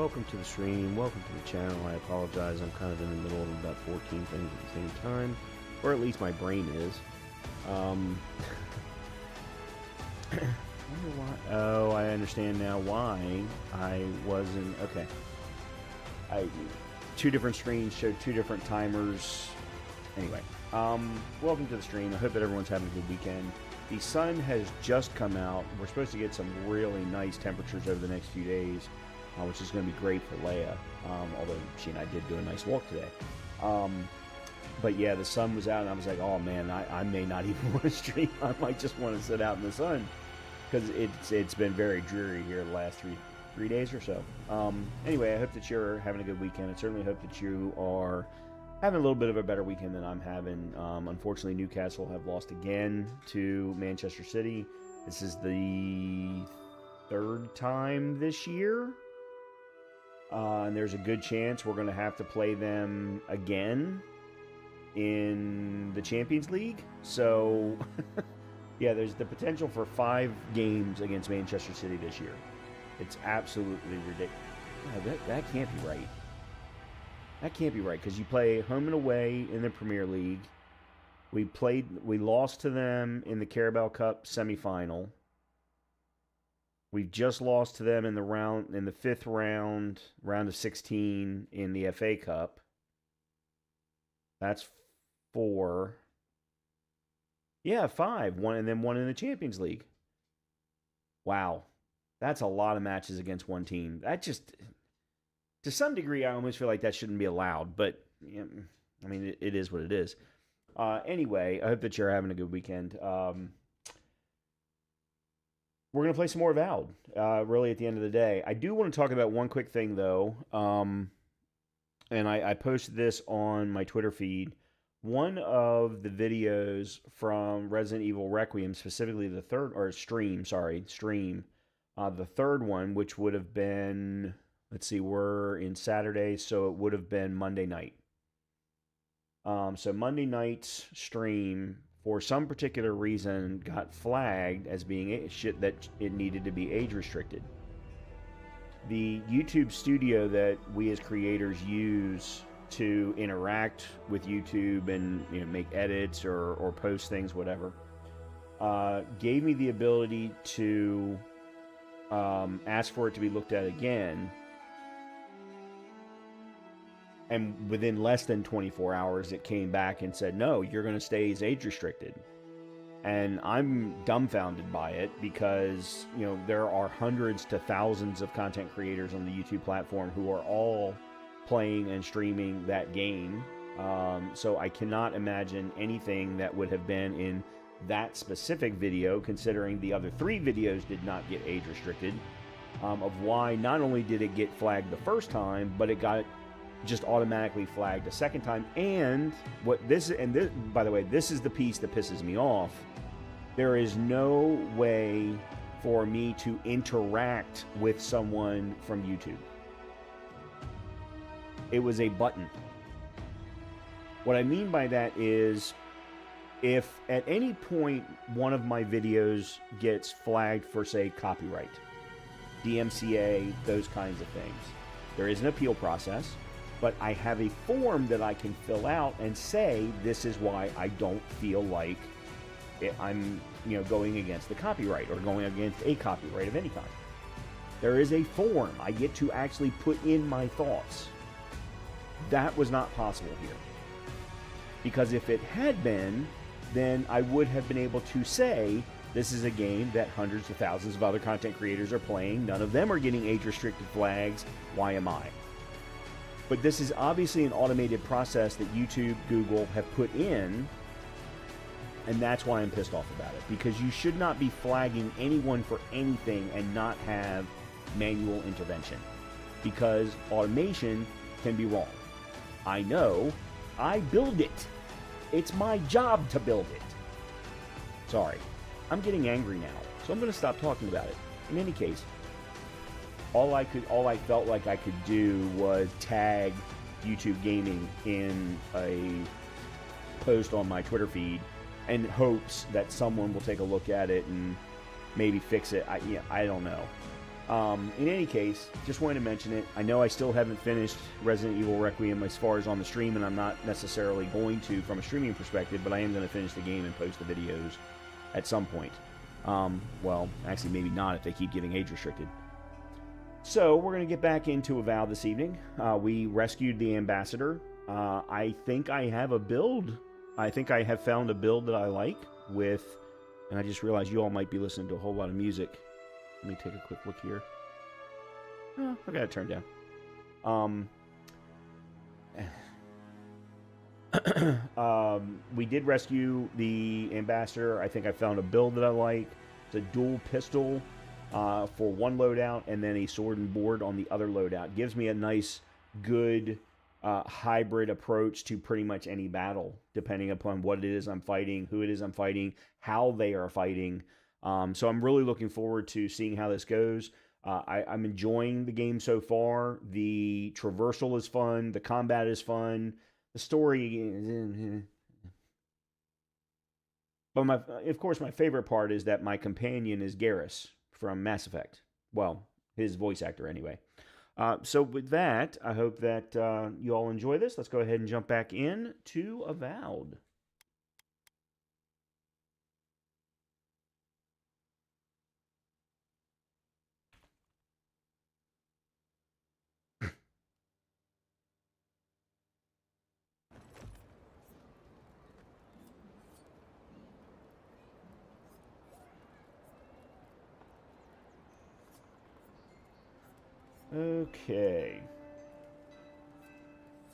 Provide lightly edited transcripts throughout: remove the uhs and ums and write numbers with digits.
welcome to the stream, welcome to the channel. I apologize, I'm kind of in the middle of about 14 things at the same time, or at least my brain is. I wonder why. Oh, I understand now why I wasn't. Okay. Two different screens showed two different timers. Anyway, welcome to the stream. I hope that everyone's having a good weekend. The sun has just come out. We're supposed to get some really nice temperatures over the next few days, which is going to be great for Leia, although she and I did do a nice walk today. But yeah, the sun was out, and I was like, oh man, I may not even want to stream. I might just want to sit out in the sun, because it's been very dreary here the last three days or so. Anyway, I hope that you're having a good weekend. I certainly hope that you are having a little bit of a better weekend than I'm having. Unfortunately, Newcastle have lost again to Manchester City. This is the third time this year. And there's a good chance we're going to have to play them again in the Champions League. So, yeah, there's the potential for 5 games against Manchester City this year. It's absolutely ridiculous. No, that can't be right. That can't be right, because you play home and away in the Premier League. We lost to them in the Carabao Cup semifinal. We've just lost to them in the fifth round of 16 in the FA Cup. That's 4. Yeah, 5. One and then one in the Champions League. Wow. That's a lot of matches against one team. That just, to some degree, I almost feel like that shouldn't be allowed. But, yeah, I mean, it is what it is. Anyway, I hope that you're having a good weekend. We're going to play some more Avowed, really, at the end of the day. I do want to talk about one quick thing, though. And I posted this on my Twitter feed. One of the videos from Resident Evil Requiem, specifically the stream, the third one, which would have been, let's see, we're in Saturday, so it would have been Monday night. So Monday night's stream, for some particular reason, got flagged as being shit that it needed to be age restricted. The YouTube studio that we as creators use to interact with YouTube and make edits or post things, whatever, gave me the ability to ask for it to be looked at again, and within less than 24 hours it came back and said, no, you're going to stay as age restricted. And I'm dumbfounded by it, because there are hundreds to thousands of content creators on the YouTube platform who are all playing and streaming that game. So I cannot imagine anything that would have been in that specific video, considering the other 3 videos did not get age restricted, of why not only did it get flagged the first time, but it got just automatically flagged a second time. And by the way, this is the piece that pisses me off. There is no way for me to interact with someone from YouTube. It was a button. What I mean by that is, if at any point one of my videos gets flagged for, say, copyright, DMCA, those kinds of things, there is an appeal process, but I have a form that I can fill out and say, this is why I don't feel like I'm going against the copyright or going against a copyright of any kind. There is a form. I get to actually put in my thoughts. That was not possible here. Because if it had been, then I would have been able to say, this is a game that hundreds of thousands of other content creators are playing. None of them are getting age-restricted flags. Why am I? But this is obviously an automated process that YouTube, Google have put in, and that's why I'm pissed off about it. Because you should not be flagging anyone for anything and not have manual intervention. Because automation can be wrong. I know. I build it. It's my job to build it. Sorry. I'm getting angry now, so I'm going to stop talking about it. In any case, all I felt like I could do was tag YouTube Gaming in a post on my Twitter feed in hopes that someone will take a look at it and maybe fix it. I don't know. In any case, just wanted to mention it. I know I still haven't finished Resident Evil Requiem as far as on the stream, and I'm not necessarily going to from a streaming perspective, but I am going to finish the game and post the videos at some point. Well, actually, maybe not if they keep getting age restricted. So, we're going to get back into Avowed this evening. We rescued the ambassador. I think I have a build. I think I have found a build that I like with, and I just realized you all might be listening to a whole lot of music. Let me take a quick look here. Oh, I got it turned down. We did rescue the ambassador. I think I found a build that I like. It's a dual pistol for one loadout, and then a sword and board on the other loadout. Gives me a nice, good hybrid approach to pretty much any battle, depending upon what it is I'm fighting, who it is I'm fighting, how they are fighting. So I'm really looking forward to seeing how this goes. I'm enjoying the game so far. The traversal is fun. The combat is fun. The story... But of course, my favorite part is that my companion is Garrus from Mass Effect. Well, his voice actor anyway. So with that, I hope that you all enjoy this. Let's go ahead and jump back in to Avowed. Okay.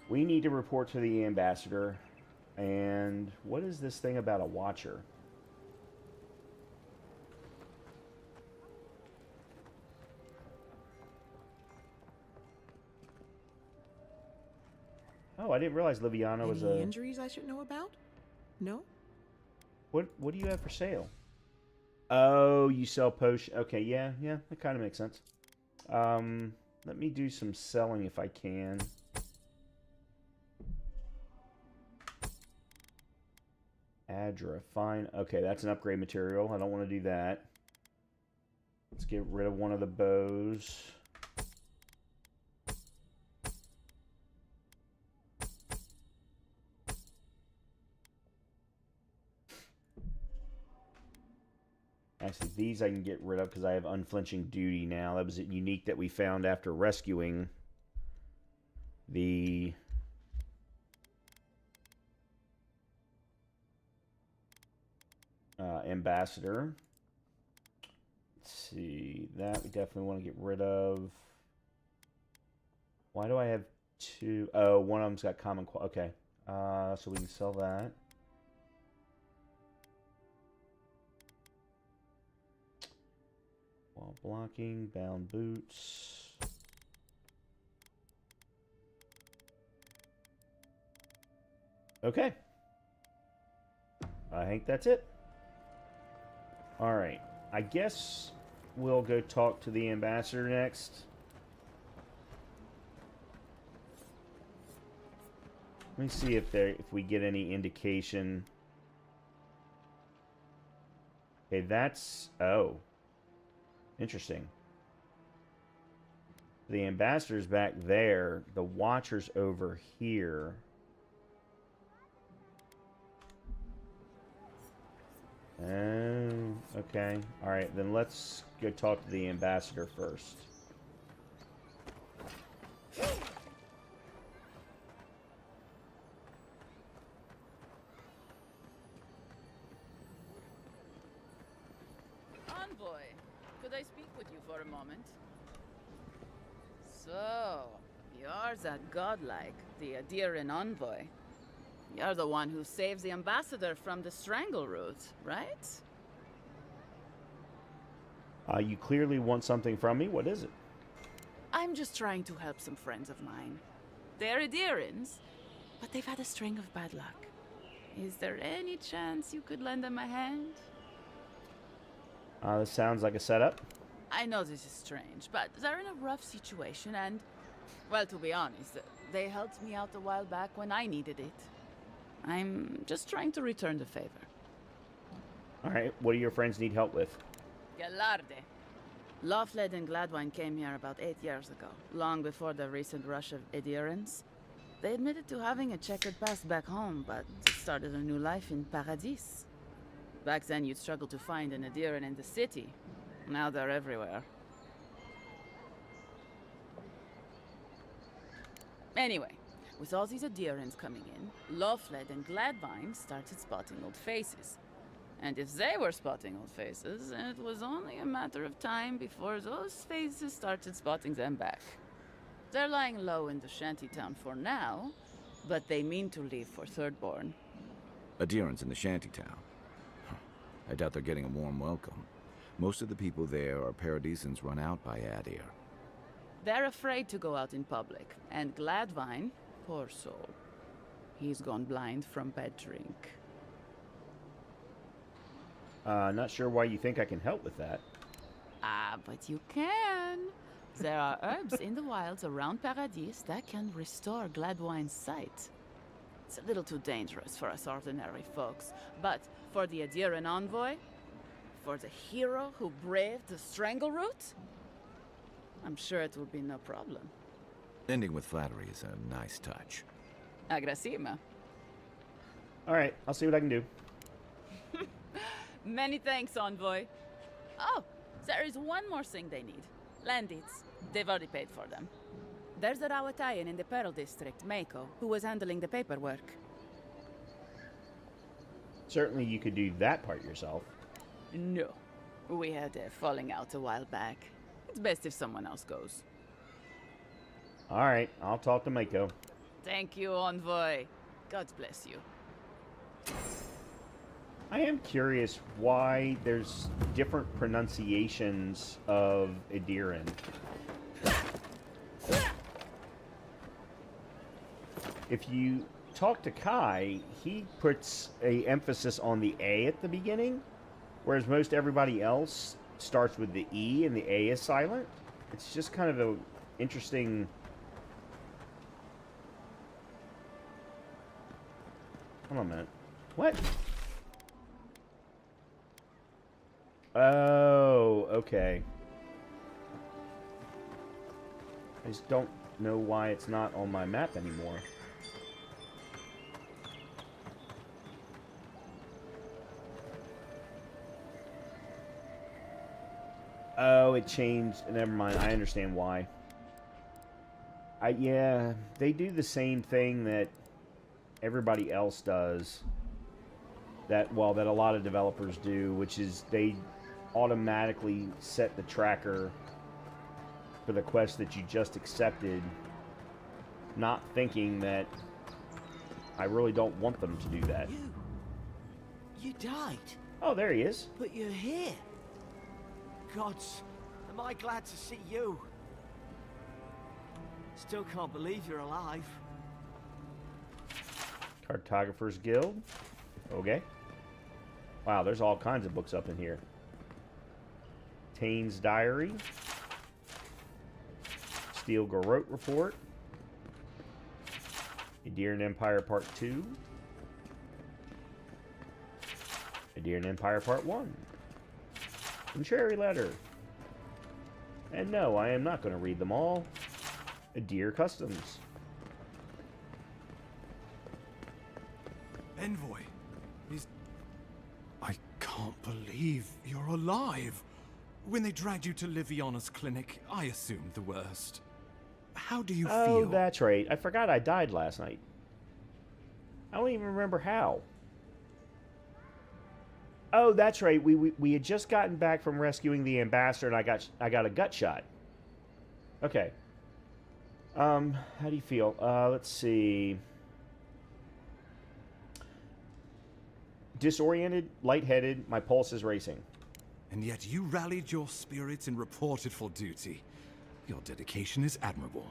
We need to report to the ambassador. And what is this thing about a watcher? Oh, I didn't realize Liviana was a... Any injuries I should know about? No? What do you have for sale? Oh, you sell potion. Okay, yeah, that kind of makes sense. Let me do some selling if I can. Adra, fine. Okay, that's an upgrade material. I don't want to do that. Let's get rid of one of the bows. Actually, these I can get rid of because I have unflinching duty now. That was unique that we found after rescuing the... ambassador. Let's see. That we definitely want to get rid of. Why do I have two? Oh, one of them's got common okay. So we can sell that. While blocking, bound boots. Okay. I think that's it. Alright. I guess we'll go talk to the ambassador next. Let me see if we get any indication. Okay, that's... Oh. Interesting. The ambassador's back there. The watcher's over here. Okay. Alright, then let's go talk to the ambassador first. Envoy, could I speak with you for a moment? So, you're that godlike, the Adiran envoy. You're the one who saves the ambassador from the strangle root, right? You clearly want something from me. What is it? I'm just trying to help some friends of mine. They're Adirans, but they've had a string of bad luck. Is there any chance you could lend them a hand? This sounds like a setup. I know this is strange, but they're in a rough situation and, well, to be honest, they helped me out a while back when I needed it. I'm just trying to return the favor. Alright, what do your friends need help with? Gallarde. Lawfled and Gladwine came here about 8 years ago, long before the recent rush of adherents. They admitted to having a checkered past back home, but started a new life in Paradis. Back then, you'd struggle to find an adherent in the city. Now they're everywhere. Anyway, with all these adherents coming in, Lawfled and Gladwine started spotting old faces. And if they were spotting old faces, it was only a matter of time before those faces started spotting them back. They're lying low in the shantytown for now, but they mean to leave for Thirdborn. Adherents in the shantytown. I doubt they're getting a warm welcome. Most of the people there are Paradisans run out by Adir. They're afraid to go out in public, and Gladwine, poor soul, he's gone blind from bad drink. Not sure why you think I can help with that. Ah, but you can. There are herbs in the wilds around Paradis that can restore Gladwine's sight. It's a little too dangerous for us ordinary folks, but for the adherent envoy, for the hero who braved the Strangleroot, I'm sure it will be no problem. Ending with flattery is a nice touch. Agrasima. All right, I'll see what I can do. Many thanks, envoy. Oh, there is one more thing they need. Land deeds. They've already paid for them. There's a Rawatayan in the Pearl District, Mako, who was handling the paperwork. Certainly you could do that part yourself. No. We had a falling out a while back. It's best if someone else goes. All right, I'll talk to Mako. Thank you, envoy. God bless you. I am curious why there's different pronunciations of Adiran. If you talk to Kai, he puts a emphasis on the A at the beginning, whereas most everybody else starts with the E and the A is silent. It's just kind of an interesting... Hold on a minute. What? Oh, okay. I just don't know why it's not on my map anymore. Oh, it changed. Never mind. I understand why. Yeah, they do the same thing that everybody else does. That a lot of developers do, which is they automatically set the tracker for the quest that you just accepted, not thinking that I really don't want them to do that. You died. Oh, there he is. But you're here. Gods, am I glad to see you. Still can't believe you're alive. Cartographer's Guild. Okay. Wow, there's all kinds of books up in here. Tane's Diary. Steel Garrote Report. Adiran Empire Part 2. Adiran Empire Part 1. And Cherry Letter. And no, I am not going to read them all. Adir Customs. Envoy, I can't believe you're alive. When they dragged you to Liviana's clinic, I assumed the worst. How do you feel? Oh, that's right. I forgot I died last night. I don't even remember how. Oh, that's right. We had just gotten back from rescuing the ambassador, and I got a gut shot. Okay. How do you feel? Let's see. Disoriented, lightheaded, my pulse is racing. And yet you rallied your spirits and reported for duty. Your dedication is admirable.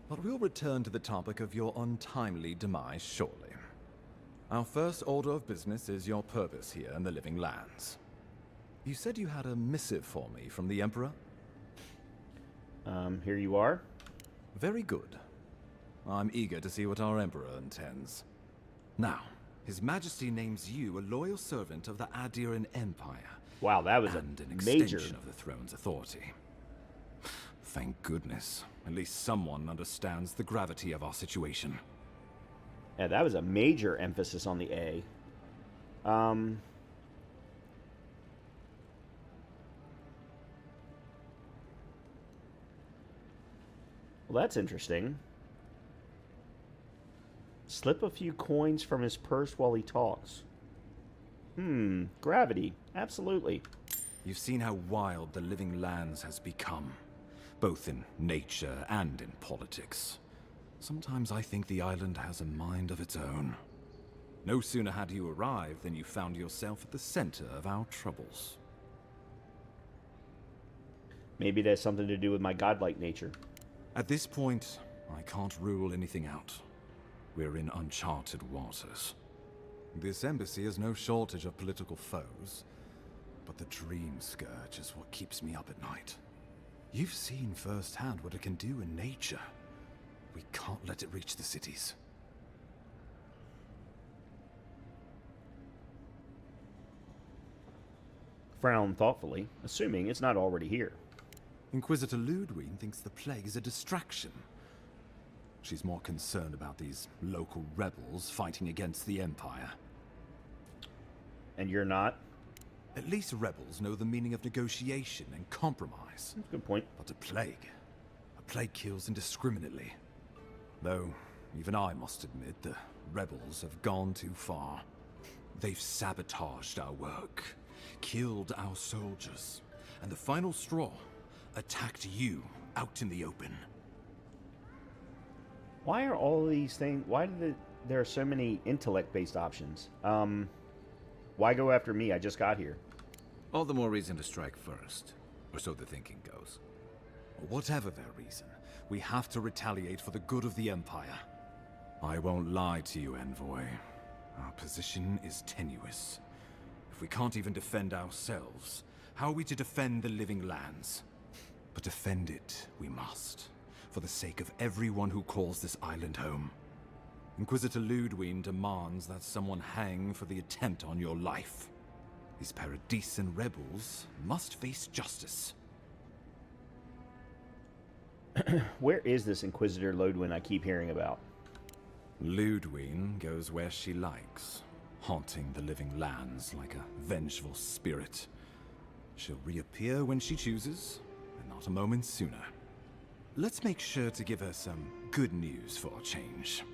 But we'll return to the topic of your untimely demise shortly. Our first order of business is your purpose here in the Living Lands. You said you had a missive for me from the Emperor? Here you are. Very good. I'm eager to see what our Emperor intends. Now, His Majesty names you a loyal servant of the Adiran Empire, Wow, that was and an a major. extension of the throne's authority. Thank goodness. At least someone understands the gravity of our situation. Yeah, that was a major emphasis on the A. Well, that's interesting. Slip a few coins from his purse while he talks. Gravity. Absolutely. You've seen how wild the living lands has become, both in nature and in politics. Sometimes I think the island has a mind of its own. No sooner had you arrived than you found yourself at the center of our troubles. Maybe it has something to do with my godlike nature. At this point, I can't rule anything out. We're in uncharted waters. This embassy has no shortage of political foes, but the Dream Scourge is what keeps me up at night. You've seen firsthand what it can do in nature. We can't let it reach the cities. Frown thoughtfully, assuming it's not already here. Inquisitor Ludwig thinks the plague is a distraction. She's more concerned about these local rebels fighting against the Empire. And you're not? At least rebels know the meaning of negotiation and compromise. That's a good point. But a plague kills indiscriminately. Though, even I must admit, the rebels have gone too far. They've sabotaged our work, killed our soldiers, and the final straw, attacked you out in the open. Why are all of these things... Why do there are so many intellect-based options? Why go after me? I just got here. All the more reason to strike first, or so the thinking goes. Whatever their reason, we have to retaliate for the good of the Empire. I won't lie to you, Envoy. Our position is tenuous. If we can't even defend ourselves, how are we to defend the living lands? But defend it we must, for the sake of everyone who calls this island home. Inquisitor Ludwig demands that someone hang for the attempt on your life. These Paradisian rebels must face justice. Where is this Inquisitor Ludwig I keep hearing about? Ludwig goes where she likes, haunting the living lands like a vengeful spirit. She'll reappear when she chooses, and not a moment sooner. Let's make sure to give her some good news for a change.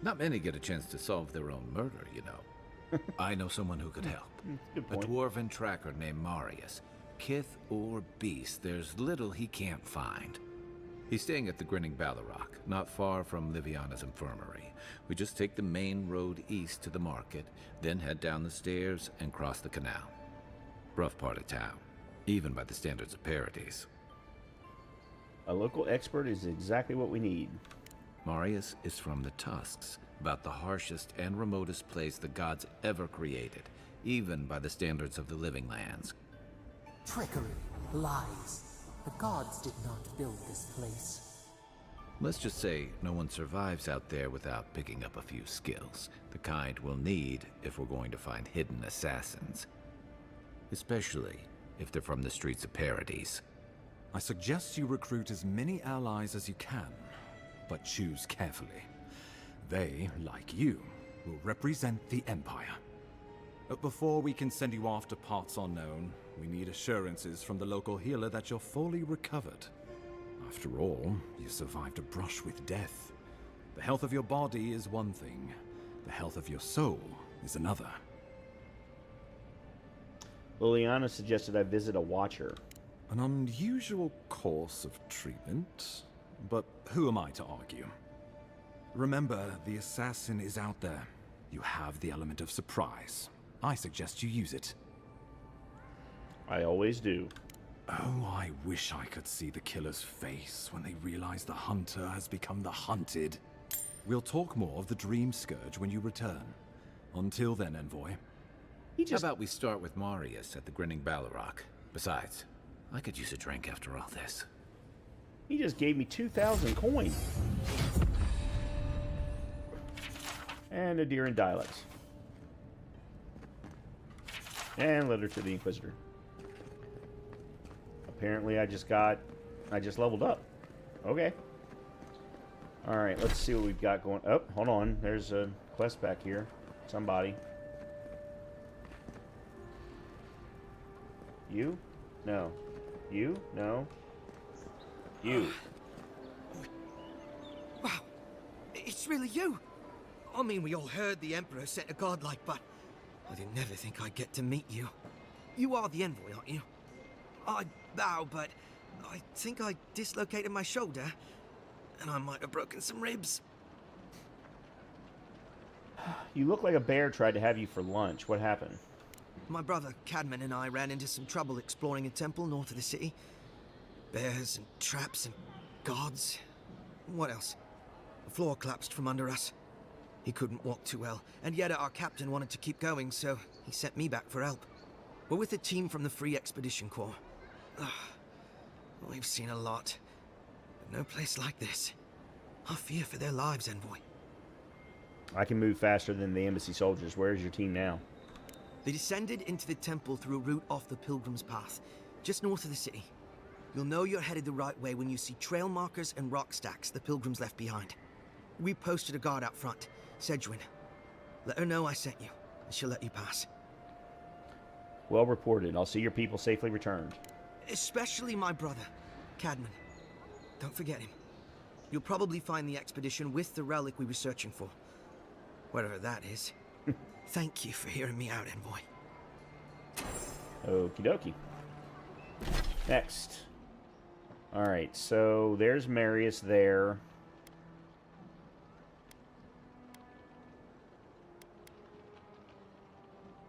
Not many get a chance to solve their own murder, you know. I know someone who could help. Good A point. dwarven tracker named Marius. Kith or beast, there's little he can't find. He's staying at the Grinning Ballarrock, not far from Liviana's infirmary. We just take the main road east to the market, then head down the stairs and cross the canal. Rough part of town, even by the standards of Paradise. A local expert is exactly what we need. Marius is from the Tusks, about the harshest and remotest place the gods ever created, even by the standards of the living lands. Trickery, lies. The gods did not build this place. Let's just say no one survives out there without picking up a few skills, the kind we'll need if we're going to find hidden assassins. Especially if they're from the streets of Paradise. I suggest you recruit as many allies as you can, but choose carefully. They, like you, will represent the Empire. But before we can send you off to parts unknown, we need assurances from the local healer that you're fully recovered. After all, you survived a brush with death. The health of your body is one thing. The health of your soul is another. Liliana suggested I visit a watcher. An unusual course of treatment, but who am I to argue? Remember, the assassin is out there. You have the element of surprise. I suggest you use it. I always do. Oh, I wish I could see the killer's face when they realize the hunter has become the hunted. We'll talk more of the Dream Scourge when you return. Until then, Envoy. How about we start with Marius at the Grinning Ballarrock? Besides, I could use a drink after all this. He just gave me 2,000 coins. And a deer in dialects. And letter to the Inquisitor. Apparently I just leveled up. Okay. Alright, let's see what we've got going. Oh, hold on. There's a quest back here. Somebody. You? No. You? No. You. Wow, it's really you. I mean, we all heard the Emperor sent a godlike, but I didn't never think I'd get to meet you. You are the envoy, aren't you? I bow, but I think I dislocated my shoulder, and I might have broken some ribs. You look like a bear tried to have you for lunch. What happened? My brother Cadman and I ran into some trouble exploring a temple north of the city. Bears and traps and guards. What else? The floor collapsed from under us. He couldn't walk too well, and yet our captain wanted to keep going, so he sent me back for help. We're with a team from the Free Expedition Corps. We've seen a lot, but no place like this. I fear for their lives, Envoy. I can move faster than the embassy soldiers. Where's your team now? They descended into the temple through a route off the Pilgrim's Path, just north of the city. You'll know you're headed the right way when you see trail markers and rock stacks the Pilgrims left behind. We posted a guard out front, Sedgwin. Let her know I sent you, and she'll let you pass. Well reported. I'll see your people safely returned. Especially my brother, Cadman. Don't forget him. You'll probably find the expedition with the relic we were searching for. Whatever that is. Thank you for hearing me out, Envoy. Okie dokie. Next. Alright, so there's Marius there.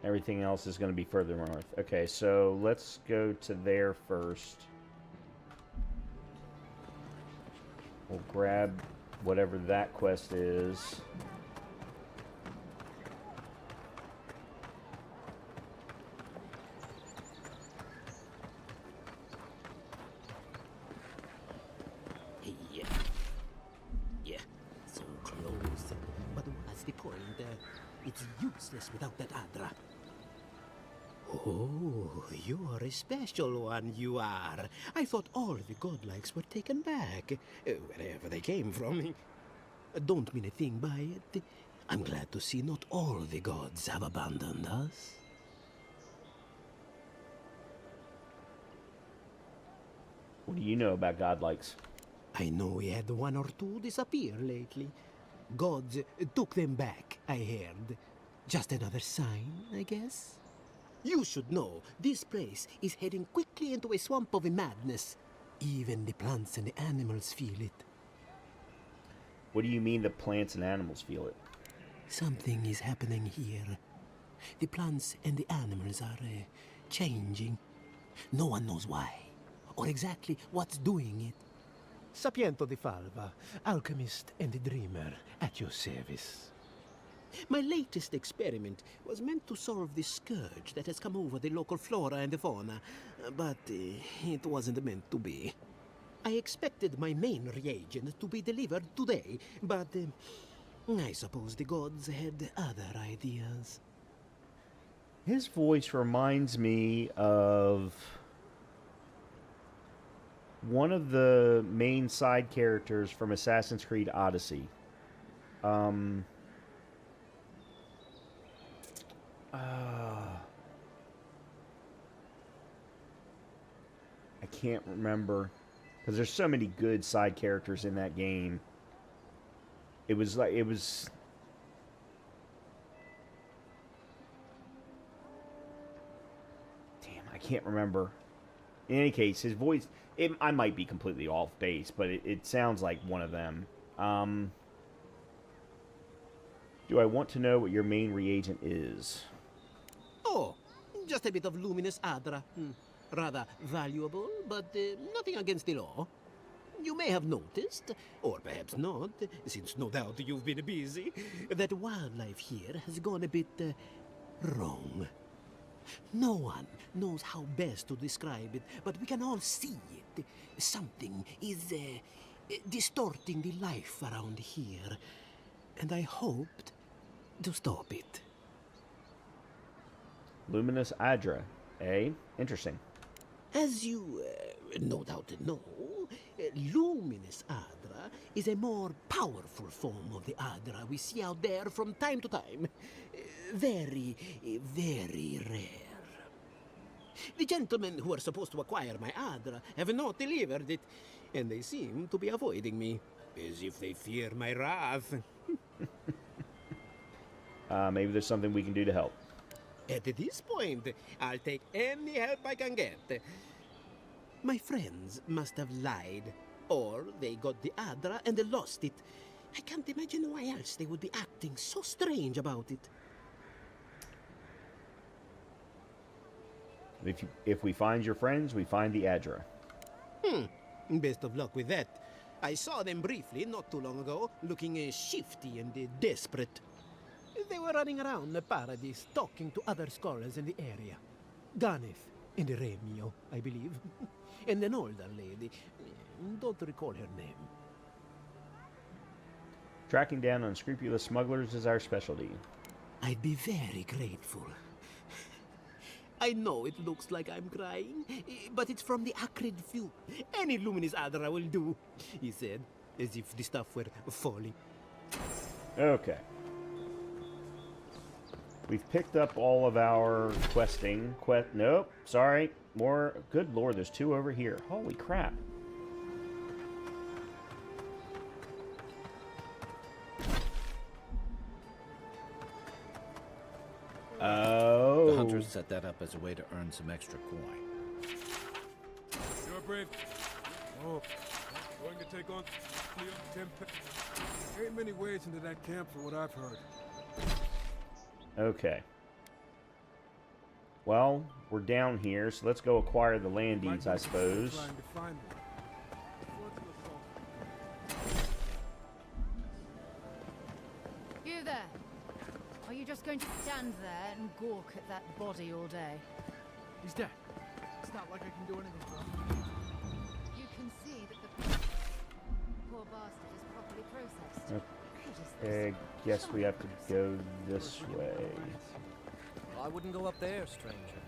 Everything else is going to be further north. Okay, so let's go to there first. We'll grab whatever that quest is. Yeah, so close. But what's the point? It's useless without that Adra. Oh, you're a special one, you are. I thought all the godlikes were taken back, wherever they came from. Don't mean a thing by it. I'm glad to see not all the gods have abandoned us. What do you know about godlikes? I know we had one or two disappear lately. Gods took them back, I heard. Just another sign, I guess? You should know, this place is heading quickly into a swamp of madness. Even the plants and the animals feel it. What do you mean the plants and animals feel it? Something is happening here. The plants and the animals are changing. No one knows why, or exactly what's doing it. Sapiento di Falva, alchemist and dreamer, at your service. My latest experiment was meant to solve the scourge that has come over the local flora and the fauna, but it wasn't meant to be. I expected my main reagent to be delivered today, but I suppose the gods had other ideas. His voice reminds me of one of the main side characters from Assassin's Creed Odyssey. I can't remember because there's so many good side characters in that game. It was damn, I can't remember. In any case, his voice, I might be completely off base, but it sounds like one of them. Do I want to know what your main reagent is? Oh, just a bit of luminous Adra. Rather valuable, but nothing against the law. You may have noticed, or perhaps not, since no doubt you've been busy, that wildlife here has gone a bit wrong. No one knows how best to describe it, but we can all see it. Something is distorting the life around here, and I hoped to stop it. Luminous Adra, eh? Interesting. As you No doubt no. Luminous Adra is a more powerful form of the Adra we see out there from time to time. Very, very rare. The gentlemen who are supposed to acquire my Adra have not delivered it, and they seem to be avoiding me, as if they fear my wrath. Maybe there's something we can do to help. At this point, I'll take any help I can get. My friends must have lied, or they got the Adra and they lost it. I can't imagine why else they would be acting so strange about it. If we find your friends, we find the Adra. Best of luck with that. I saw them briefly not too long ago, looking shifty and desperate. They were running around the paradise, talking to other scholars in the area. Ganeth and Remio, I believe. And an older lady. Don't recall her name. Tracking down unscrupulous smugglers is our specialty. I'd be very grateful. I know it looks like I'm crying, but it's from the acrid fume. Any luminous Adra will do, he said, as if the stuff were falling. Okay. We've picked up all of our questing. Nope, sorry. More. Good lord, there's 2 over here. Holy crap. Oh. The hunters set that up as a way to earn some extra coin. You're brave. Oh, going to take on Ain't many ways into that camp for what I've heard. Okay. Well, we're down here, so let's go acquire the land deeds, I suppose. Trying to find one. You there? Are you just going to stand there and gawk at that body all day? He's dead. It's not like I can do anything for him. You can see that the poor bastard is properly processed. Okay, guess we have to go this way. Well, I wouldn't go up there, stranger.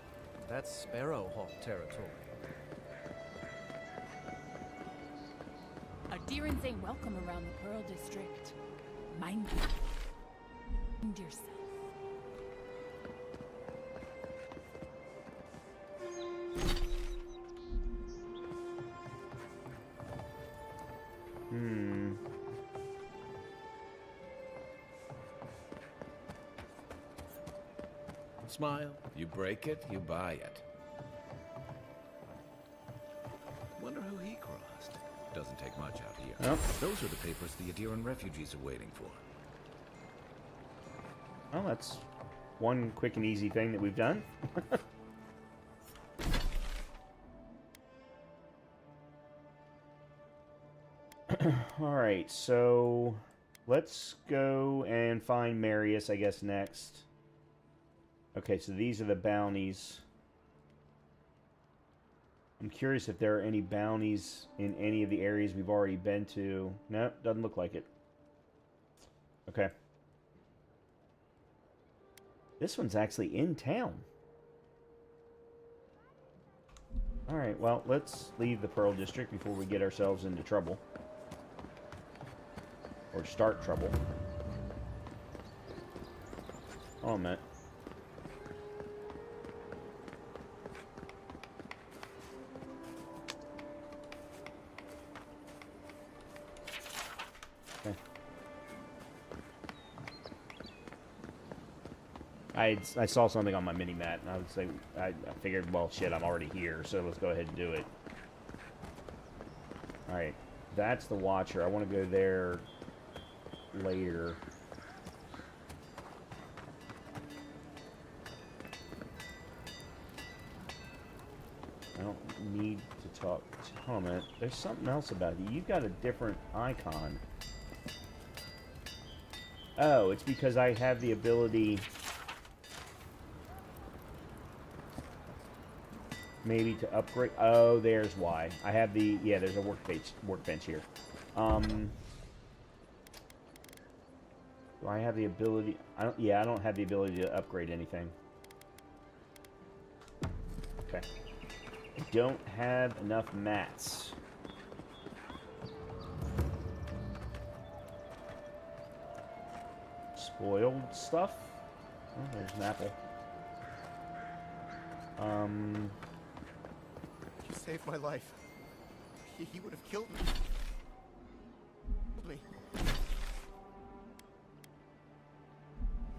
That's Sparrowhawk territory. Adherents ain't welcome around the Pearl District. Mind yourself. Smile. You break it, you buy it. Wonder who he crossed. Doesn't take much out here. Well. Those are the papers the Adiran refugees are waiting for. Well, that's one quick and easy thing that we've done. Alright, so let's go and find Marius, I guess, next. Okay, so these are the bounties. I'm curious if there are any bounties in any of the areas we've already been to. No, doesn't look like it. Okay. This one's actually in town. Alright, well, let's leave the Pearl District before we get ourselves into trouble. Or start trouble. Oh, man. Okay. I saw something on my mini-mat, and I was like, I figured, well, shit, I'm already here, so let's go ahead and do it. Alright, that's the Watcher. I want to go there later. I don't need to talk to Comment. There's something else about you. You've got a different icon. Oh, it's because I have the ability maybe to upgrade. Oh, there's why. I have the, yeah, there's a workbench here. Do I have the ability? I don't have the ability to upgrade anything. Okay. I don't have enough mats. Spoiled stuff? Oh, there's an apple. You saved my life. He would have killed me.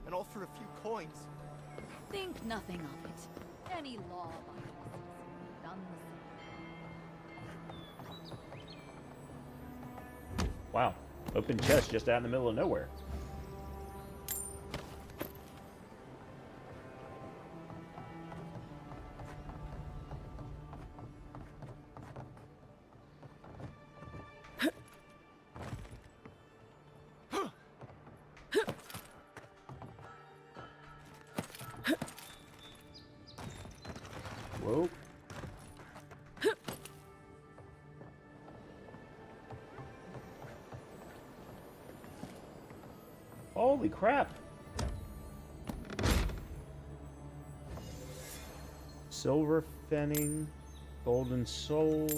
And all for a few coins. Think nothing of it. Any law-abiding citizen done the same. Wow. Open chest just out in the middle of nowhere. Whoa. Holy crap. Silver Fenning, Golden Soul,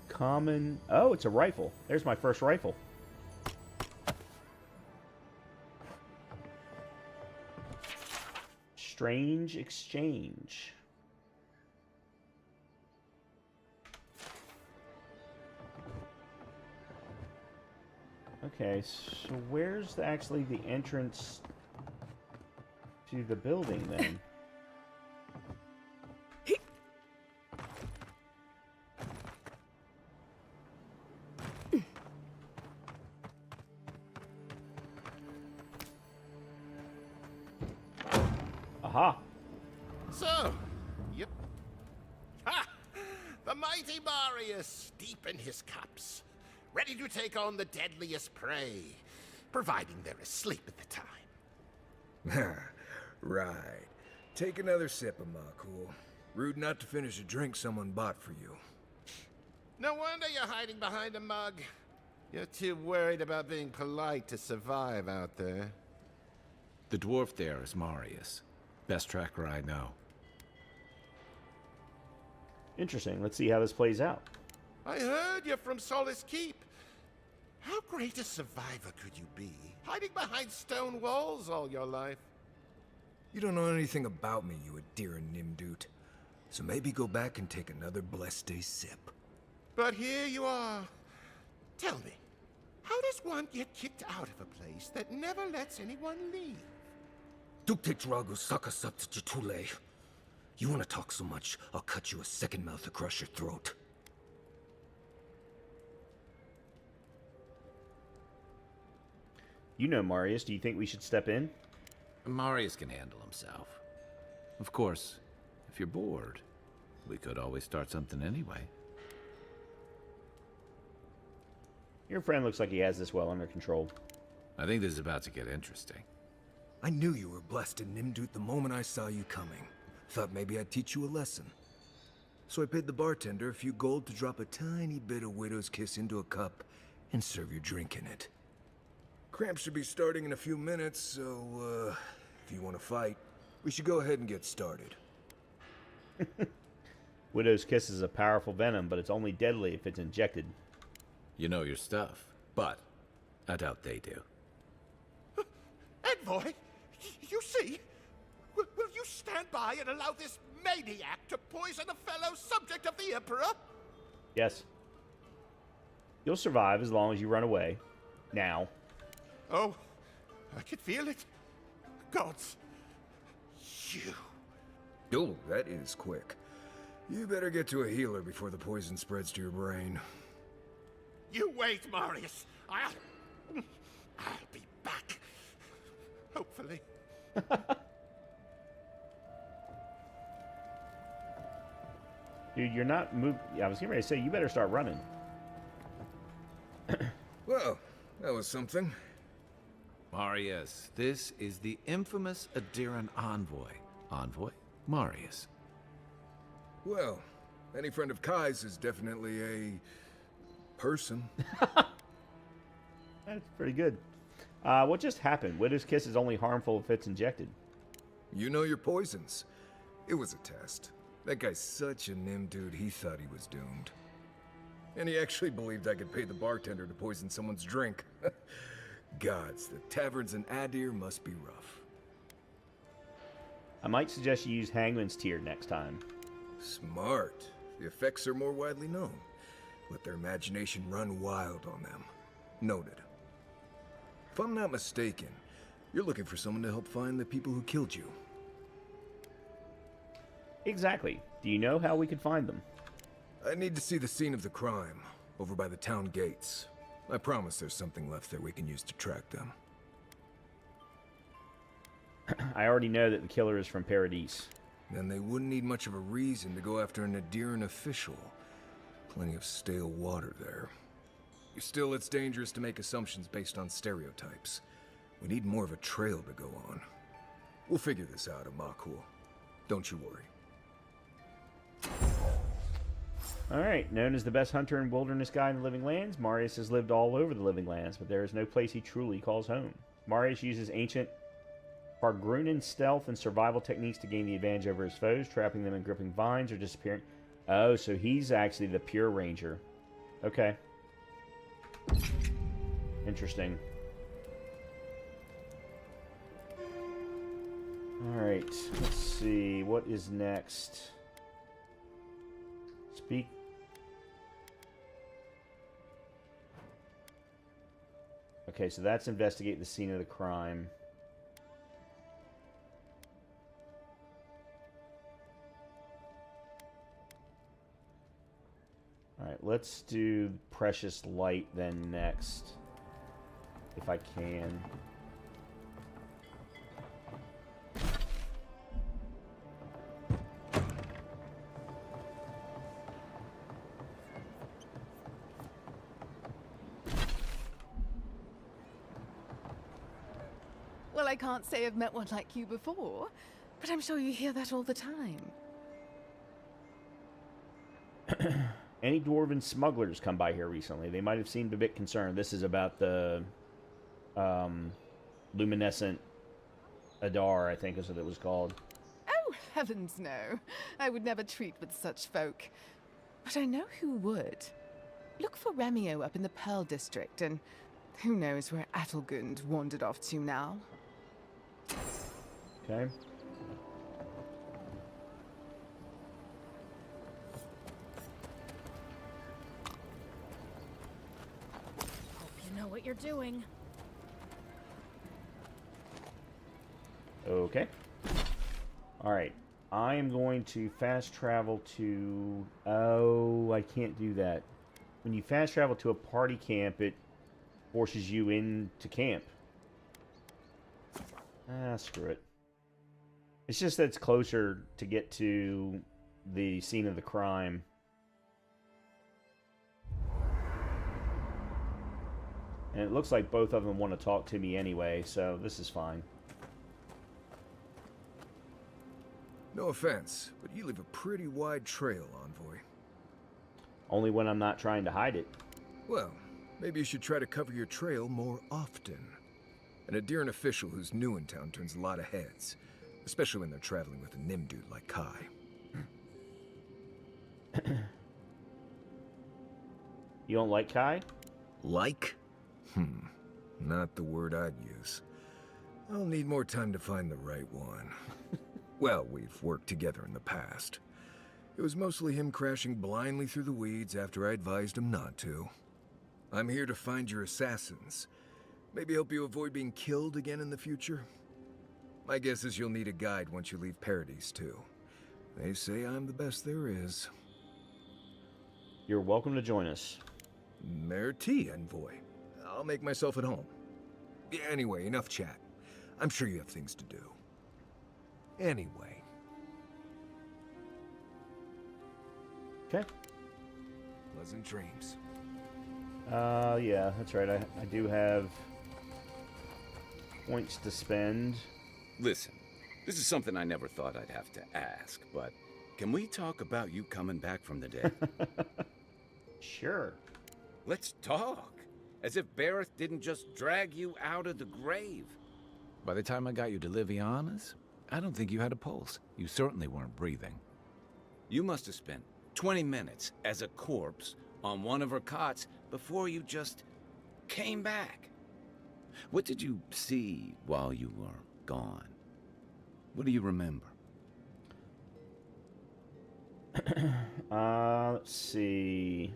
Common. Oh, it's a rifle. There's my first rifle. Strange Exchange. Okay, so where's actually the entrance to the building then? Aha! So, yep. Ha! The mighty Marius, deep in his cups, ready to take on the deadliest prey, providing they're asleep at the time. Right. Take another sip of my cool. Rude not to finish a drink someone bought for you. No wonder you're hiding behind a mug. You're too worried about being polite to survive out there. The dwarf there is Marius. Best tracker I know. Interesting. Let's see how this plays out. I heard you're from Solace Keep. How great a survivor could you be, hiding behind stone walls all your life? You don't know anything about me, you Adira Nimdut. So maybe go back and take another blessed day sip. But here you are. Tell me, how does one get kicked out of a place that never lets anyone leave? Duktetragu sakasaptjitule. You want to talk so much, I'll cut you a second mouth across your throat. You know Marius, do you think we should step in? Marius can handle himself. Of course, if you're bored, we could always start something anyway. Your friend looks like he has this well under control. I think this is about to get interesting. I knew you were blessed in Nimdut the moment I saw you coming. Thought maybe I'd teach you a lesson. So I paid the bartender a few gold to drop a tiny bit of Widow's Kiss into a cup and serve your drink in it. Cramps should be starting in a few minutes, so, if you want to fight, we should go ahead and get started. Widow's Kiss is a powerful venom, but it's only deadly if it's injected. You know your stuff, but I doubt they do. Envoy, you see? Will you stand by and allow this maniac to poison a fellow subject of the Emperor? Yes. You'll survive as long as you run away. Now. Oh, I can feel it. Gods. You. Oh, that is quick. You better get to a healer before the poison spreads to your brain. You wait, Marius. I'll be back. Hopefully. Dude, you're not moving. I was getting ready to say, you better start running. Well, that was something. Marius, this is the infamous Adiran envoy. Envoy? Marius. Well, any friend of Kai's is definitely a person. That's pretty good. What just happened? Widow's Kiss is only harmful if it's injected. You know your poisons. It was a test. That guy's such a Nimdude, he thought he was doomed. And he actually believed I could pay the bartender to poison someone's drink. Gods, the taverns in Adir must be rough. I might suggest you use Hangman's Tear next time. Smart. The effects are more widely known. Let their imagination run wild on them. Noted. If I'm not mistaken, you're looking for someone to help find the people who killed you. Exactly. Do you know how we could find them? I need to see the scene of the crime, over by the town gates. I promise there's something left there we can use to track them. I already know that the killer is from Paradise. Then they wouldn't need much of a reason to go after an Adiran official. Plenty of stale water there. Still, it's dangerous to make assumptions based on stereotypes. We need more of a trail to go on. We'll figure this out, Amakul. Don't you worry. Alright, known as the best hunter and wilderness guide in the Living Lands, Marius has lived all over the Living Lands, but there is no place he truly calls home. Marius uses ancient Pargrunan stealth and survival techniques to gain the advantage over his foes, trapping them in gripping vines or disappearing. Oh, so he's actually the pure ranger. Okay. Interesting. Alright, let's see. What is next? Speak. Okay, so that's investigate the scene of the crime. Alright, let's do Precious Light then next. If I can. Well, I can't say I've met one like you before, but I'm sure you hear that all the time. Any dwarven smugglers come by here recently? They might have seemed a bit concerned. This is about the luminescent Adar, I think is what it was called. Oh, heavens no. I would never treat with such folk. But I know who would. Look for Remio up in the Pearl District, and who knows where Atelgund wandered off to now. Okay. Hope you know what you're doing. Okay. Alright. I am going to fast travel to... Oh, I can't do that. When you fast travel to a party camp, it forces you into camp. Ah, screw it. It's just that it's closer to get to the scene of the crime. And it looks like both of them want to talk to me anyway, so this is fine. No offense, but you leave a pretty wide trail, Envoy. Only when I'm not trying to hide it. Well, maybe you should try to cover your trail more often. An Adiran official who's new in town turns a lot of heads, especially when they're traveling with a Nimdude like Kai. You don't like Kai? Like? Not the word I'd use. I'll need more time to find the right one. Well, we've worked together in the past. It was mostly him crashing blindly through the weeds after I advised him not to. I'm here to find your assassins. Maybe help you avoid being killed again in the future. My guess is you'll need a guide once you leave Paradise, too. They say I'm the best there is. You're welcome to join us. Merci, Envoy. I'll make myself at home. Anyway, enough chat. I'm sure you have things to do. Anyway. Okay. Pleasant dreams. Yeah, that's right. I do have points to spend. Listen, this is something I never thought I'd have to ask, but can we talk about you coming back from the dead? Sure. Let's talk. As if Bareth didn't just drag you out of the grave. By the time I got you to Liviana's, I don't think you had a pulse. You certainly weren't breathing. You must have spent 20 minutes as a corpse on one of her cots before you just came back. What did you see while you were gone? What do you remember? Let's see.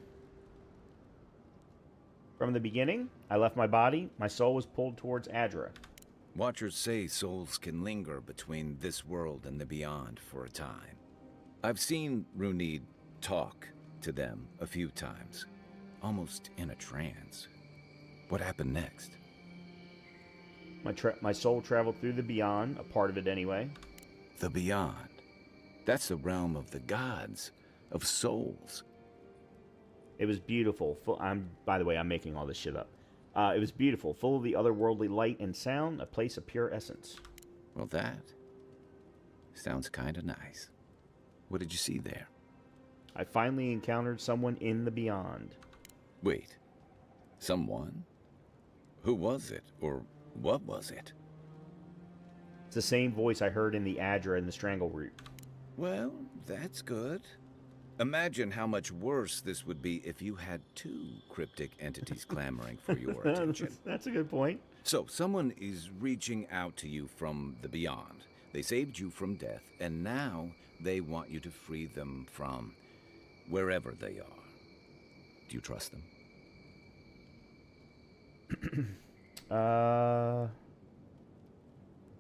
From the beginning, I left my body. My soul was pulled towards Adra. Watchers say souls can linger between this world and the beyond for a time. I've seen Runid talk to them a few times, almost in a trance. What happened next? My soul traveled through the beyond, a part of it anyway. The beyond. That's the realm of the gods, of souls. It was beautiful. By the way, I'm making all this shit up. It was beautiful, full of the otherworldly light and sound, a place of pure essence. Well, that sounds kind of nice. What did you see there? I finally encountered someone in the beyond. Wait. Someone? Who was it? Or what was it? It's the same voice I heard in the Adra and the Strangle Root. Well, that's good. Imagine how much worse this would be if you had two cryptic entities clamoring for your attention. That's a good point. So, someone is reaching out to you from the beyond. They saved you from death, and now they want you to free them from wherever they are. Do you trust them?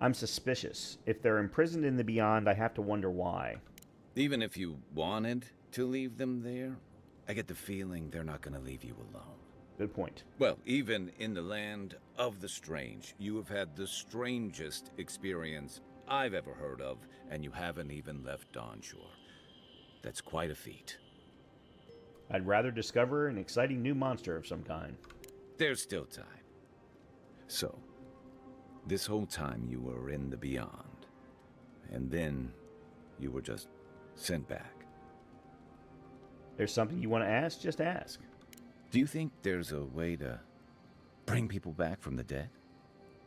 I'm suspicious. If they're imprisoned in the beyond, I have to wonder why. Even if you wanted to leave them there, I get the feeling they're not going to leave you alone. Good point. Well, even in the land of the strange, you have had the strangest experience I've ever heard of, and you haven't even left on shore. That's quite a feat. I'd rather discover an exciting new monster of some kind. There's still time. So, this whole time you were in the beyond, and then you were just sent back. There's something you want to ask? Just ask. Do you think there's a way to bring people back from the dead?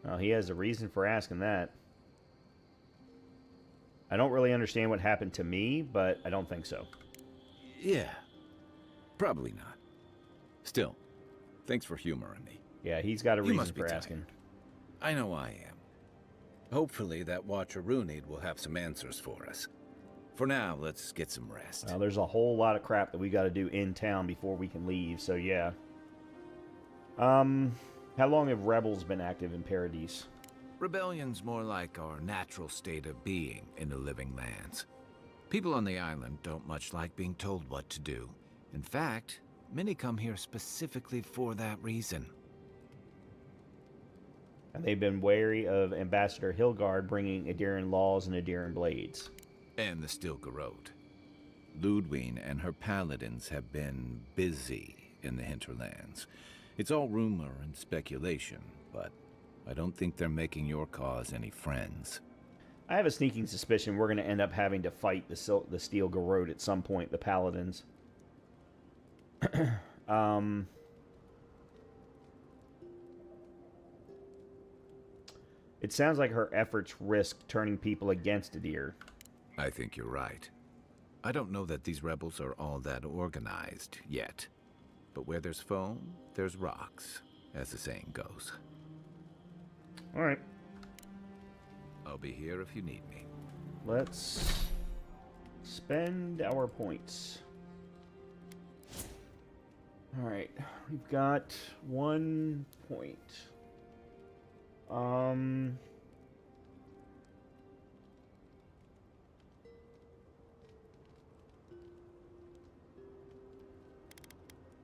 Well, he has a reason for asking that. I don't really understand what happened to me, but I don't think so. Yeah, probably not. Still, thanks for humoring me. Yeah, he's got a You reason must be for tired. asking. I know I am. Hopefully that Watcher Runid will have some answers for us. For now, let's get some rest. Well, there's a whole lot of crap that we got to do in town before we can leave, so yeah. How long have rebels been active in Paradise? Rebellion's more like our natural state of being in the living lands. People on the island don't much like being told what to do. In fact, many come here specifically for that reason. And they've been wary of Ambassador Hilgard bringing Adirian laws and Adirian blades. And the Steel Garrote. Ludwine and her paladins have been busy in the hinterlands. It's all rumor and speculation, but I don't think they're making your cause any friends. I have a sneaking suspicion we're going to end up having to fight the Steel Garrote at some point, the paladins. It sounds like her efforts risk turning people against Adir. I think you're right. I don't know that these rebels are all that organized yet. But where there's foam, there's rocks, as the saying goes. All right. I'll be here if you need me. Let's spend our points. All right. We've got 1 point.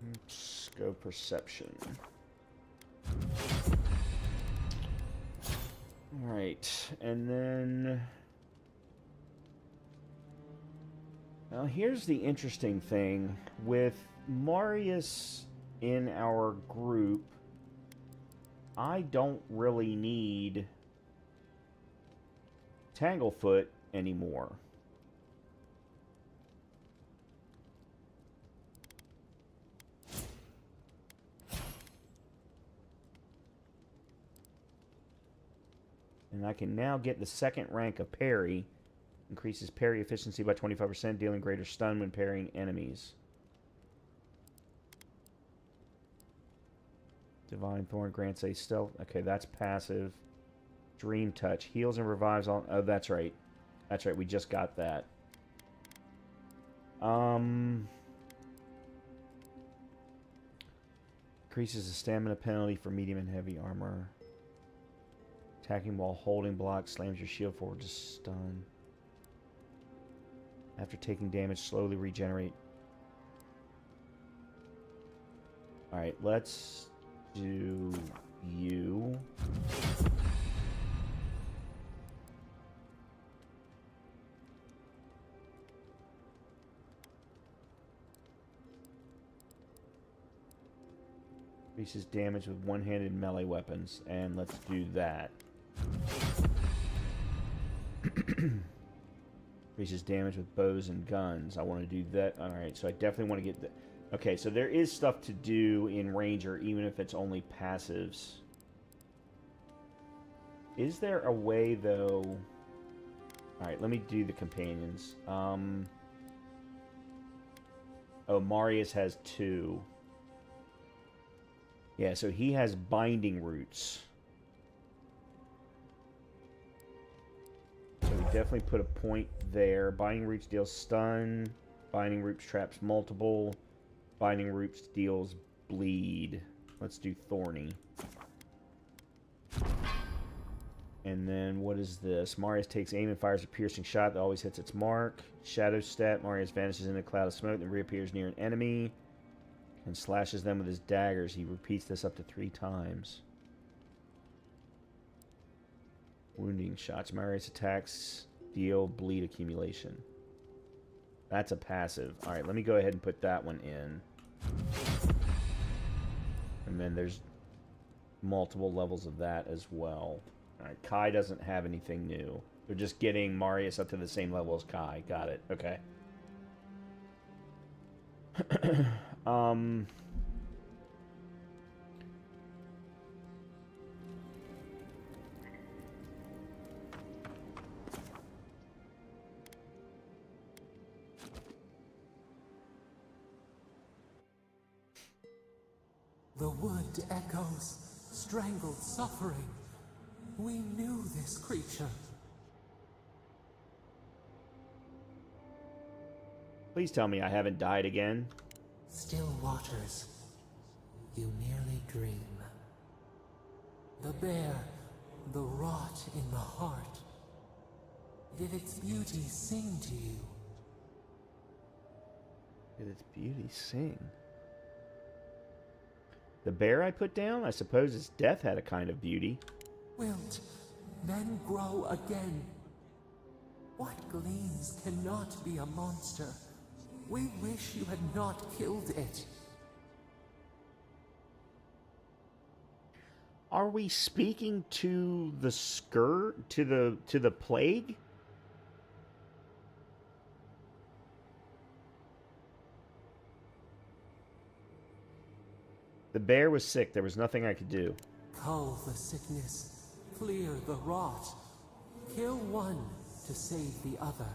Let's go perception. Alright, and then... Now here's the interesting thing. With Marius in our group, I don't really need Tanglefoot anymore. And I can now get the second rank of parry Increases parry efficiency by 25%, dealing greater stun when parrying enemies. Divine Thorn grants a stealth. Okay, that's passive. Dream Touch. Heals and revives all... Oh, that's right. That's right, we just got that. Increases the stamina penalty for medium and heavy armor. Attacking while holding block. Slams your shield forward to stun. After taking damage, slowly regenerate. Alright, let's do you. Increases damage with one-handed melee weapons, and let's do that. Increases damage with bows and guns. I want to do that. Alright, so I definitely want to get that. Okay, so there is stuff to do in Ranger, even if it's only passives. Is there a way, though... Alright, let me do the companions. Oh, Marius has 2. Yeah, so he has binding roots. So we definitely put a point there. Binding roots deals stun. Binding roots traps multiple. Binding roots deals bleed. Let's do thorny. And then what is this? Marius takes aim and fires a piercing shot that always hits its mark. Shadow step. Marius vanishes in a cloud of smoke and reappears near an enemy and slashes them with his daggers. He repeats this up to 3 times. Wounding shots. Marius attacks deal bleed accumulation. That's a passive. Alright, let me go ahead and put that one in. And then there's multiple levels of that as well. Alright, Kai doesn't have anything new. They're just getting Marius up to the same level as Kai. Got it. Okay. The wood echoes, strangled suffering. We knew this creature. Please tell me I haven't died again. Still waters. You merely dream. The bear, the rot in the heart. Did its beauty sing to you? Did its beauty sing? The bear I put down? I suppose its death had a kind of beauty. Wilt, then grow again. What gleams cannot be a monster? We wish you had not killed it. Are we speaking to the skirt, to the plague? The bear was sick. There was nothing I could do. Cull the sickness, clear the rot. Kill one to save the other.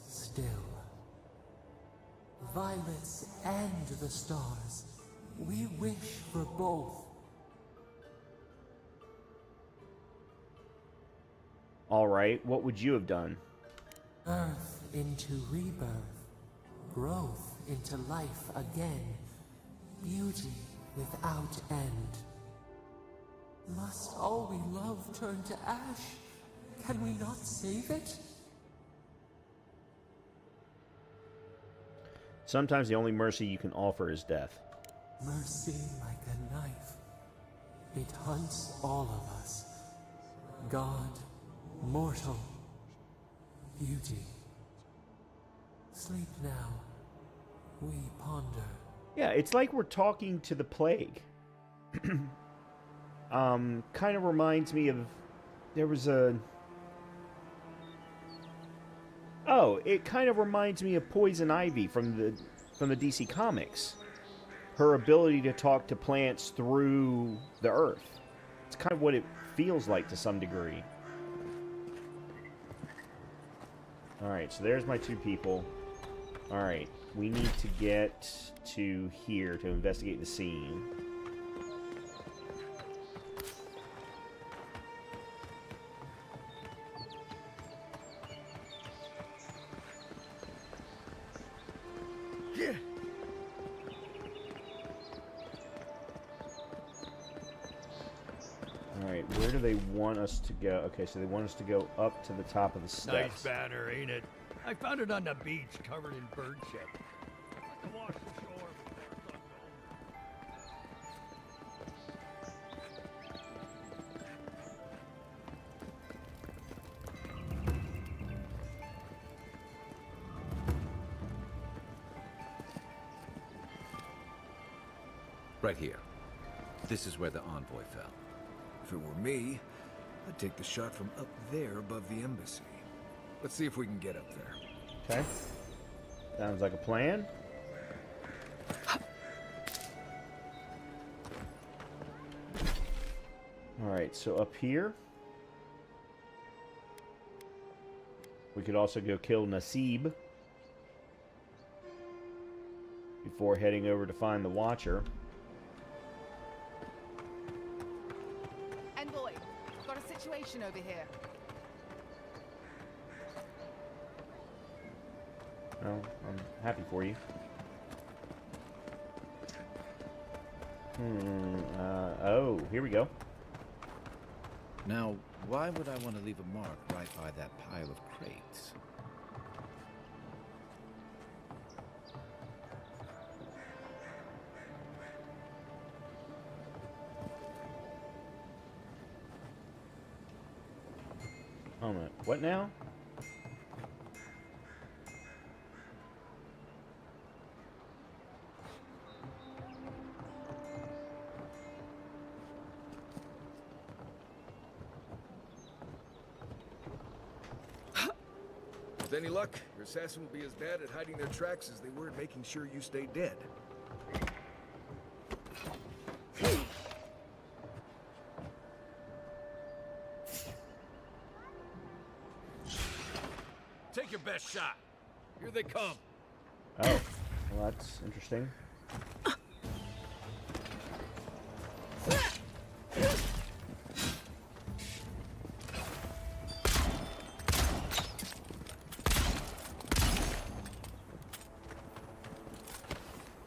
Still. Violets and the stars. We wish for both. All right, what would you have done? Earth into rebirth. Growth into life again. Beauty without end. Must all we love turn to ash? Can we not save it? Sometimes the only mercy you can offer is death. Mercy like a knife. It hunts all of us. God, mortal, beauty. Sleep now. We ponder. Yeah, it's like we're talking to the plague. Kind of reminds me of... There was a... Oh, it kind of reminds me of Poison Ivy from the DC Comics. Her ability to talk to plants through the earth. It's kind of what it feels like to some degree. Alright, so there's my 2 people. Alright, we need to get to here to investigate the scene. Alright, where do they want us to go? Okay, so they want us to go up to the top of the steps. Nice banner, ain't it? I found it on the beach, covered in bird shit. Like to wash the shore before Right here. This is where the envoy fell. If it were me, I'd take the shot from up there above the embassy. Let's see if we can get up there. Okay. Sounds like a plan. Alright, so up here. We could also go kill Nasib before heading over to find the Watcher. Envoy, got a situation over here. Well, I'm happy for you. Oh, here we go. Now, why would I want to leave a mark right by that pile of crates? Oh no. What now? With any luck, your assassin will be as bad at hiding their tracks as they were at making sure you stay dead. Take your best shot. Here they come. Oh, well, that's interesting.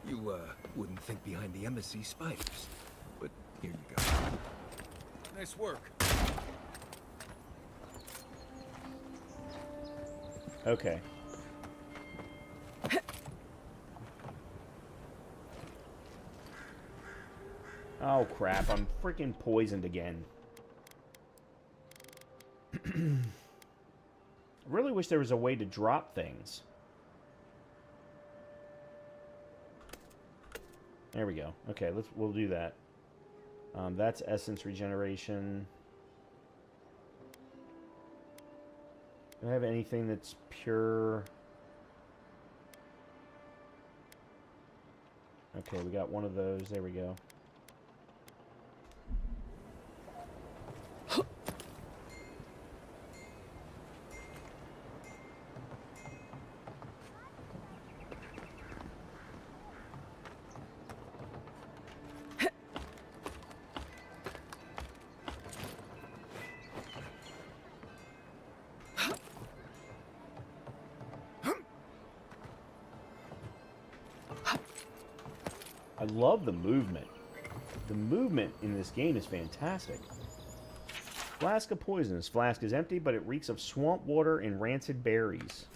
You, wouldn't think behind the embassy spiders. But here you go. Nice work. Okay. Oh crap, I'm freaking poisoned again. I really wish there was a way to drop things. There we go. Okay, we'll do that. That's essence regeneration. Do I have anything that's pure? Okay, we got one of those. There we go. I love the movement. The movement in this game is fantastic. Flask of poison. This flask is empty, but it reeks of swamp water and rancid berries.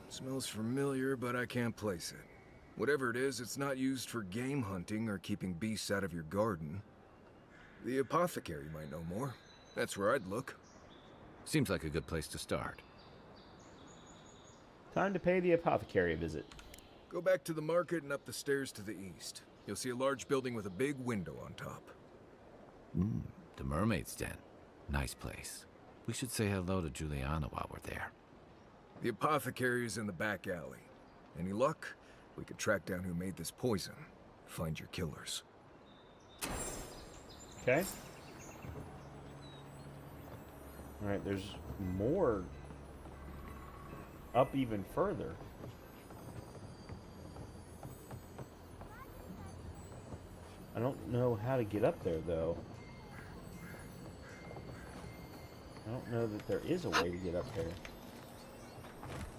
Smells familiar, but I can't place it. Whatever it is, it's not used for game hunting or keeping beasts out of your garden. The apothecary might know more. That's where I'd look. Seems like a good place to start. Time to pay the apothecary a visit. Go back to the market and up the stairs to the east. You'll see a large building with a big window on top. The Mermaid's Den. Nice place. We should say hello to Juliana while we're there. The apothecary is in the back alley. Any luck, we could track down who made this poison. Find your killers. Okay. Alright, there's more up even further. I don't know how to get up there, though. I don't know that there is a way to get up there.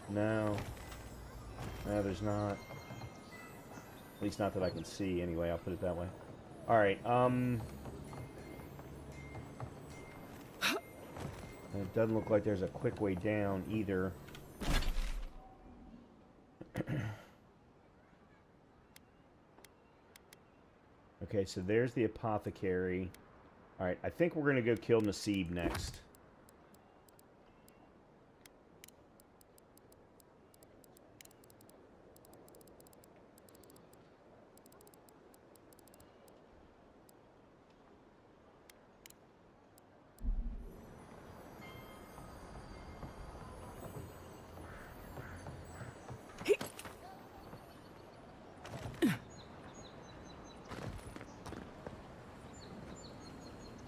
No. No, there's not. At least not that I can see, anyway. I'll put it that way. Alright, it doesn't look like there's a quick way down, either. Okay, so there's the apothecary. Alright, I think we're going to go kill Nasib next.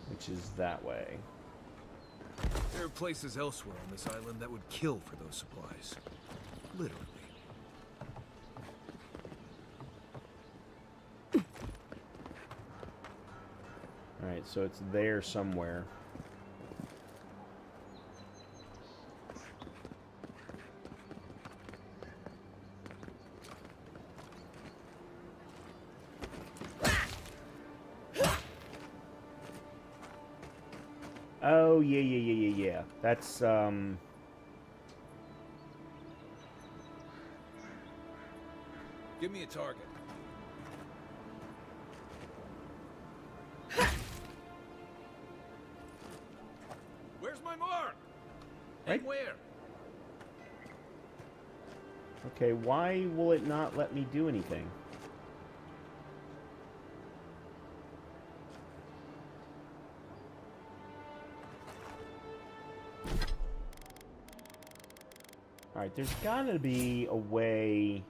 Which is that way. There are places elsewhere on this island that would kill for those supplies. Literally. Alright, so it's there somewhere. Oh, yeah. That's, Give me a target. Where's my mark? Right. And where? okay, why will it not let me do anything? Alright, there's gotta be a way...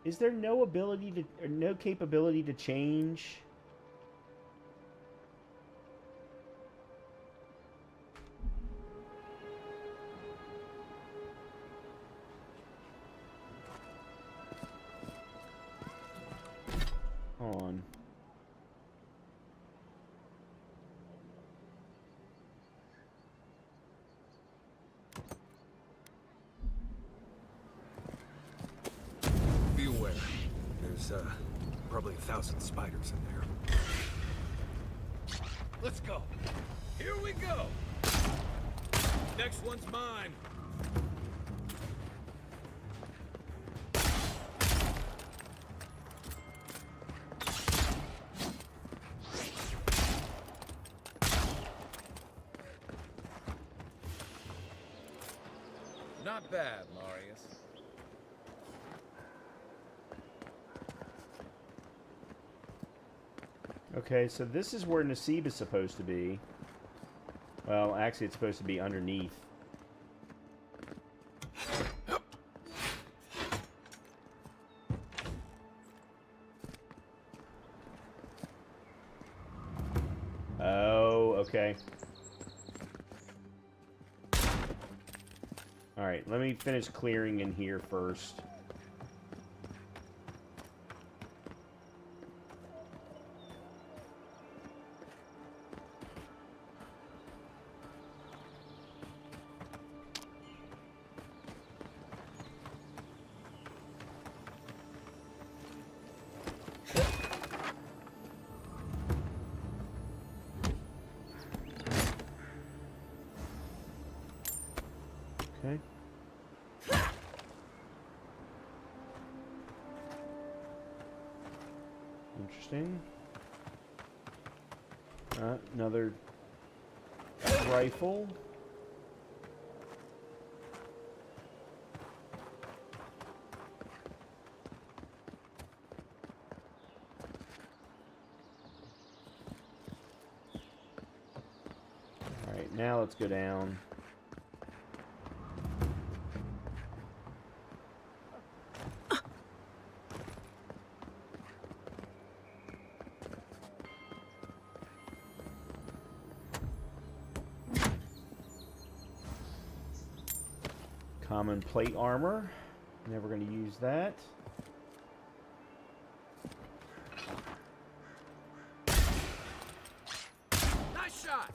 Is there no ability to, or no capability to change? Hold on. Be aware. There's, probably 1,000 spiders in there. Let's go. Here we go. Next one's mine. Not bad, Marius. Okay, so this is where Nasib is supposed to be. Well, actually, it's supposed to be underneath. Oh, okay. Alright, let me finish clearing in here first. Okay. Interesting. Another rifle. Alright, now let's go down. Common plate armor. Never going to use that. Nice shot!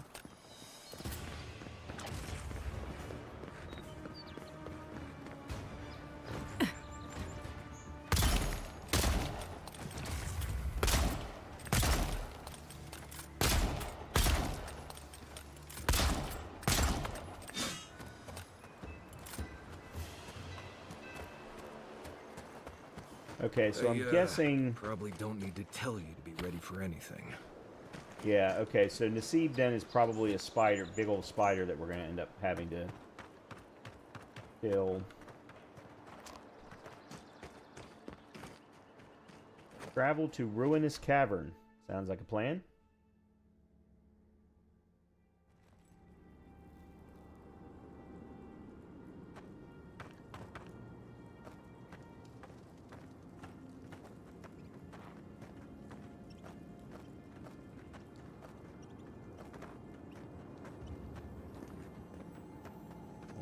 Okay, so I'm guessing... Probably don't need to tell you to be ready for anything. Yeah, okay, so Nasib then is probably a spider, big old spider that we're going to end up having to kill. Travel to Ruinous Cavern. Sounds like a plan.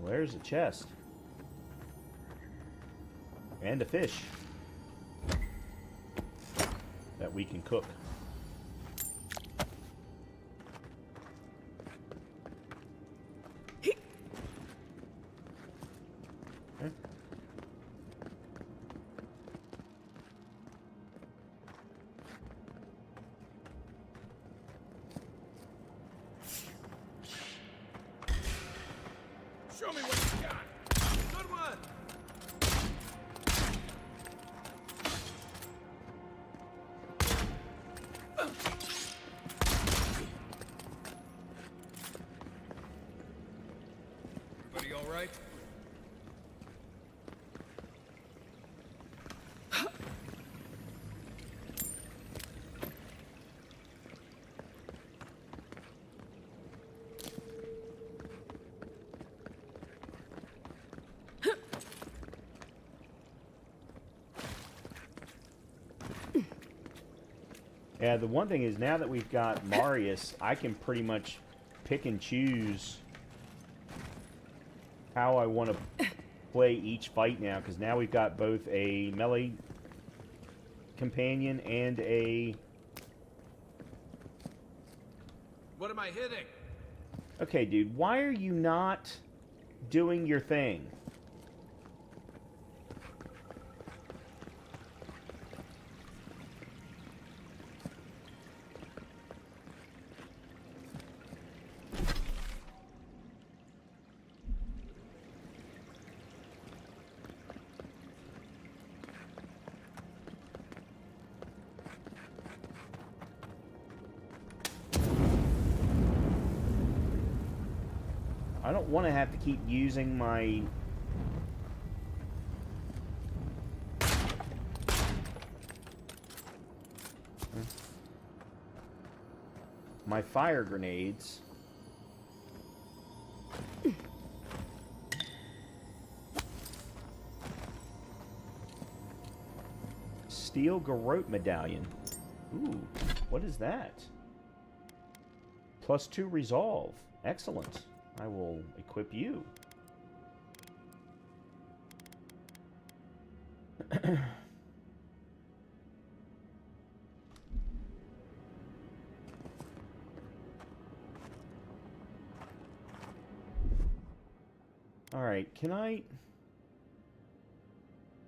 Well, there's a chest. And a fish. That we can cook. Okay. Show me what you got! Good one! Everybody all right? Yeah, the one thing is now that we've got Marius, I can pretty much pick and choose how I want to play each fight now, because now we've got both a melee companion and a... What am I hitting? Okay, dude, why are you not doing your thing? I don't want to have to keep using my... my fire grenades. Steel Garrote Medallion. Ooh, what is that? +2 resolve. Excellent. I will equip you. Alright, can I...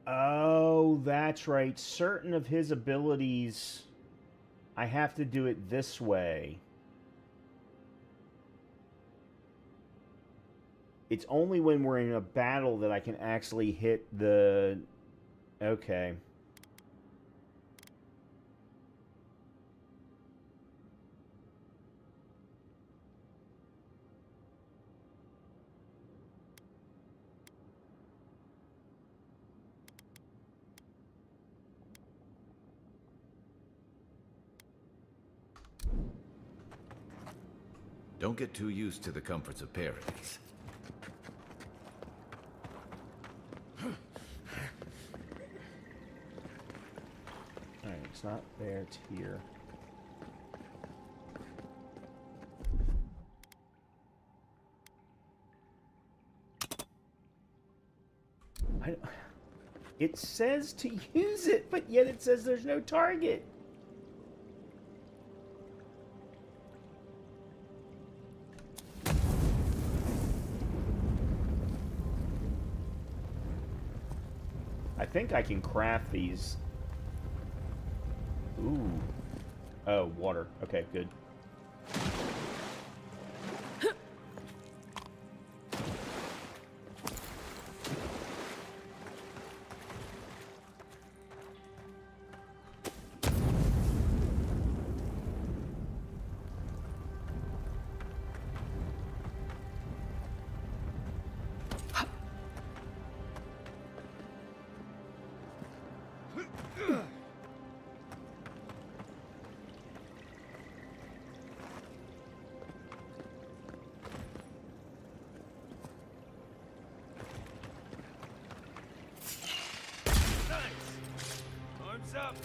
Oh, that's right. Certain of his abilities, I have to do it this way. It's only when we're in a battle that I can actually hit the... Okay. Don't get too used to the comforts of paradise. Alright, it's not there, it's here. It says to use it, but yet it says there's no target. I think I can craft these. Ooh. Oh, water. Okay, good. Arms up.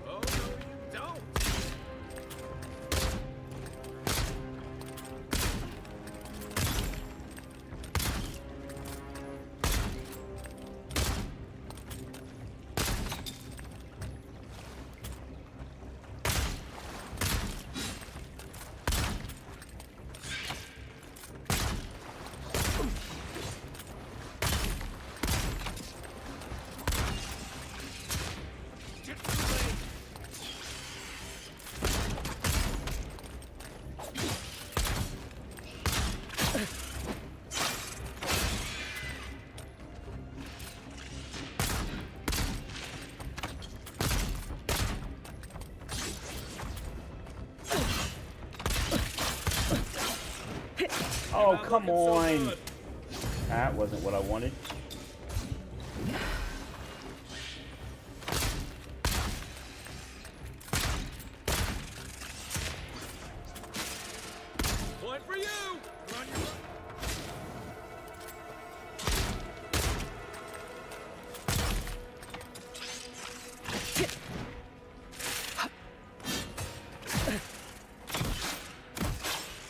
Oh, no, you don't. Oh, come on. That wasn't what I wanted. One for you. Run your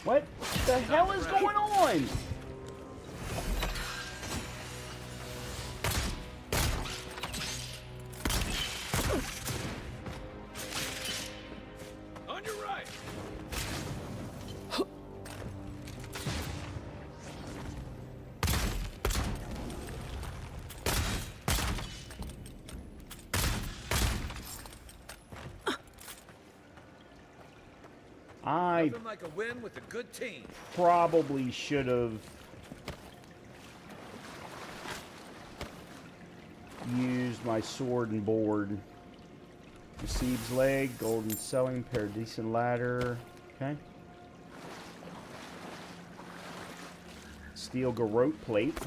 What the hell is going on? on your right. I Nothing like a win with a good team. probably should have used my sword and board. Receives leg, golden selling, paradisian ladder. Okay. Steel garrote plate.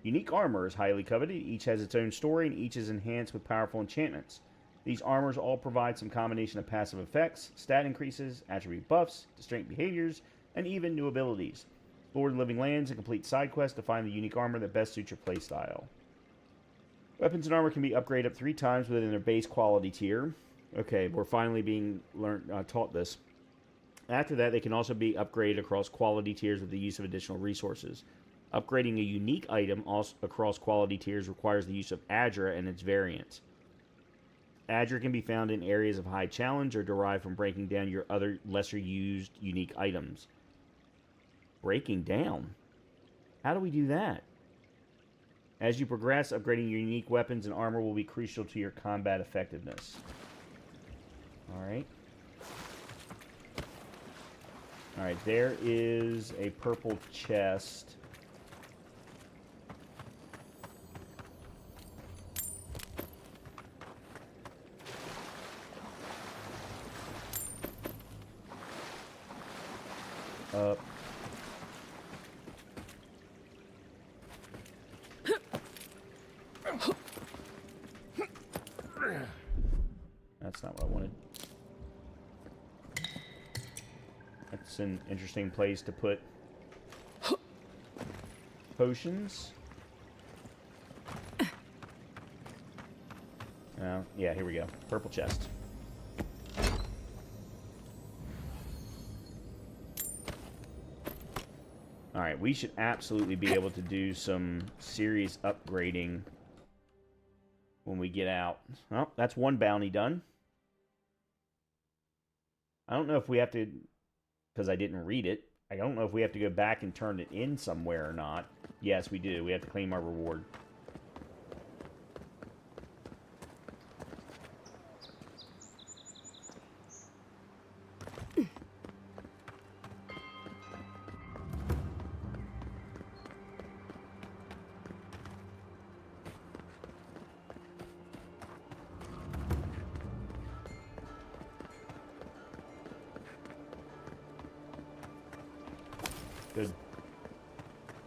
Unique armor is highly coveted. Each has its own story, and each is enhanced with powerful enchantments. These armors all provide some combination of passive effects, stat increases, attribute buffs, distinct behaviors, and even new abilities. Lord of Living Lands and complete side quests to find the unique armor that best suits your playstyle. Weapons and armor can be upgraded up 3 times within their base quality tier. Okay, we're finally being taught this. After that, they can also be upgraded across quality tiers with the use of additional resources. Upgrading a unique item across quality tiers requires the use of Adra and its variants. Adra can be found in areas of high challenge or derived from breaking down your other lesser used unique items. Breaking down? How do we do that? As you progress, upgrading your unique weapons and armor will be crucial to your combat effectiveness. Alright. Alright, there is a purple chest. Up. That's not what I wanted. That's an interesting place to put potions. Yeah, here we go. Purple chest. Alright, we should absolutely be able to do some serious upgrading when we get out. Well, that's one bounty done. I don't know if we have to, because I didn't read it, I don't know if we have to go back and turn it in somewhere or not. Yes, we do. We have to claim our reward. Good.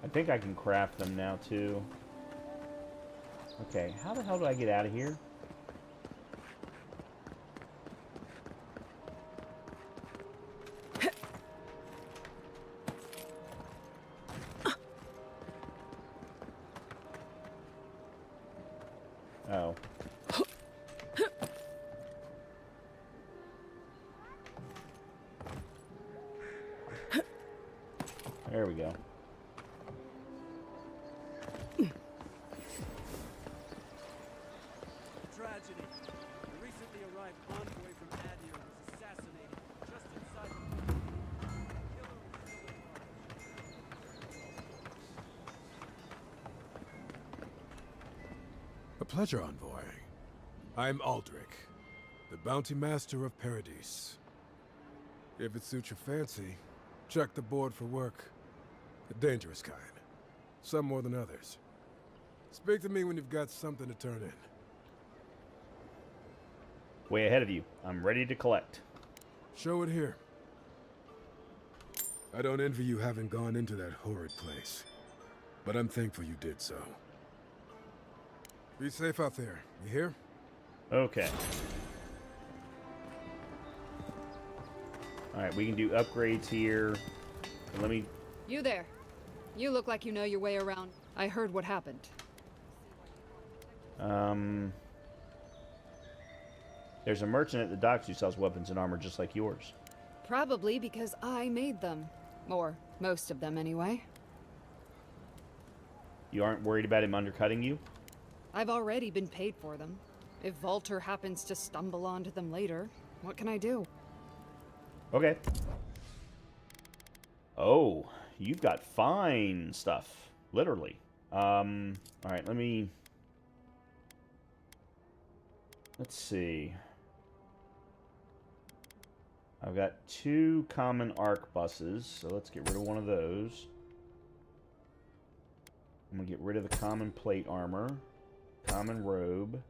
I think I can craft them now, too. Okay, how the hell do I get out of here? Oh. There we go. Tragedy. The recently arrived envoy from Adir was assassinated just inside A pleasure, envoy. I'm Aldrich, the bounty master of Paradise. If it suits your fancy, check the board for work. A dangerous kind. Some more than others. Speak to me when you've got something to turn in. Way ahead of you. I'm ready to collect. Show it here. I don't envy you having gone into that horrid place, but I'm thankful you did so. Be safe out there, you hear? Okay. Alright, we can do upgrades here. Let me... You there. You look like you know your way around. I heard what happened. There's a merchant at the docks who sells weapons and armor just like yours. Probably because I made them. Or most of them, anyway. You aren't worried about him undercutting you? I've already been paid for them. If Volter happens to stumble onto them later, what can I do? Okay. Oh, you've got fine stuff. Literally. Alright, let me... Let's see. I've got 2 common arc buses, so let's get rid of one of those. I'm gonna get rid of the common plate armor. Common robe.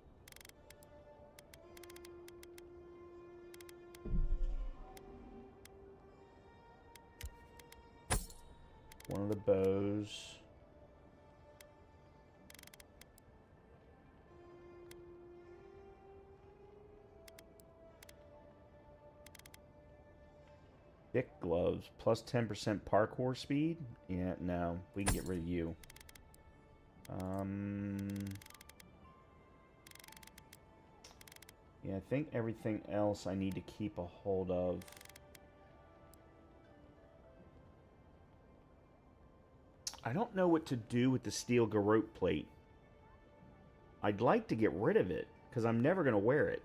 One of the bows. Thick gloves. Plus 10% parkour speed? Yeah, no. We can get rid of you. Yeah, I think everything else I need to keep a hold of. I don't know what to do with the steel garrote plate. I'd like to get rid of it, because I'm never going to wear it.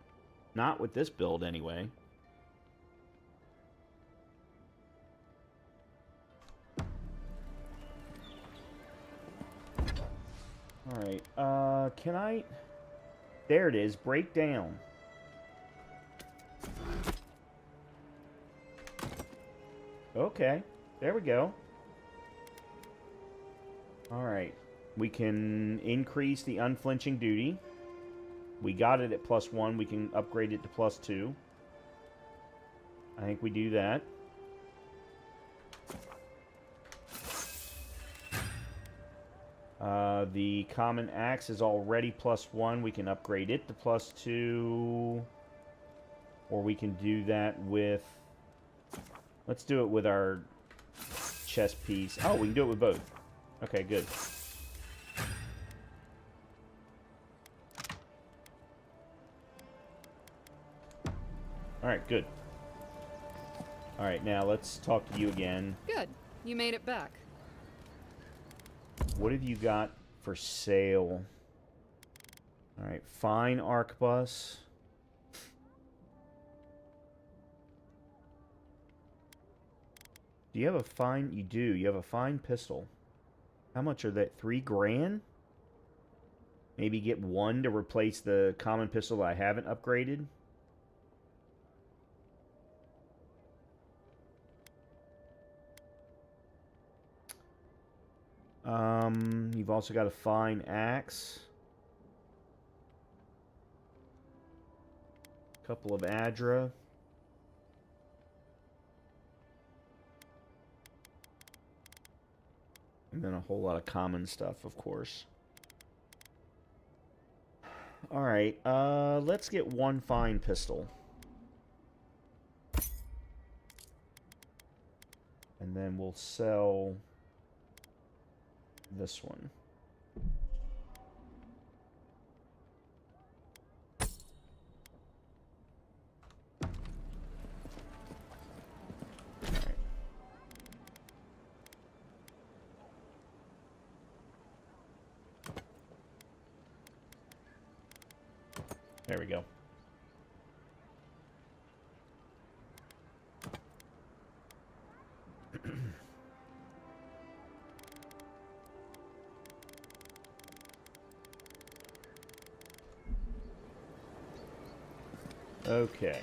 Not with this build, anyway. Alright, can I... There it is, break down. Okay, there we go. Alright, we can increase the unflinching duty. We got it at +1, we can upgrade it to +2. I think we do that. The common axe is already +1. We can upgrade it to +2. Or we can do that with... Let's do it with our chest piece. Oh, we can do it with both. Okay, good. Alright, good. Alright, now let's talk to you again. Good. You made it back. What have you got for sale? Alright, fine arquebus. Do you have a fine? You do. You have a fine pistol. How much are that? 3 grand? Maybe get one to replace the common pistol that I haven't upgraded. You've also got a fine axe. Couple of Adra. And then a whole lot of common stuff, of course. Alright, let's get one fine pistol. And then we'll sell this one. There we go. Okay.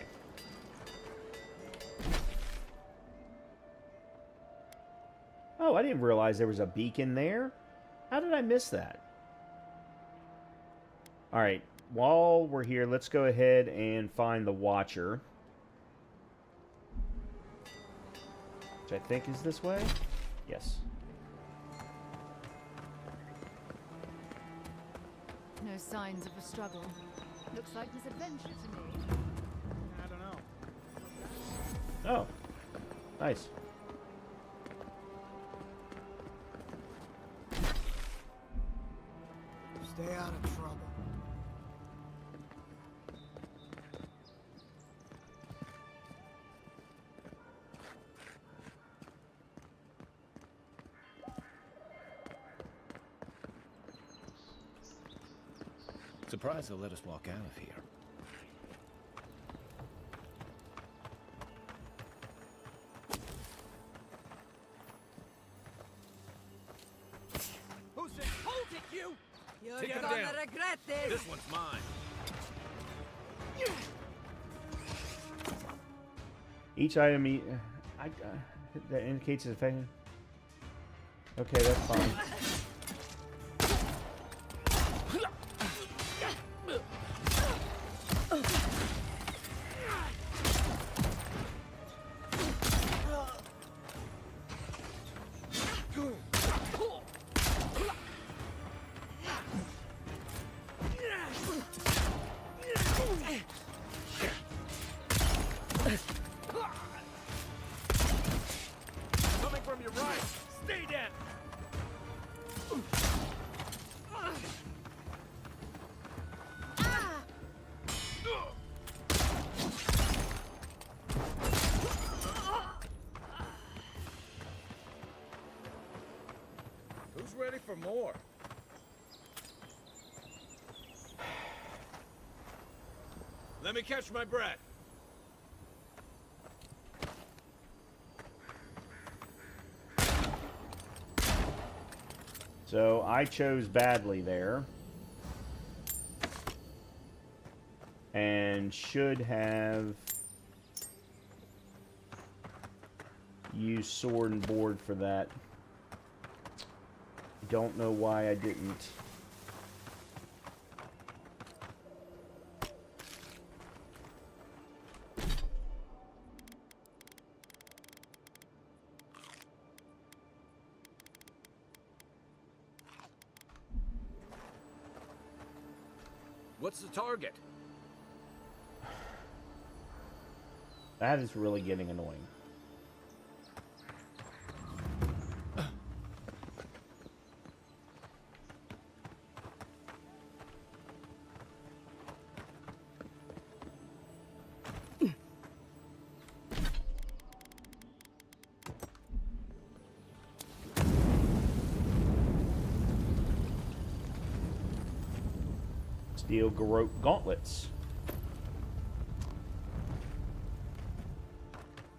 Oh, I didn't realize there was a beacon there. How did I miss that? All right. While we're here, let's go ahead and find the Watcher. Which I think is this way? Yes. No signs of a struggle. Looks like misadventure to me. I don't know. Oh. Nice. Stay out of trouble. Surprised they'll let us walk out of here. Who said, hold it, you? You're Take him gonna down. regret this. This one's mine. Each item that indicates its effect. Okay, that's fine. Coming from your right. Stay down. Who's ready for more? Let me catch my breath. So I chose badly there. And should have used sword and board for that. Don't know why I didn't. What's the target? That is really getting annoying. Steel garrote gauntlets.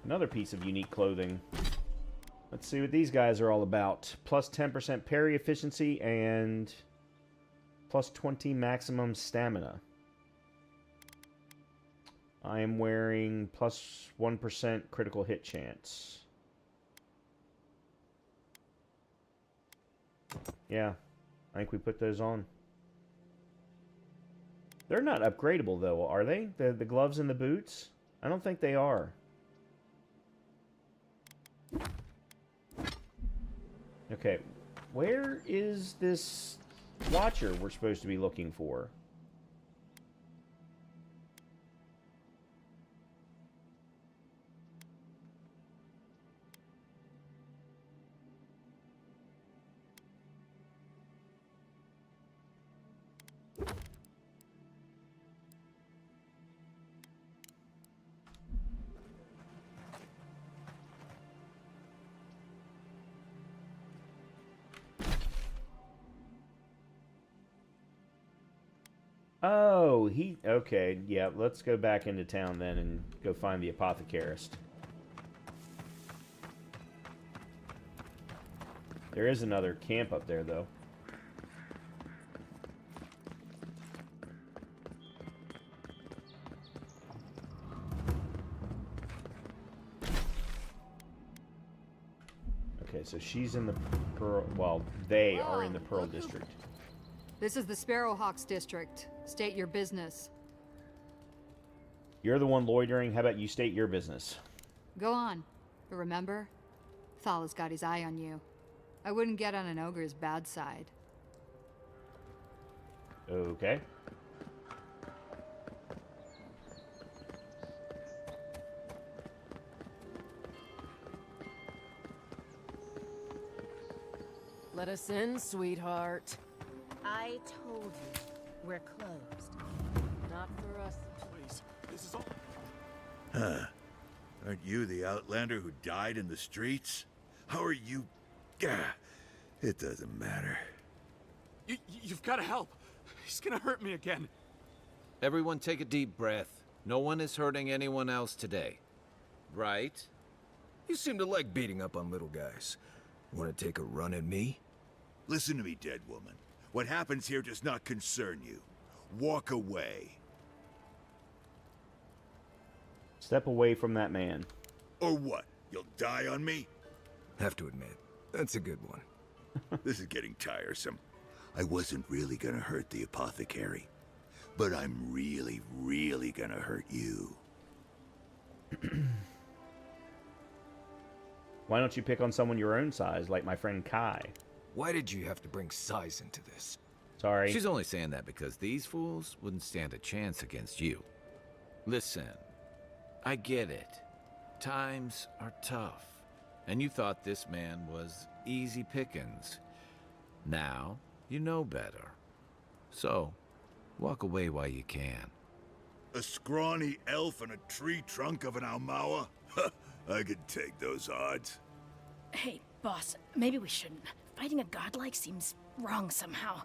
Another piece of unique clothing. Let's see what these guys are all about. Plus 10% parry efficiency and plus 20 maximum stamina. I am wearing plus 1% critical hit chance. Yeah, I think we put those on. They're not upgradable though, are they? The gloves and the boots? I don't think they are. Okay, where is this watcher we're supposed to be looking for? Oh, okay, yeah, let's go back into town then and go find the apothecarist. There is another camp up there, though. Okay, so she's in the Pearl... Well, they are in the Pearl District. This is the Sparrowhawks district. State your business. You're the one loitering. How about you state your business? Go on. But remember, Thala's got his eye on you. I wouldn't get on an ogre's bad side. Okay. Let us in, sweetheart. I told you, we're closed. Not for us. Please, this is all. Huh. Aren't you the outlander who died in the streets? How are you... Gah, it doesn't matter. You've got to help. He's gonna hurt me again. Everyone take a deep breath. No one is hurting anyone else today. Right? You seem to like beating up on little guys. Want to take a run at me? Listen to me, dead woman. What happens here does not concern you. Walk away. Step away from that man. Or what? You'll die on me? Have to admit, that's a good one. This is getting tiresome. I wasn't really gonna hurt the apothecary. But I'm really, really gonna hurt you. Why don't you pick on someone your own size, like my friend Kai? Why did you have to bring size into this? Sorry. She's only saying that because these fools wouldn't stand a chance against you. Listen, I get it. Times are tough. And you thought this man was easy pickings. Now, you know better. So, walk away while you can. A scrawny elf and a tree trunk of an Almawa? I could take those odds. Hey, boss, maybe we shouldn't. Fighting a godlike seems wrong somehow.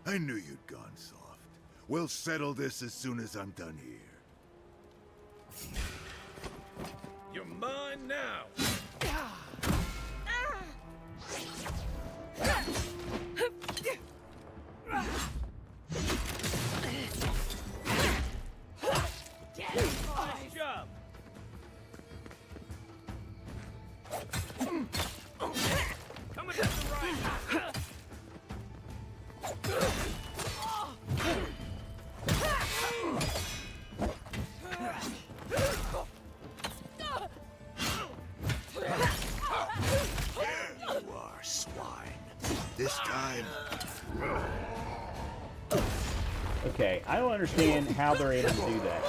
I knew you'd gone soft. We'll settle this as soon as I'm done here. You're mine now! Nice job. Coming down the right. There you are, swine. This time... Okay, I don't understand how they're able to do that.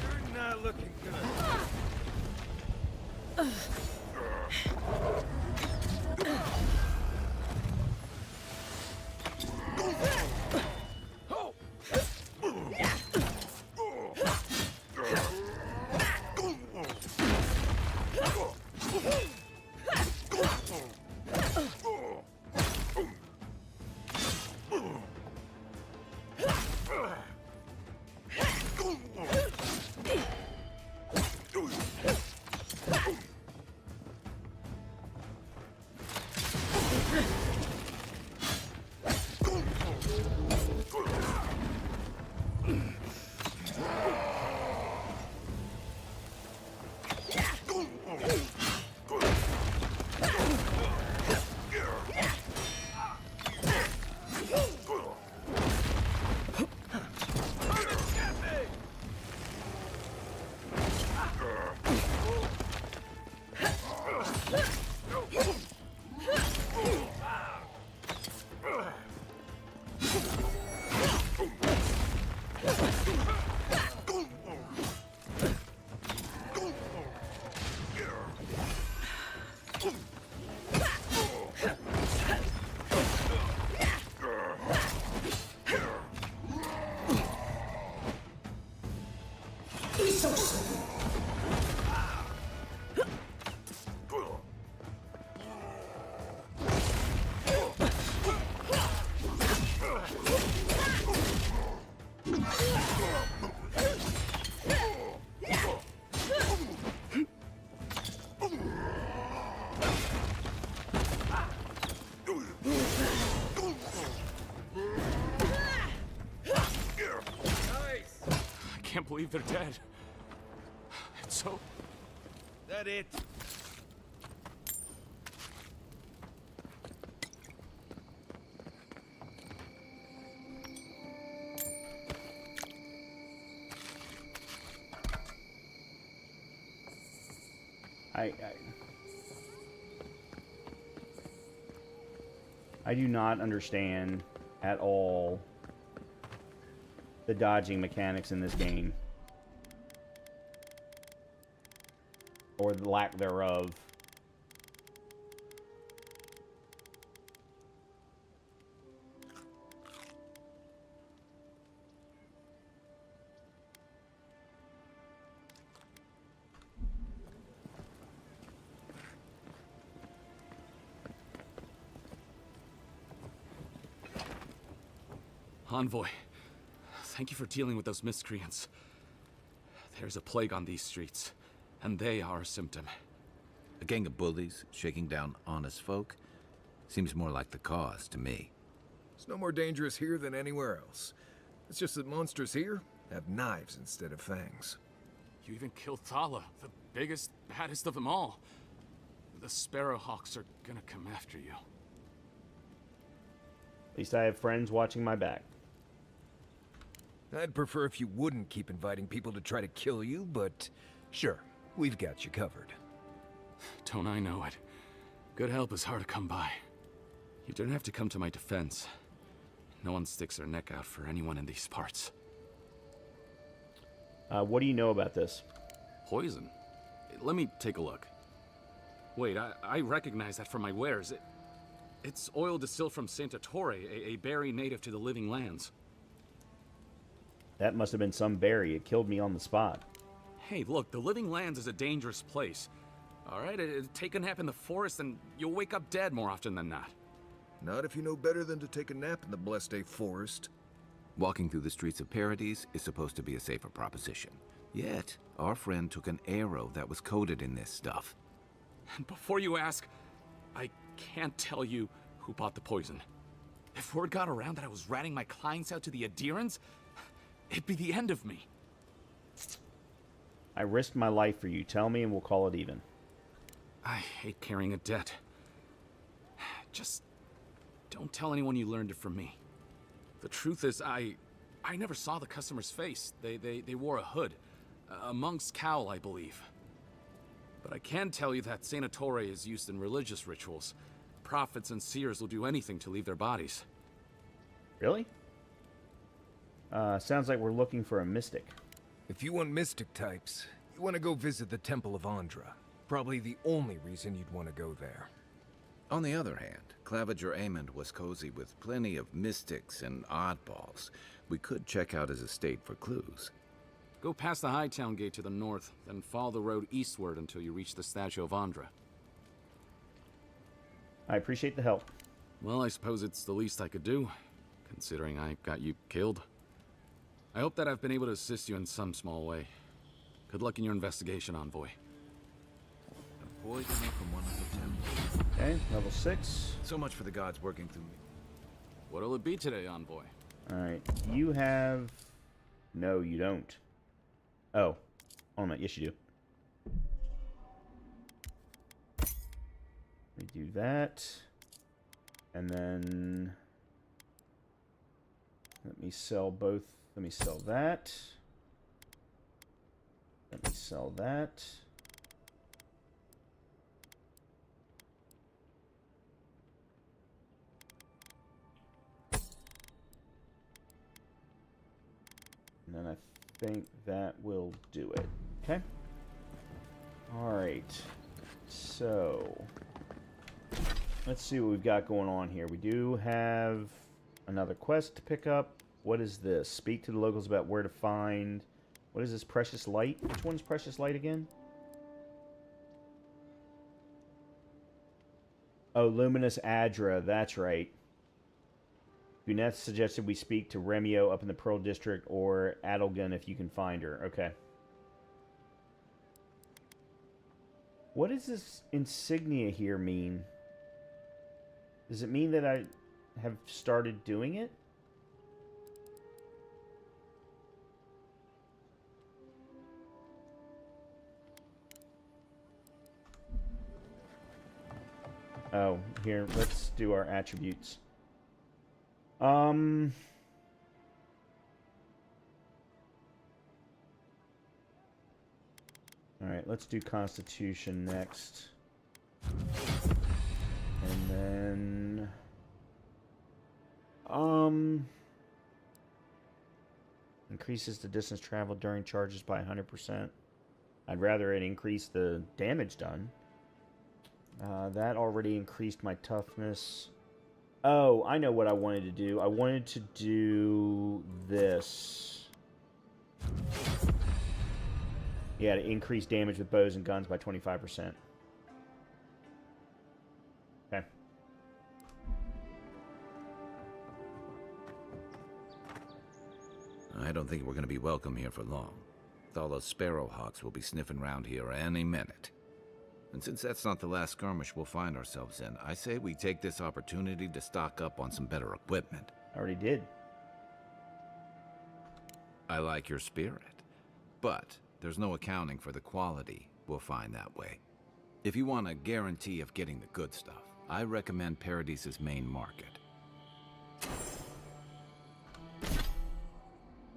You're not looking good. can't believe they're dead. It's so... That it? I do not understand at all the dodging mechanics in this game. Or the lack thereof. Envoy, thank you for dealing with those miscreants. There's a plague on these streets, and they are a symptom. A gang of bullies shaking down honest folk? Seems more like the cause to me. It's no more dangerous here than anywhere else. It's just that monsters here have knives instead of fangs. You even killed Thala, the biggest, baddest of them all. The Sparrowhawks are gonna come after you. At least I have friends watching my back. I'd prefer if you wouldn't keep inviting people to try to kill you, but sure, we've got you covered. Don't I know it? Good help is hard to come by. You don't have to come to my defense. No one sticks their neck out for anyone in these parts. What do you know about this? Poison? Let me take a look. Wait, I recognize that from my wares. It's oil distilled from Santa Torre, a berry native to the Living Lands. That must have been some berry. It killed me on the spot. Hey, look, the Living Lands is a dangerous place. All right, take a nap in the forest and you'll wake up dead more often than not. Not if you know better than to take a nap in the blessed A forest. Walking through the streets of Paradise is supposed to be a safer proposition. Yet, our friend took an arrow that was coated in this stuff. And before you ask, I can't tell you who bought the poison. If word got around that I was ratting my clients out to the adherents, it'd be the end of me. I risked my life for you. Tell me and we'll call it even. I hate carrying a debt. Just don't tell anyone you learned it from me. The truth is, I never saw the customer's face. They wore a hood. A monk's cowl, I believe. But I can tell you that Santa Torre is used in religious rituals. Prophets and seers will do anything to leave their bodies. Really? Sounds like we're looking for a mystic. If you want mystic types, you want to go visit the Temple of Andra. Probably the only reason you'd want to go there. On the other hand, Claviger Amond was cozy with plenty of mystics and oddballs. We could check out his estate for clues. Go past the Hightown Gate to the north, then follow the road eastward until you reach the statue of Andra. I appreciate the help. Well, I suppose it's the least I could do, considering I got you killed. I hope that I've been able to assist you in some small way. Good luck in your investigation, Envoy. A poisoner from one of the temples. Okay, level 6. So much for the gods working through me. What'll it be today, Envoy? Alright, you have... No, you don't. Oh. Oh, no, yes you do. We do that. And then... Let me sell both. Let me sell that. Let me sell that. And then I think that will do it. Okay. Alright. So, let's see what we've got going on here. We do have another quest to pick up. What is this? Speak to the locals about where to find... What is this? Precious Light? Which one's Precious Light again? Oh, Luminous Adra. That's right. Guneth suggested we speak to Remio up in the Pearl District or Adelgun if you can find her. Okay. What does this insignia here mean? Does it mean that I have started doing it? Oh, here, let's do our attributes. Alright, let's do Constitution next. And then... increases the distance traveled during charges by 100%. I'd rather it increase the damage done. That already increased my toughness. Oh, I know what I wanted to do. I wanted to do this. Yeah, to increase damage with bows and guns by 25%. Okay. I don't think we're going to be welcome here for long. All those sparrowhawks will be sniffing around here any minute. And since that's not the last skirmish we'll find ourselves in, I say we take this opportunity to stock up on some better equipment. I already did. I like your spirit, but there's no accounting for the quality we'll find that way. If you want a guarantee of getting the good stuff, I recommend Paradise's main market.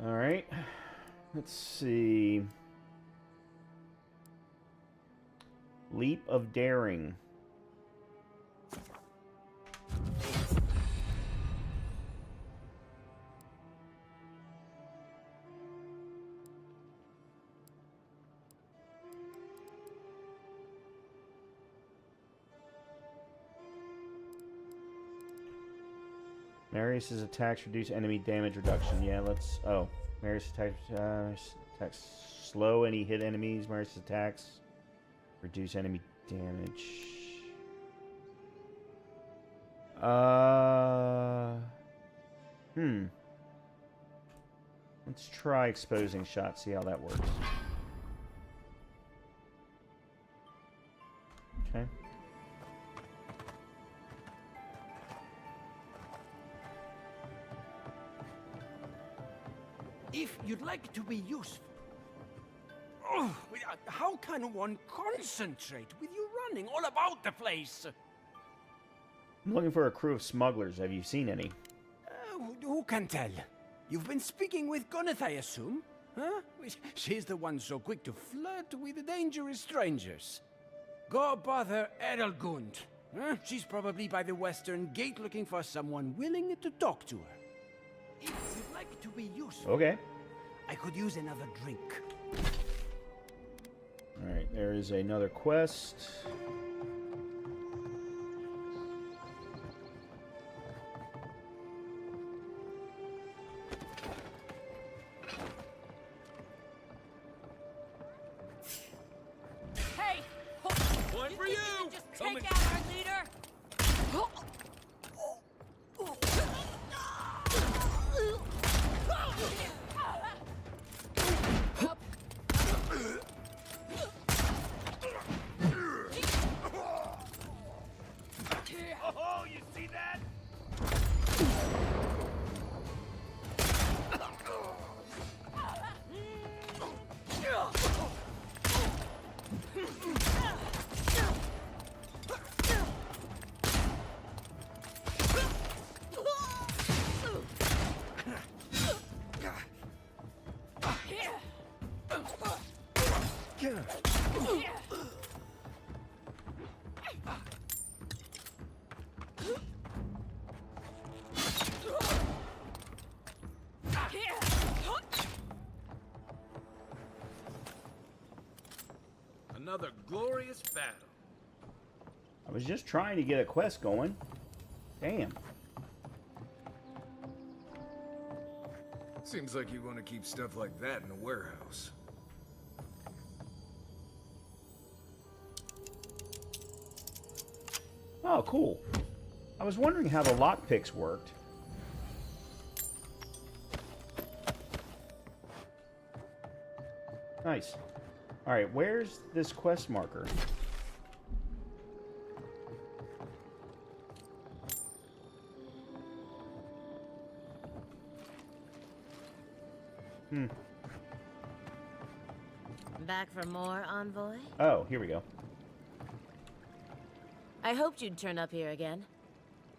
Alright. Let's see. Leap of Daring. Marius's attacks reduce enemy damage reduction. Yeah, let's... Oh. Marius attacks slow any hit enemies. Marius attacks reduce enemy damage. Let's try exposing shot, see how that works. Okay. If you'd like to be useful. Oh, how can one concentrate with you running all about the place? I'm looking for a crew of smugglers. Have you seen any? Who can tell? You've been speaking with Goneth, I assume? Huh? She's the one so quick to flirt with dangerous strangers. Go bother Edelgund. Huh? She's probably by the western gate looking for someone willing to talk to her. If you'd like to be useful, okay. I could use another drink. Alright, there is another quest. Hey! One for you! Just take out our leader? Oh, you see that? Another glorious battle. I was just trying to get a quest going. Damn. Seems like you want to keep stuff like that in a warehouse. Oh, cool. I was wondering how the lockpicks worked. Nice. Alright, where's this quest marker? Back for more, Envoy? Oh, here we go. I hoped you'd turn up here again.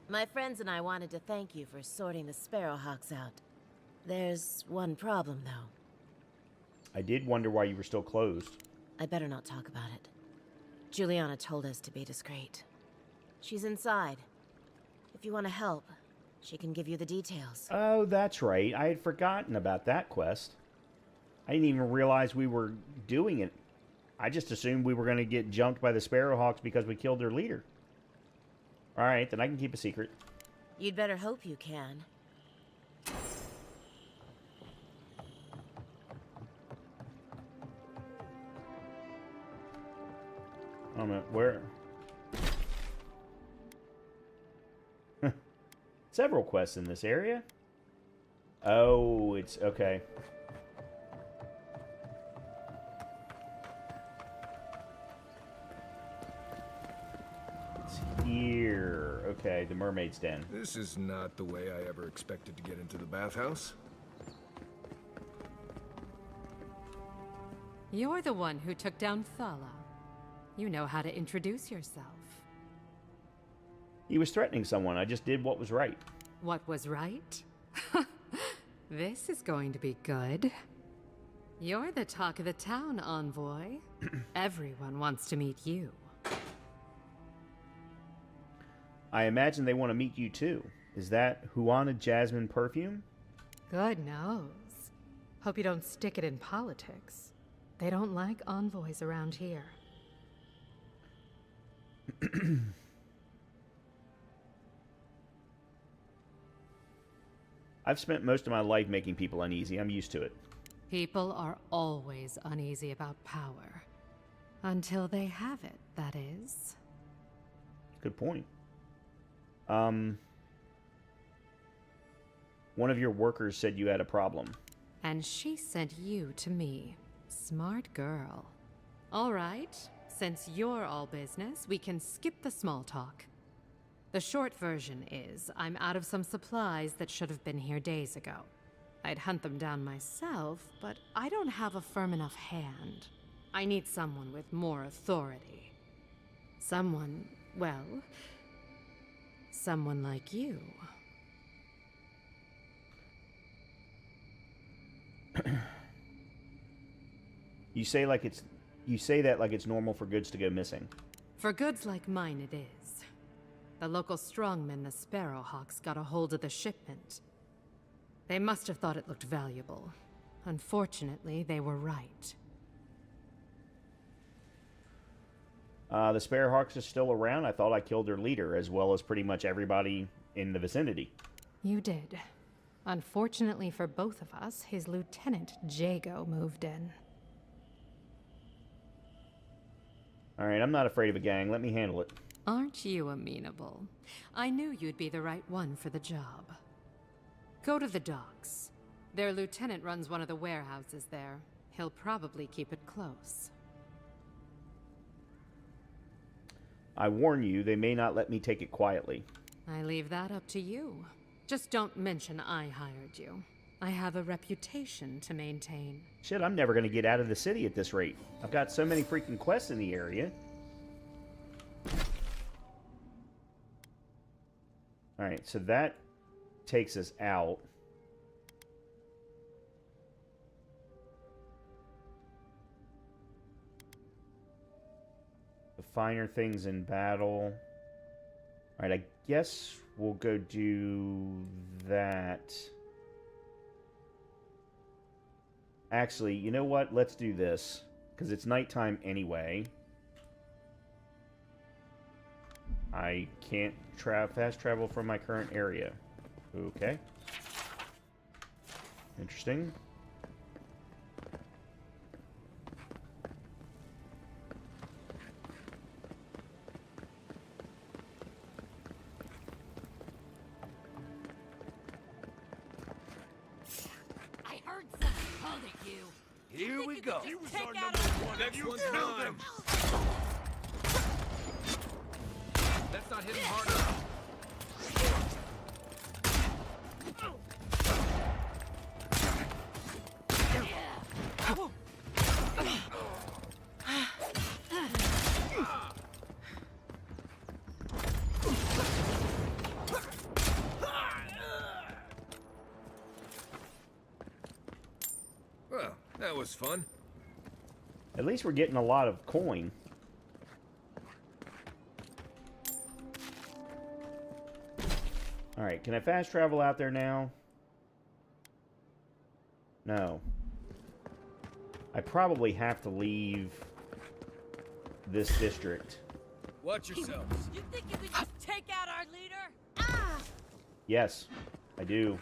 My friends and I wanted to thank you for sorting the Sparrowhawks out. There's one problem, though. I did wonder why you were still closed. I better not talk about it. Juliana told us to be discreet. She's inside. If you want to help, she can give you the details. Oh, that's right. I had forgotten about that quest. I didn't even realize we were doing it. I just assumed we were going to get jumped by the Sparrowhawks because we killed their leader. Alright, then I can keep a secret. You'd better hope you can. Oh, no, where? Several quests in this area. Oh, it's okay. It's here. Okay, the mermaid's den. This is not the way I ever expected to get into the bathhouse. You're the one who took down Thala. You know how to introduce yourself. He was threatening someone. I just did what was right. What was right? This is going to be good. You're the talk of the town, envoy. Everyone wants to meet you. I imagine they want to meet you too. Is that Huana Jasmine perfume? Good knows. Hope you don't stick it in politics. They don't like envoys around here. I've spent most of my life making people uneasy. I'm used to it. People are always uneasy about power. Until they have it, that is. Good point. One of your workers said you had a problem. And she sent you to me. Smart girl. All right, since you're all business, we can skip the small talk. The short version is, I'm out of some supplies that should have been here days ago. I'd hunt them down myself, but I don't have a firm enough hand. I need someone with more authority. Someone, well, someone like you. You say that like it's normal for goods to go missing. For goods like mine, it is. The local strongmen, the Sparrowhawks, got a hold of the shipment. They must have thought it looked valuable. Unfortunately, they were right. The Sparrowhawks are still around. I thought I killed their leader, as well as pretty much everybody in the vicinity. You did. Unfortunately for both of us, his lieutenant, Jago, moved in. Alright, I'm not afraid of a gang. Let me handle it. Aren't you amenable? I knew you'd be the right one for the job. Go to the docks. Their lieutenant runs one of the warehouses there. He'll probably keep it close. I warn you, they may not let me take it quietly. I leave that up to you. Just don't mention I hired you. I have a reputation to maintain. Shit, I'm never going to get out of the city at this rate. I've got so many freaking quests in the area. Alright, so that takes us out. The finer things in battle. Alright, I guess we'll go do that. Actually, you know what? Let's do this. Because it's nighttime anyway. I can't fast travel from my current area. Okay. Interesting. I heard someone called at you. Here we go. He was our number one. Next one's mine. That's not hitting hard enough. Well, that was fun. At least we're getting a lot of coin. Alright, can I fast travel out there now? No. I probably have to leave this district. Watch yourselves. You think you could just take out our leader? Yes, I do.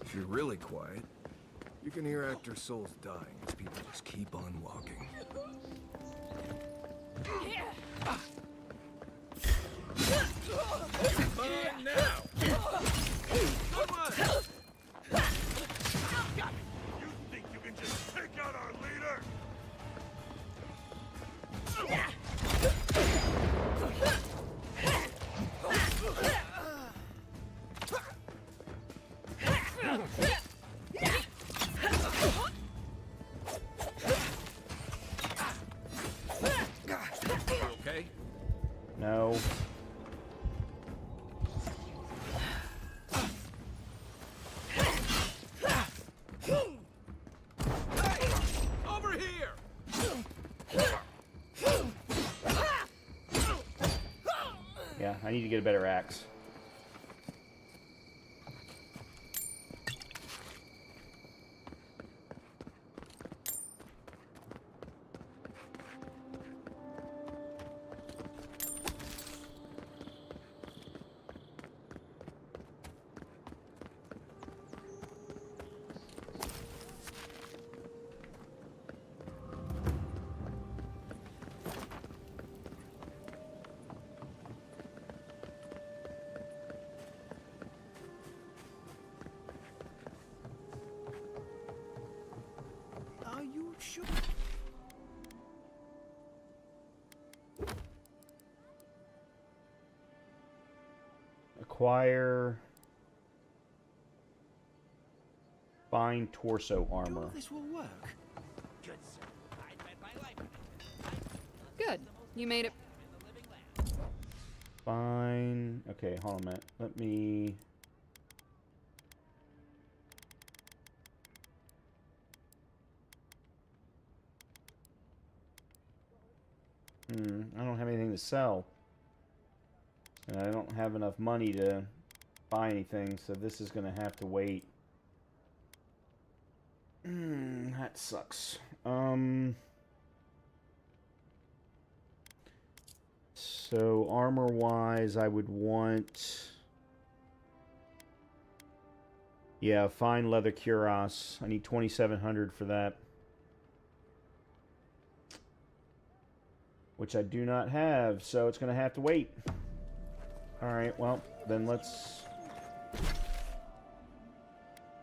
If you're really quiet, you can hear actor souls dying as people just keep on walking. Come on now! Come on! You think you can just take out our leader? Okay? No. Over here! Yeah, I need to get a better axe. Are you sure? Acquire fine torso armor. This will work. Good, sir. I bet my life. Good. You made it. Fine. Okay, hold on a minute. Let me... I don't have anything to sell. And I don't have enough money to buy anything, so this is going to have to wait. That sucks. So armor-wise, I would want... Yeah, fine leather cuirass. I need 2,700 for that. Which I do not have, so it's going to have to wait. Alright, well, then let's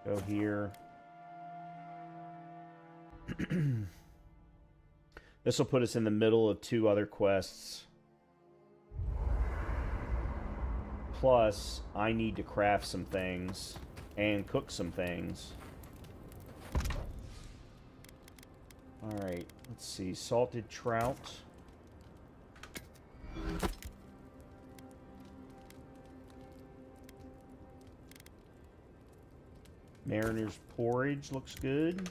go here. This will put us in the middle of 2 other quests. Plus, I need to craft some things and cook some things. Alright, let's see. Salted trout. Mariner's porridge looks good.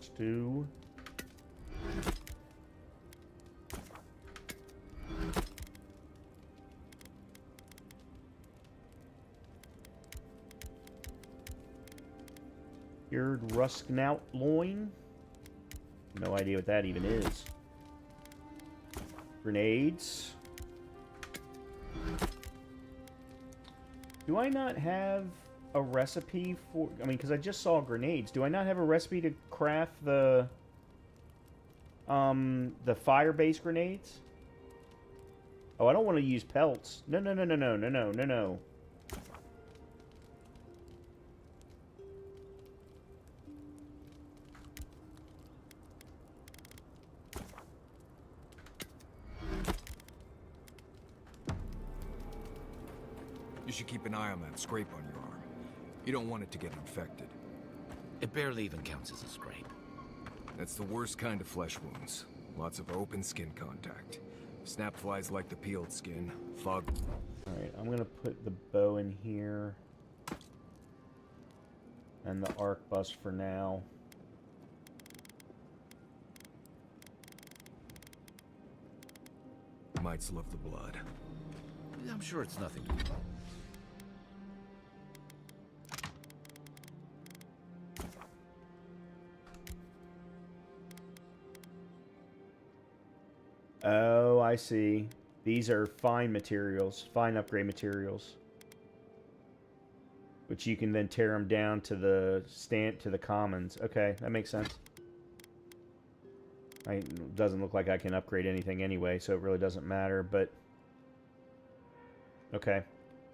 Stew. Cured rusknout loin. No idea what that even is. Grenades. Do I not have a recipe for... I mean, because I just saw grenades. Do I not have a recipe to craft the fire-based grenades? Oh, I don't want to use pelts. No, no, no, no, no, no, no, no, no. You should keep an eye on that scrape on your arm. You don't want it to get infected. It barely even counts as a scrape. That's the worst kind of flesh wounds. Lots of open skin contact. Snap flies like the peeled skin. Fog. Alright, I'm gonna put the bow in here. And the arquebus for now. Mites love the blood. I'm sure it's nothing. Oh, I see. These are fine materials, fine upgrade materials, which you can then tear them down to the commons. Okay, that makes sense. It doesn't look like I can upgrade anything anyway, so it really doesn't matter. But okay.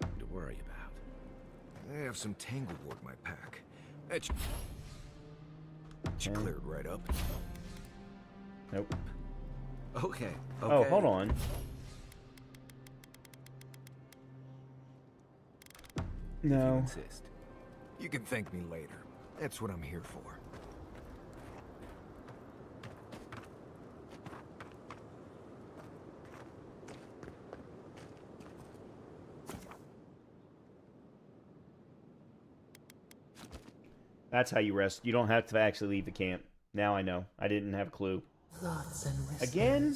Nothing to worry about. I have some tanglewood in my pack. That should clear it right up. Nope. Okay. Oh, hold on. No. If you insist. You can thank me later. That's what I'm here for. That's how you rest. You don't have to actually leave the camp. Now I know. I didn't have a clue. Thoughts and whispers. Again?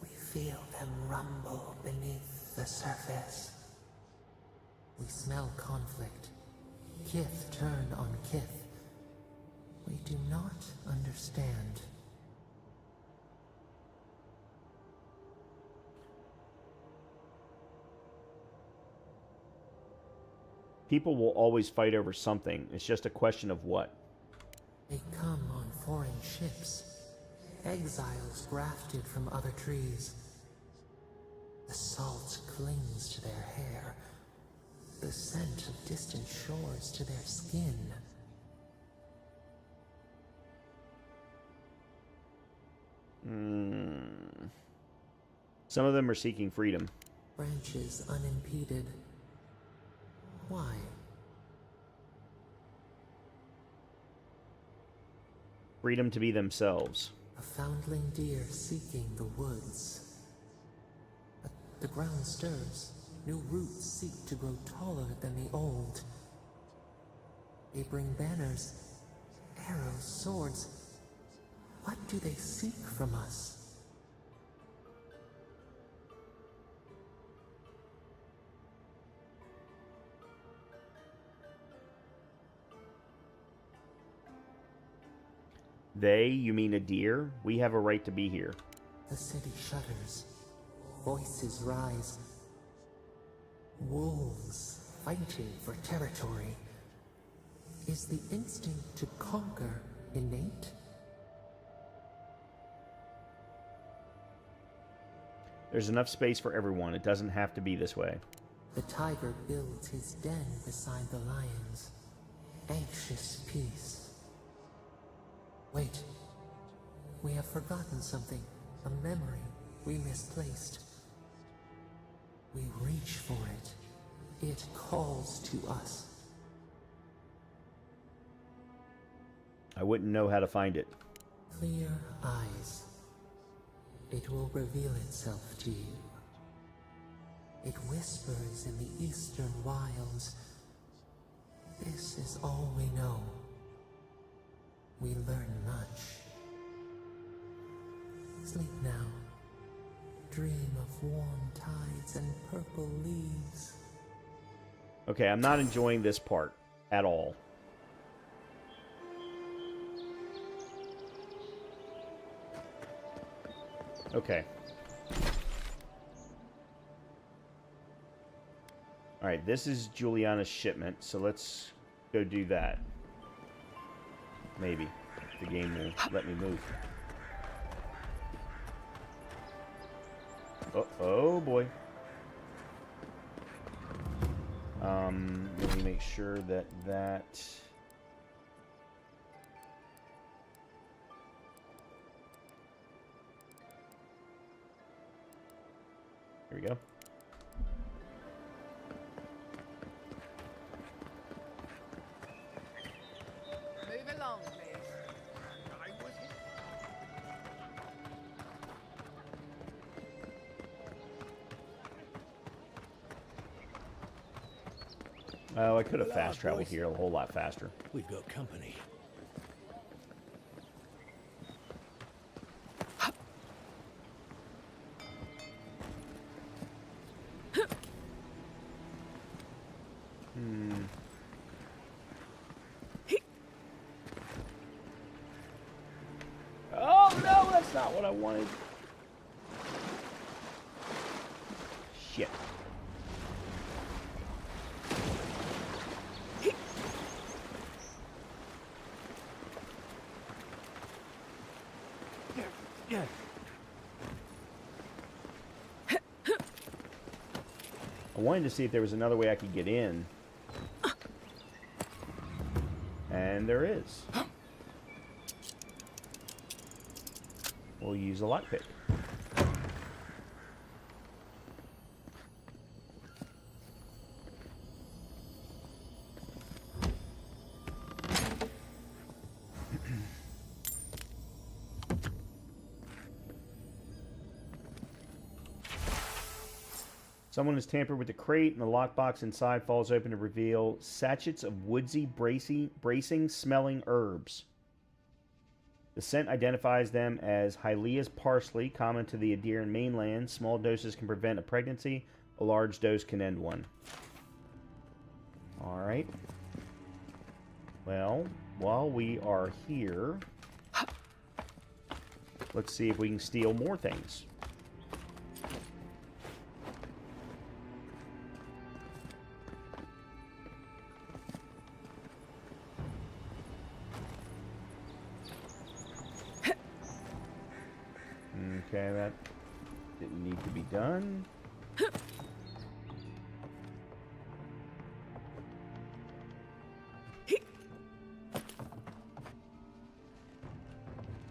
We feel them rumble beneath the surface. We smell conflict. Kith turn on kith. We do not understand. People will always fight over something. It's just a question of what. They come on foreign ships. Exiles grafted from other trees. The salt clings to their hair. The scent of distant shores to their skin. Some of them are seeking freedom. Branches unimpeded. Why? Freedom to be themselves. A foundling deer seeking the woods. But the ground stirs. New roots seek to grow taller than the old. They bring banners, arrows, swords. What do they seek from us? They? You mean a deer? We have a right to be here. The city shudders. Voices rise. Wolves fighting for territory. Is the instinct to conquer innate? There's enough space for everyone. It doesn't have to be this way. The tiger builds his den beside the lions. Anxious peace. Wait. We have forgotten something. A memory we misplaced. We reach for it. It calls to us. I wouldn't know how to find it. Clear eyes. It will reveal itself to you. It whispers in the eastern wilds. This is all we know. We learn much. Sleep now. Dream of warm tides and purple leaves. Okay, I'm not enjoying this part at all. Okay. Alright, this is Juliana's shipment, so let's go do that. Maybe. The game will let me move. Oh boy. Let me make sure that that... Here we go. Move along, please. Oh, I could have fast traveled here a whole lot faster. We've got company. Oh no, that's not what I wanted. Shit. Yeah. I wanted to see if there was another way I could get in. And there is. We'll use a lockpick. Someone has tampered with the crate, and the lockbox inside falls open to reveal sachets of woodsy, bracing-smelling herbs. The scent identifies them as Hylea's parsley, common to the Adirian mainland. Small doses can prevent a pregnancy. A large dose can end one. Alright. Well, while we are here, let's see if we can steal more things. Okay, that didn't need to be done.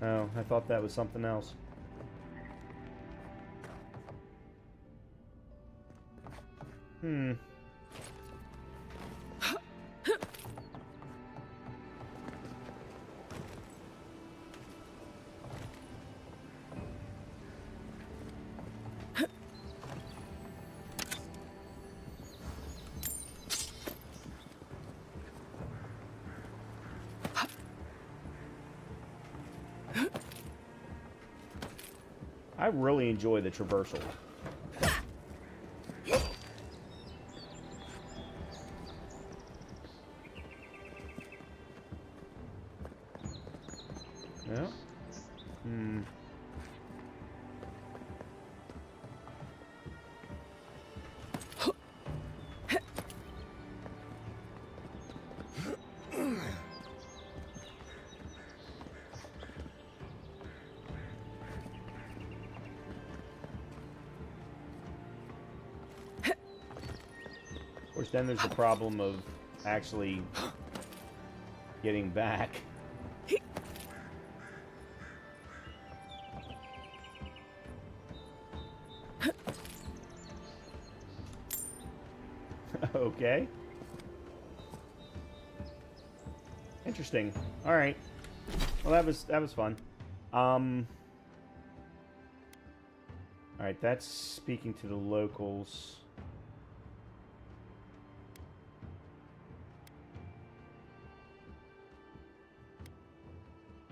Oh, I thought that was something else. I really enjoy the traversal. Yeah. Of course, then there's the problem of actually getting back. Okay. Interesting. All right. Well, that was fun. All right, that's speaking to the locals.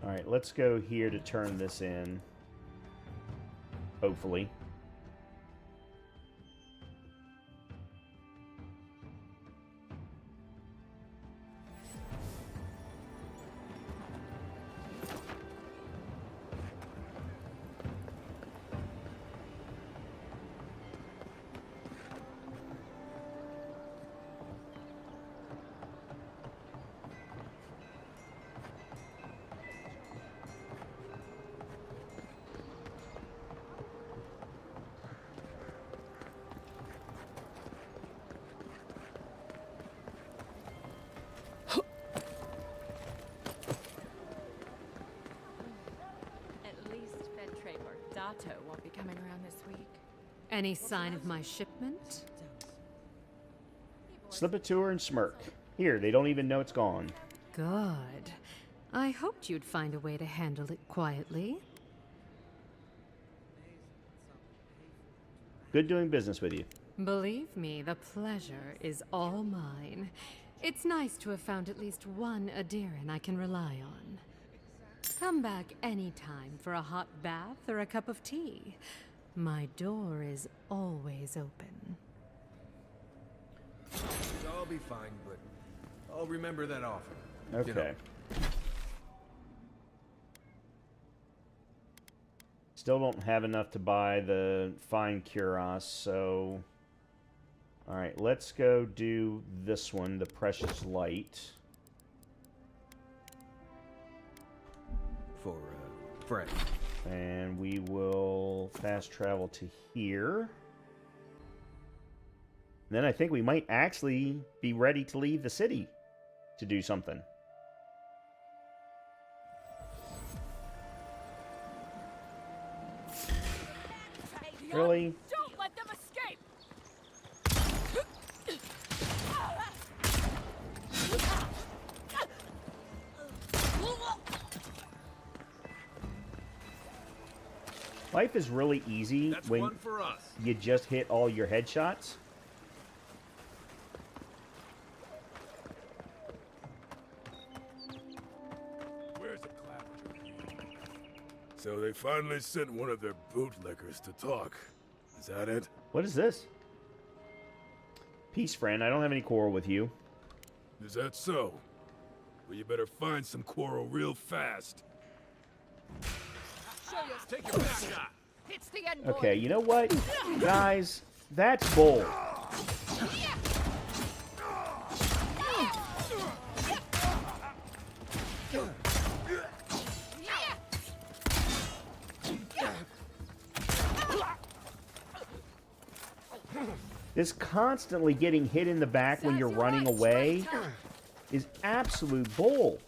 All right, let's go here to turn this in. Hopefully. Otto won't be coming around this week. Any sign of my shipment? Slip it to her and smirk. Here, they don't even know it's gone. Good. I hoped you'd find a way to handle it quietly. Good doing business with you. Believe me, the pleasure is all mine. It's nice to have found at least one Adiran I can rely on. Come back anytime for a hot bath or a cup of tea. My door is always open. I'll be fine, but I'll remember that offer. Okay. You know. Still don't have enough to buy the fine cuirass, so... Alright, let's go do this one, the Precious Light. For Fred. And we will fast travel to here. Then I think we might actually be ready to leave the city to do something. Really? Don't let them escape! Life is really easy when you just hit all your headshots. Where's the clapper? So they finally sent one of their bootlickers to talk. Is that it? What is this? Peace, friend. I don't have any quarrel with you. Is that so? Well, you better find some quarrel real fast. Take your back shot. It's the end. Okay, you know what? Guys, that's bull. This constantly getting hit in the back when you're running away is absolute bull.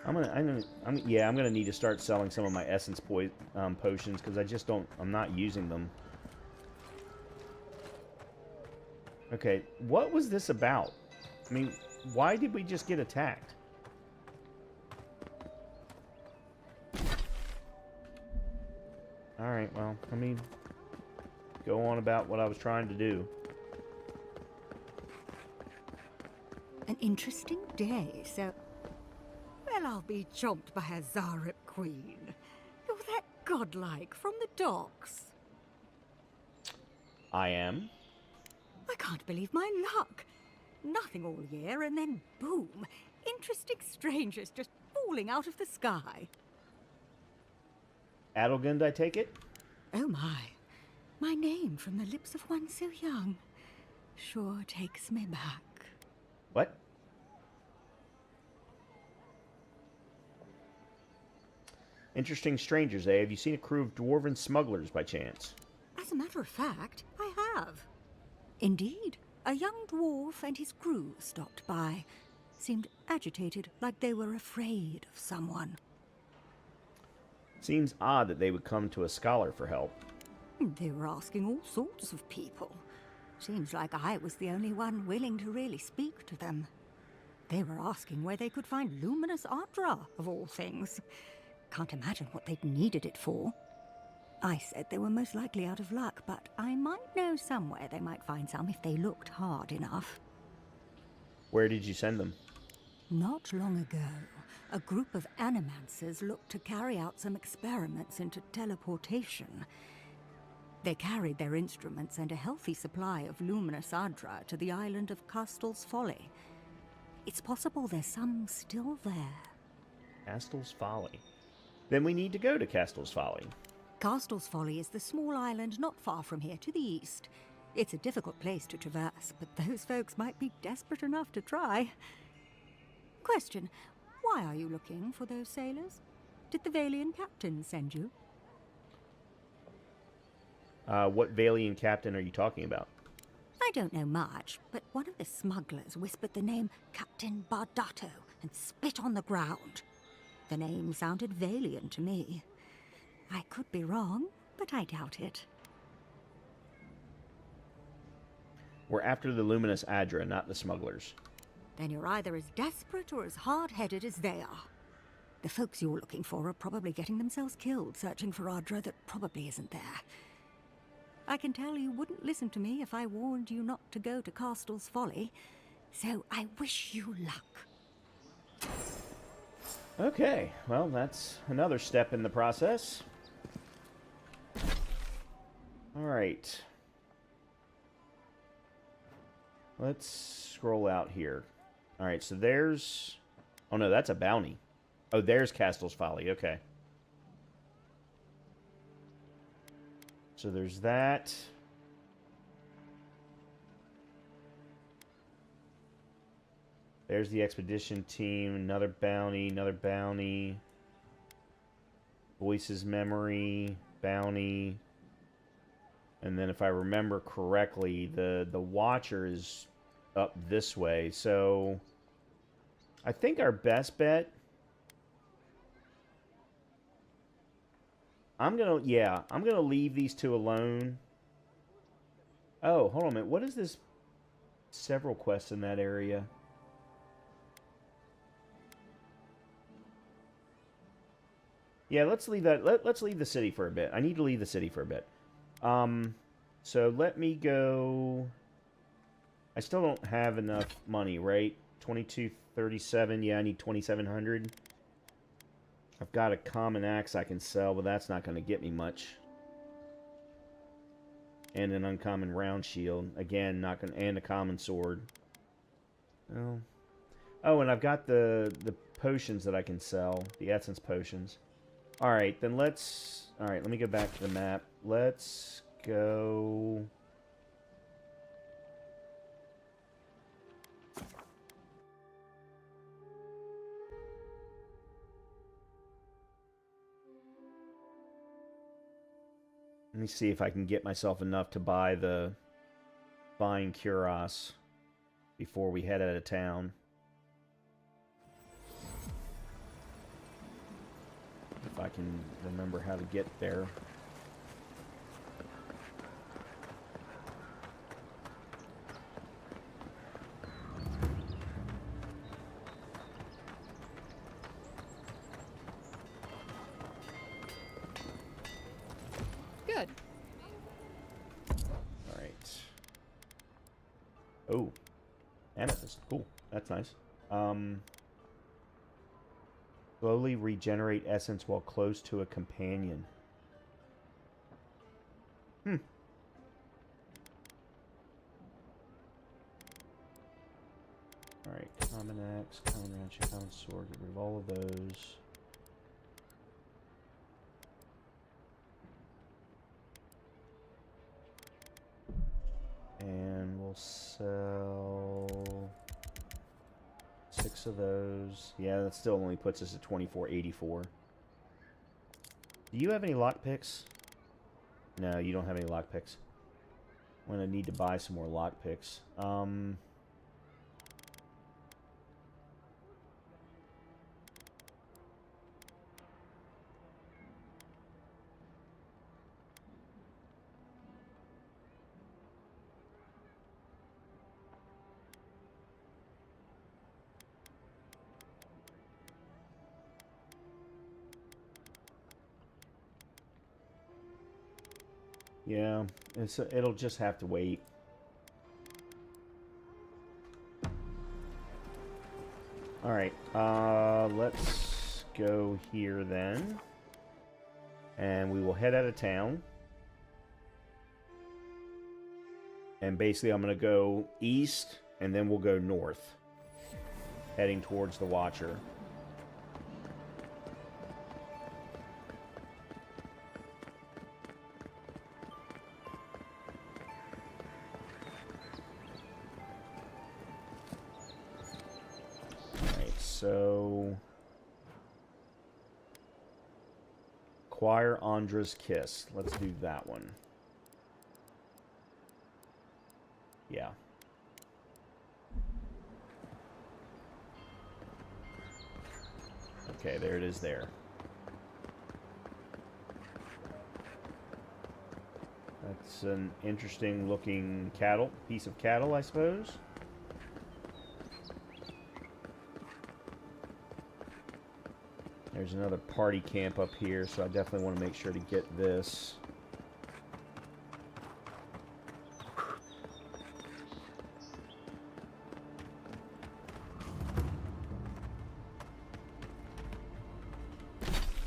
I'm gonna need to start selling some of my essence potions because I'm not using them. Okay, what was this about? I mean, why did we just get attacked? Alright, well, let me go on about what I was trying to do. An interesting day, so... Well, I'll be chomped by a Zarep queen. You're that godlike from the docks. I am. I can't believe my luck. Nothing all year, and then boom. Interesting strangers just falling out of the sky. Adelgund, I take it? Oh my. My name from the lips of one so young sure takes me back. What? Interesting strangers, eh? Have you seen a crew of dwarven smugglers by chance? As a matter of fact, I have. Indeed, a young dwarf and his crew stopped by. Seemed agitated, like they were afraid of someone. Seems odd that they would come to a scholar for help. They were asking all sorts of people. Seems like I was the only one willing to really speak to them. They were asking where they could find luminous Ardra, of all things. Can't imagine what they'd needed it for. I said they were most likely out of luck, but I might know somewhere they might find some if they looked hard enough. Where did you send them? Not long ago, a group of animancers looked to carry out some experiments into teleportation. They carried their instruments and a healthy supply of luminous Ardra to the island of Castel's Folly. It's possible there's some still there. Castel's Folly. Then we need to go to Castel's Folly. Castel's Folly is the small island not far from here to the east. It's a difficult place to traverse, but those folks might be desperate enough to try. Question, why are you looking for those sailors? Did the Valian captain send you? What Valian captain are you talking about? I I don't know much, but one of the smugglers whispered the name Captain Bardotto and spit on the ground. The name sounded Valian to me. I could be wrong, but I doubt it. We're after the luminous Adra, not the smugglers. Then you're either as desperate or as hard-headed as they are. The folks you're looking for are probably getting themselves killed searching for Adra that probably isn't there. I can tell you wouldn't listen to me if I warned you not to go to Castel's Folly, so I wish you luck. Okay, well, that's another step in the process. Alright. Let's scroll out here. Alright, so there's... Oh no, that's a bounty. Oh, there's Castel's Folly, okay. So there's that. There's the expedition team, another bounty. Voices memory, bounty. And then if I remember correctly, the Watcher is up this way. So I think our best bet... I'm gonna leave these two alone. Oh, hold on a minute. What is this? Several quests in that area. Yeah, let's leave that. Let's leave the city for a bit. I need to leave the city for a bit. So let me go. I still don't have enough money, right? 2237. Yeah, I need 2700. I've got a common axe I can sell, but that's not going to get me much. And an uncommon round shield. Again, not going to... And a common sword. Oh, and I've got the potions that I can sell. The essence potions. Alright, then let's... Alright, let me go back to the map. Let's go... Let me see if I can get myself enough to buy the Fine Cuirass before we head out of town. If I can remember how to get there. Good. Alright. Oh. Amethyst. Cool. That's nice. Slowly regenerate essence while close to a companion. Alright. Common axe, common ratchet, common sword. Get rid of all of those. And we'll sell 6 of those. Yeah, that still only puts us at 2484. Do you have any lockpicks? No, you don't have any lockpicks. I'm gonna need to buy some more lockpicks. Yeah, it'll just have to wait. Alright, let's go here then. And we will head out of town. And basically I'm going to go east, and then we'll go north. Heading towards the Watcher. So, acquire Andra's Kiss. Let's do that one. Yeah. Okay, there it is there. That's an interesting looking piece of cattle, I suppose. There's another party camp up here, so I definitely want to make sure to get this.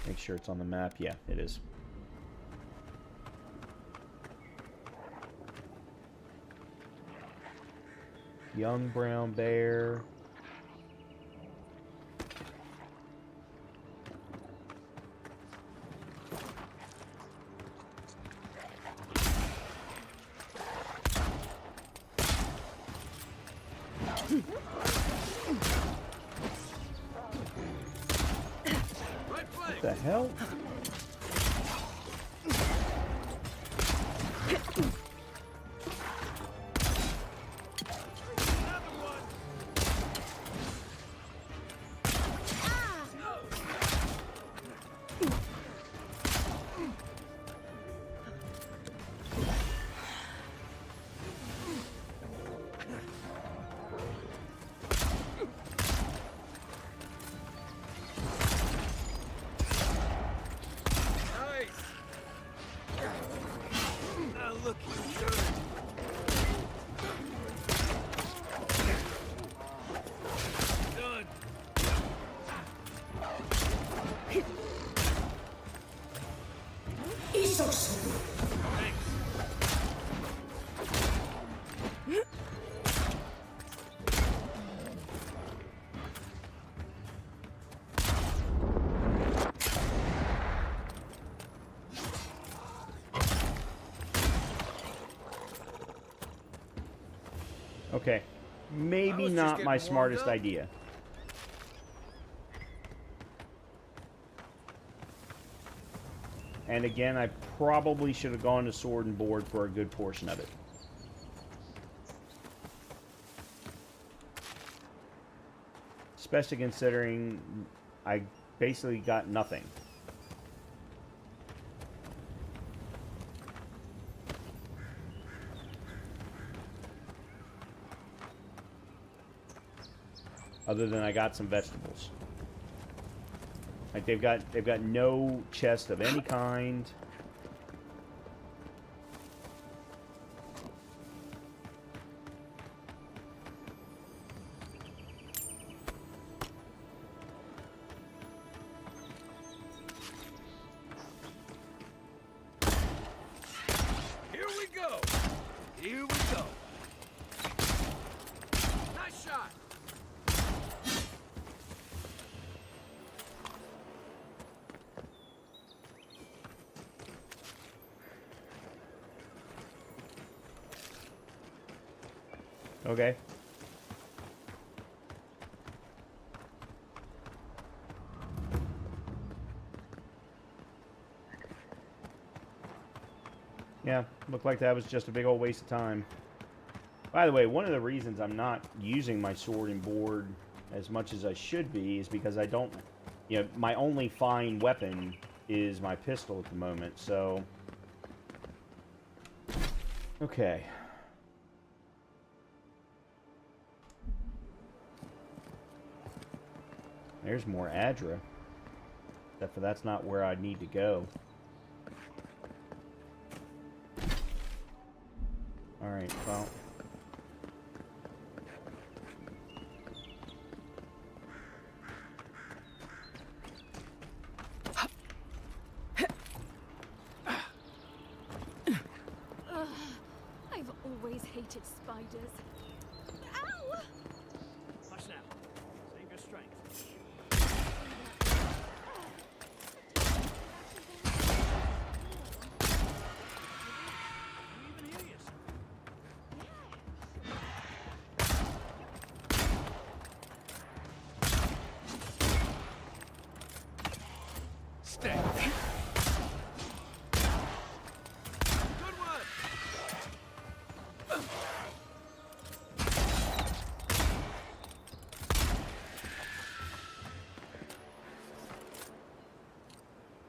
Make sure it's on the map. Yeah, it is. Young brown bear. What the hell? Okay, maybe not my smartest idea. And again, I probably should have gone to sword and board for a good portion of it. Especially considering I basically got nothing. Other than I got some vegetables. Like they've got no chest of any kind. Here we go. Here we go. Nice shot. Okay. Yeah, looked like that was just a big old waste of time. By the way, one of the reasons I'm not using my sword and board as much as I should be is because I don't, you know, my only fine weapon is my pistol at the moment, so. Okay. There's more Adra. Except for that's not where I need to go. Alright, well. I've always hated spiders. Ow! Hush now. Save your strength. Stay. Good one.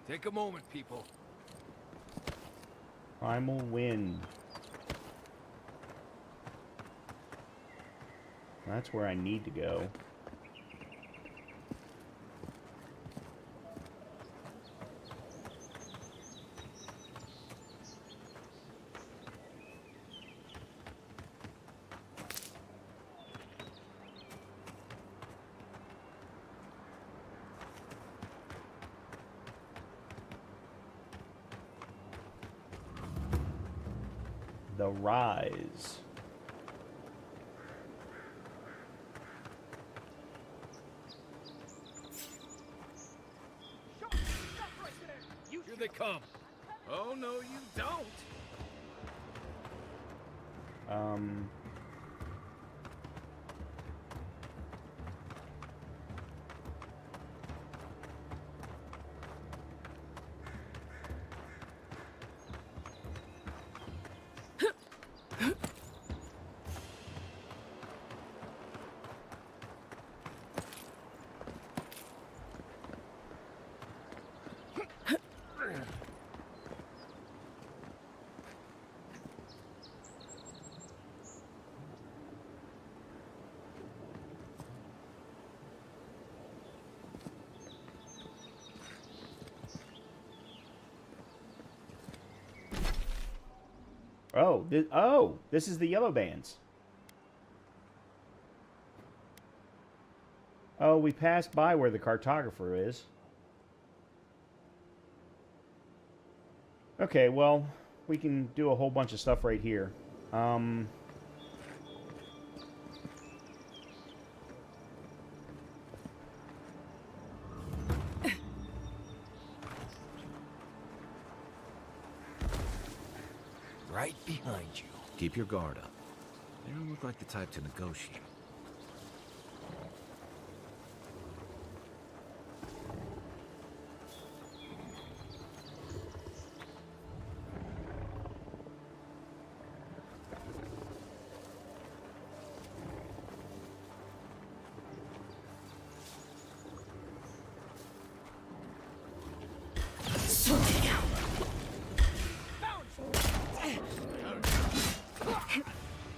Take a moment, people. Primal wind. That's where I need to go. The Rise. Here they come. Oh, no, you don't. Oh, this is the yellow bands. Oh, we passed by where the cartographer is. Okay, well, we can do a whole bunch of stuff right here. Right behind you. Keep your guard up. They don't look like the type to negotiate.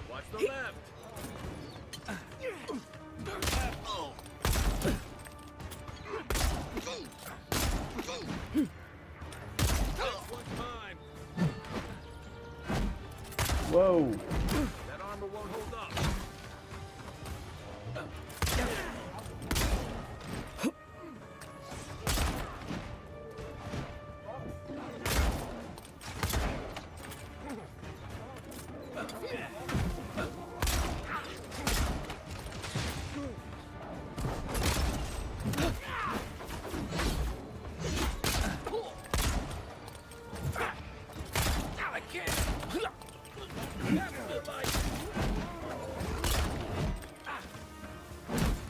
Watch the left. Whoa. That armor won't hold up. I can't.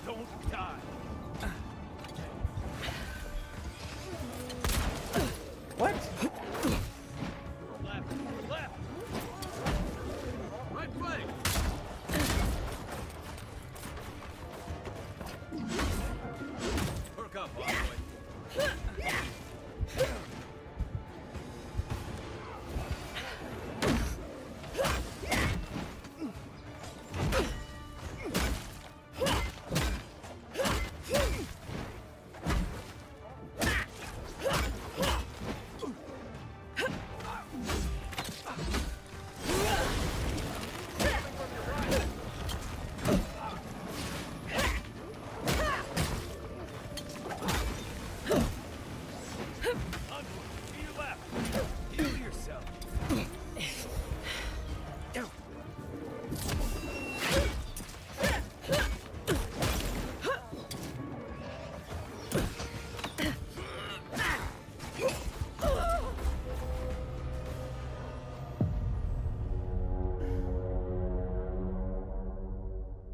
Don't die. What? Left. Left. Right flank. Perk up, boy.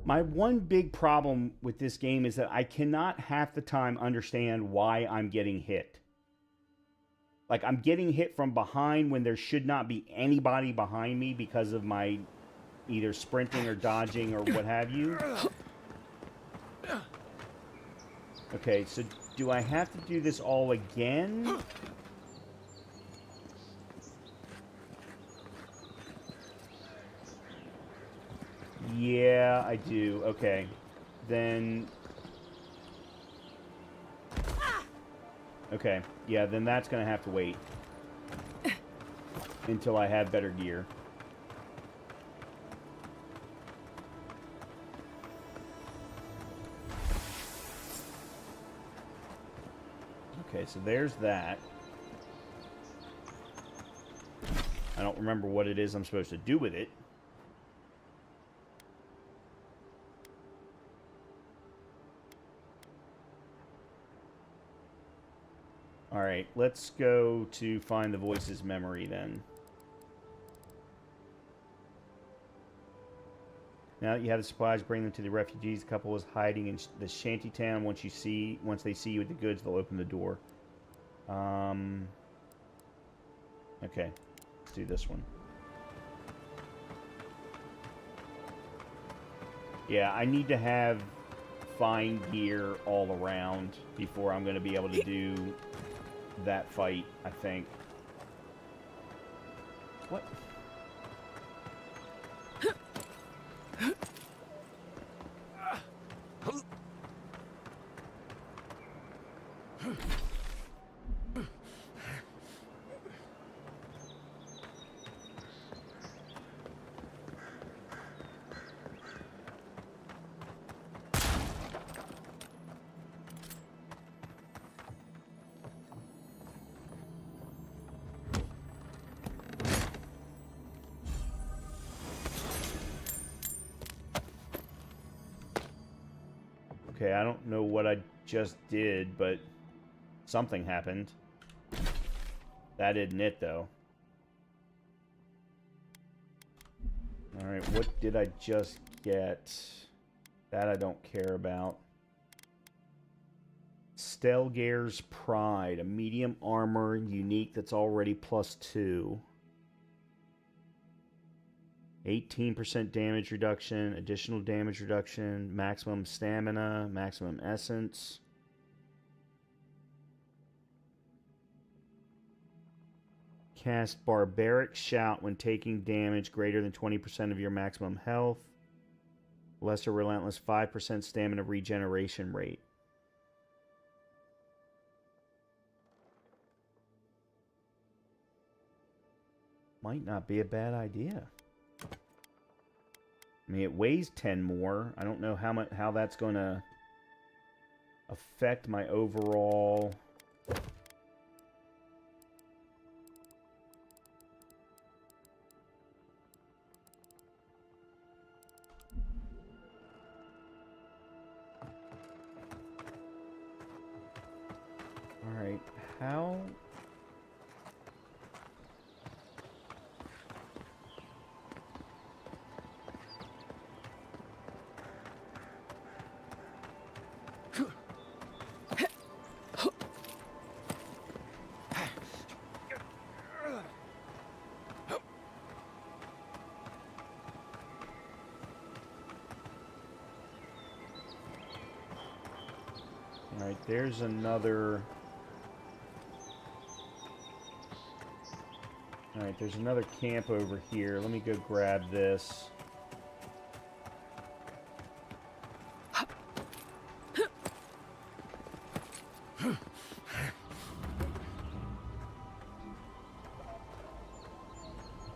My one big problem with this game is that I cannot half the time understand why I'm getting hit. Like, I'm getting hit from behind when there should not be anybody behind me because of my either sprinting or dodging or what have you. Okay, so do I have to do this all again? Yeah, I do. Okay. Then... Okay. Yeah, then that's going to have to wait. Until I have better gear. Okay, so there's that. I don't remember what it is I'm supposed to do with it. Alright, let's go to find the voice's memory then. Now that you have the supplies, bring them to the refugees. The couple is hiding in the shanty town. Once they see you with the goods, they'll open the door. Okay, let's do this one. Yeah, I need to have fine gear all around before I'm going to be able to do that fight, I think. What? Okay, I don't know what I just did, but something happened. That isn't it, though. Alright, what did I just get? That I don't care about. Stelgare's Pride, a medium armor, unique, that's already +2. 18% damage reduction, additional damage reduction, maximum stamina, maximum essence. Cast Barbaric Shout when taking damage greater than 20% of your maximum health. Lesser Relentless, 5% stamina regeneration rate. Might not be a bad idea. I mean, it weighs 10 more. I don't know how that's going to affect my overall... Alright, how... Alright, there's another... Alright, there's another camp over here. Let me go grab this.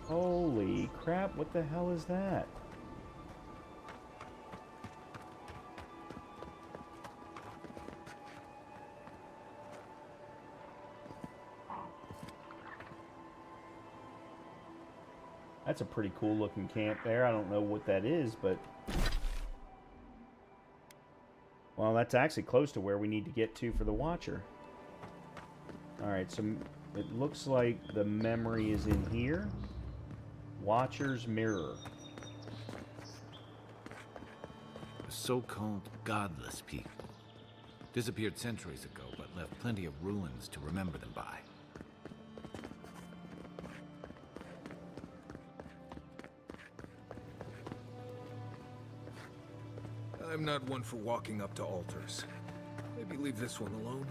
Holy crap, what the hell is that? That's a pretty cool looking camp there. I don't know what that is, but... Well, that's actually close to where we need to get to for the Watcher. Alright, so it looks like the memory is in here. Watcher's Mirror. The so-called godless people. Disappeared centuries ago, but left plenty of ruins to remember them by. I'm not one for walking up to altars. Maybe leave this one alone.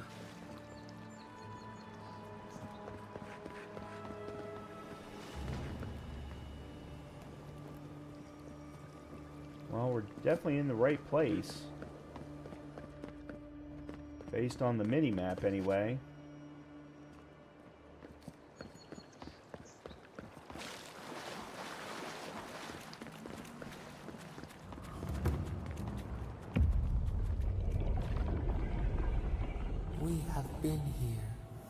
Well, we're definitely in the right place. Based on the mini-map, anyway. We have been here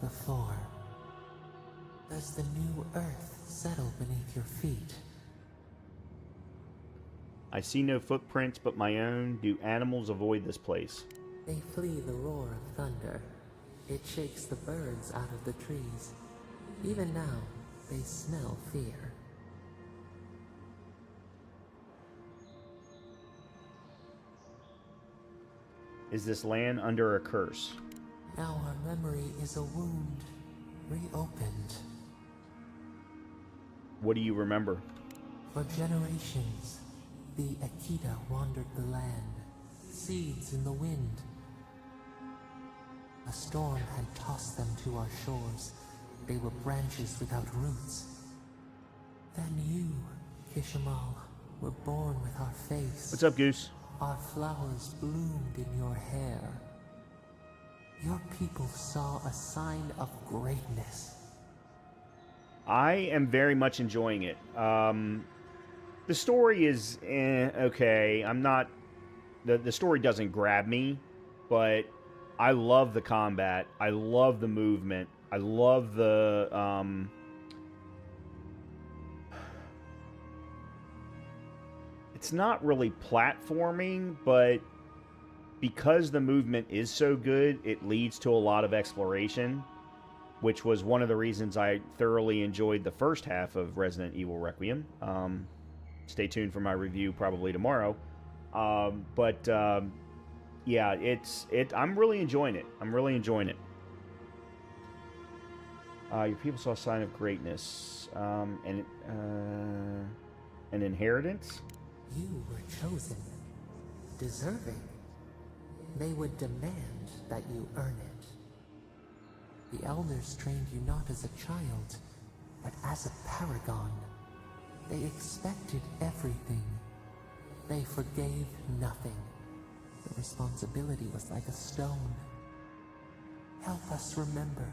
before. Does the new earth settle beneath your feet? I see no footprints but my own. Do animals avoid this place? They flee the roar of thunder. It shakes the birds out of the trees. Even now, they smell fear. Is this land under a curse? Now our memory is a wound, reopened. What do you remember? For generations, the Akita wandered the land, seeds in the wind. A storm had tossed them to our shores. They were branches without roots. Then you, Kishimal, were born with our face. What's up, Goose? Our flowers bloomed in your hair. Your people saw a sign of greatness. I am very much enjoying it. The story is okay. I'm not... The story doesn't grab me, but I love the combat. I love the movement. I love the... It's not really platforming, but because the movement is so good, it leads to a lot of exploration, which was one of the reasons I thoroughly enjoyed the first half of Resident Evil Requiem. Stay tuned for my review probably tomorrow. Yeah, I'm really enjoying it. I'm really enjoying it. Your people saw a sign of greatness. An inheritance? You were chosen, deserving. They would demand that you earn it. The elders trained you not as a child, but as a paragon. They expected everything. They forgave nothing. The responsibility was like a stone. Help us remember,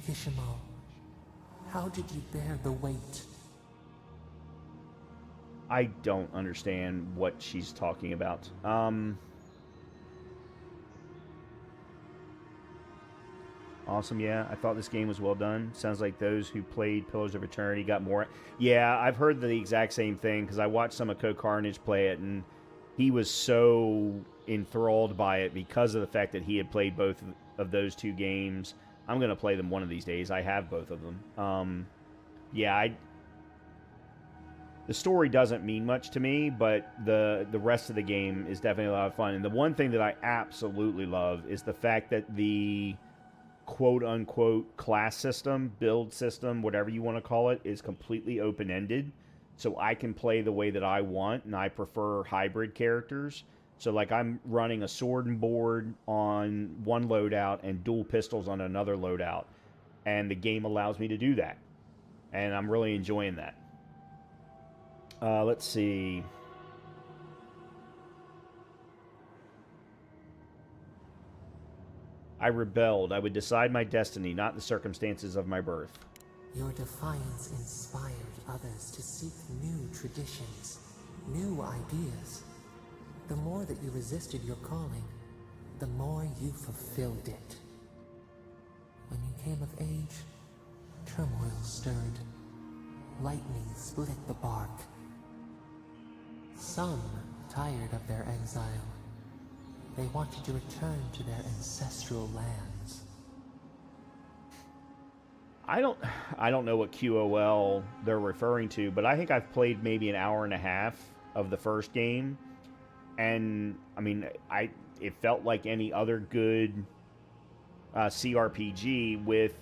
Kishimal. How did you bear the weight? I don't understand what she's talking about. Awesome, yeah. I thought this game was well done. Sounds like those who played Pillars of Eternity got more... Yeah, I've heard the exact same thing, because I watched some of Co Carnage play it, and he was so enthralled by it because of the fact that he had played both of those two games. I'm going to play them one of these days. I have both of them. Yeah, the story doesn't mean much to me, but the rest of the game is definitely a lot of fun. And the one thing that I absolutely love is the fact that the quote-unquote class system, build system, whatever you want to call it, is completely open-ended. So I can play the way that I want, and I prefer hybrid characters. So like I'm running a sword and board on one loadout and dual pistols on another loadout. And the game allows me to do that. And I'm really enjoying that. Let's see. I rebelled. I would decide my destiny, not the circumstances of my birth. Your defiance inspired others to seek new traditions, new ideas. The more that you resisted your calling, the more you fulfilled it. When you came of age, turmoil stirred. Lightning split the bark. Some, tired of their exile, they wanted to return to their ancestral lands. I don't know what QOL they're referring to, but I think I've played maybe an hour and a half of the first game, and I mean, it felt like any other good CRPG with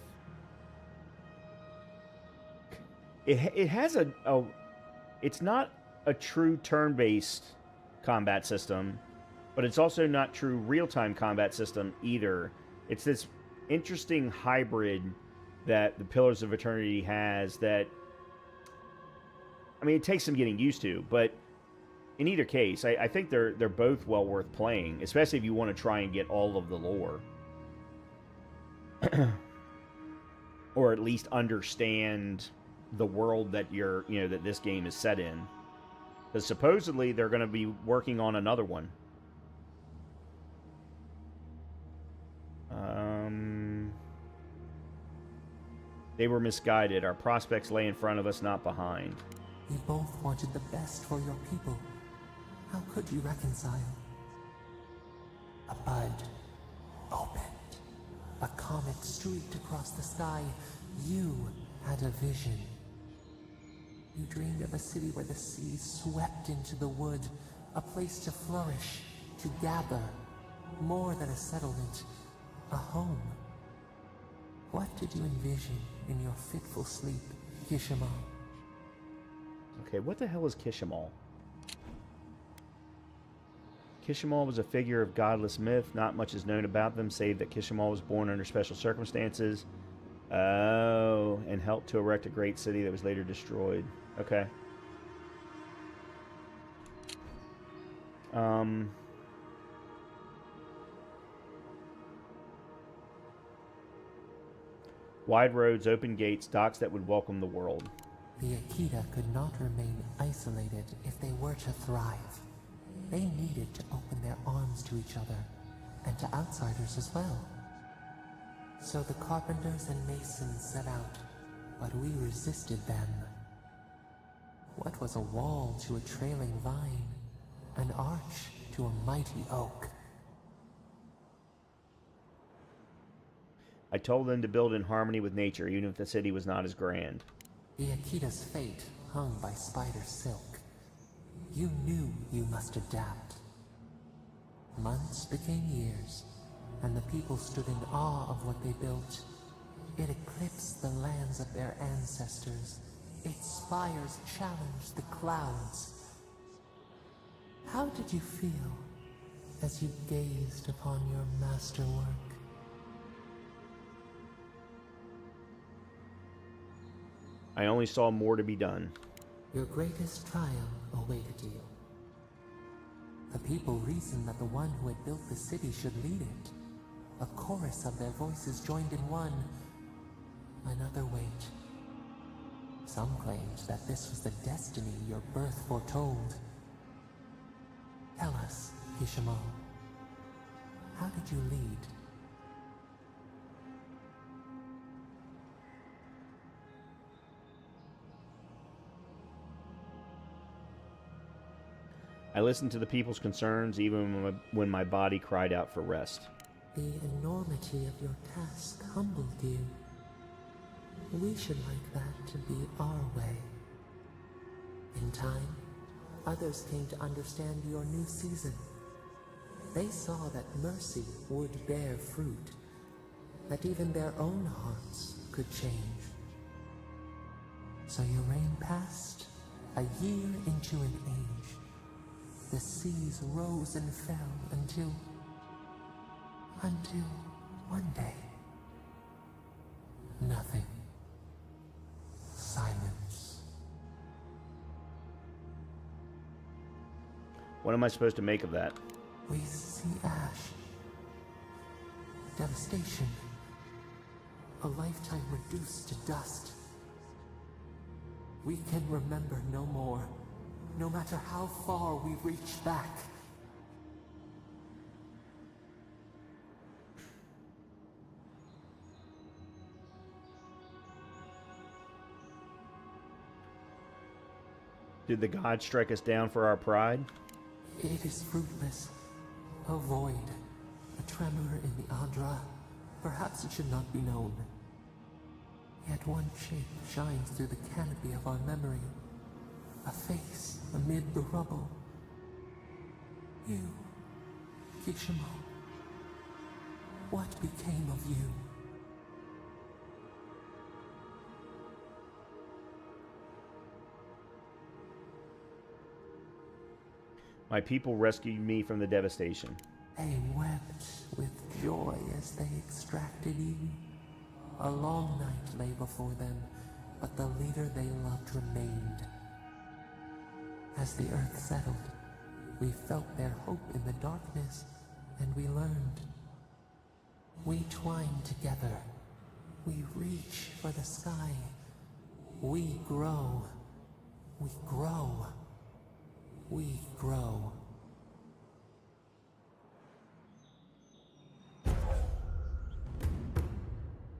it has it's not a true turn-based combat system, but it's also not true real-time combat system either. It's this interesting hybrid that the Pillars of Eternity has that, I mean, it takes some getting used to, but in either case, I think they're both well worth playing, especially if you want to try and get all of the lore. Or at least understand the world that that this game is set in. Because supposedly they're going to be working on another one. They were misguided. Our prospects lay in front of us, not behind. You both wanted the best for your people. How could you reconcile? A bud opened. A comet streaked across the sky. You had a vision. You dreamed of a city where the sea swept into the wood, a place to flourish, to gather, more than a settlement, a home. What did you envision in your fitful sleep, Kishimal? Okay, what the hell is Kishimal? Kishimal was a figure of godless myth. Not much is known about them, save that Kishimal was born under special circumstances. Oh, and helped to erect a great city that was later destroyed. Okay. Wide roads, open gates, docks that would welcome the world. The Akita could not remain isolated if they were to thrive. They needed to open their arms to each other, and to outsiders as well. So the carpenters and masons set out, but we resisted them. What was a wall to a trailing vine? An arch to a mighty oak? I told them to build in harmony with nature, even if the city was not as grand. The Akita's fate hung by spider silk. You knew you must adapt. Months became years, and the people stood in awe of what they built. It eclipsed the lands of their ancestors. Its spires challenged the clouds. How did you feel as you gazed upon your masterwork? I only saw more to be done. Your greatest trial awaited you. The people reasoned that the one who had built the city should lead it. A chorus of their voices joined in one. Another wait. Some claimed that this was the destiny your birth foretold. Tell us, Kishimal, how did you lead? I listened to the people's concerns even when my body cried out for rest. The enormity of your task humbled you. We should like that to be our way. In time, others came to understand your new season. They saw that mercy would bear fruit, that even their own hearts could change. So your reign passed, a year into an age. The seas rose and fell until one day, nothing. Silence. What am I supposed to make of that? We see ash. Devastation. A lifetime reduced to dust. We can remember no more, no matter how far we reach back. Did the gods strike us down for our pride? It is fruitless. A void. A tremor in the Adra. Perhaps it should not be known. Yet one shape shines through the canopy of our memory. A face amid the rubble. You, Kishimal. What became of you? My people rescued me from the devastation. They wept with joy as they extracted you. A long night lay before them, but the leader they loved remained. As the earth settled, We felt their hope in the darkness, and we learned. We twine together. We reach for the sky. We grow. We grow. We grow.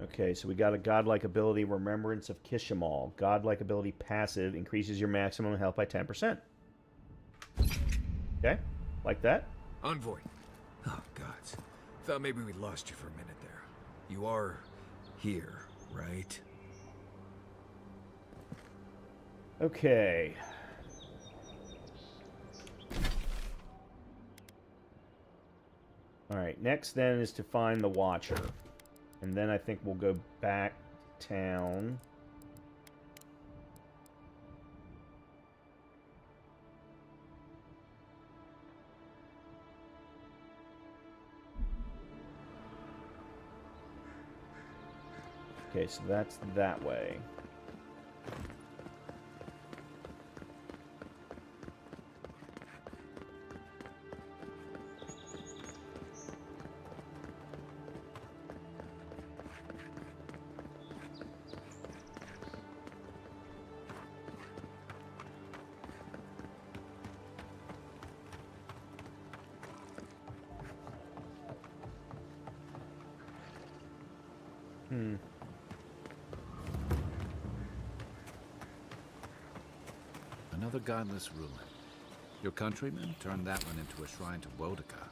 Okay, so we got a godlike ability, Remembrance of Kishimal. Godlike ability passive increases your maximum health by 10%. Okay, like that. Envoy. Oh, gods. Thought maybe we lost you for a minute there. You are here, right? Okay. Alright, next then is to find the Watcher. And then I think we'll go back to town. Okay, so that's that way. Another godless ruin. Your countrymen turned that one into a shrine to Wodaka.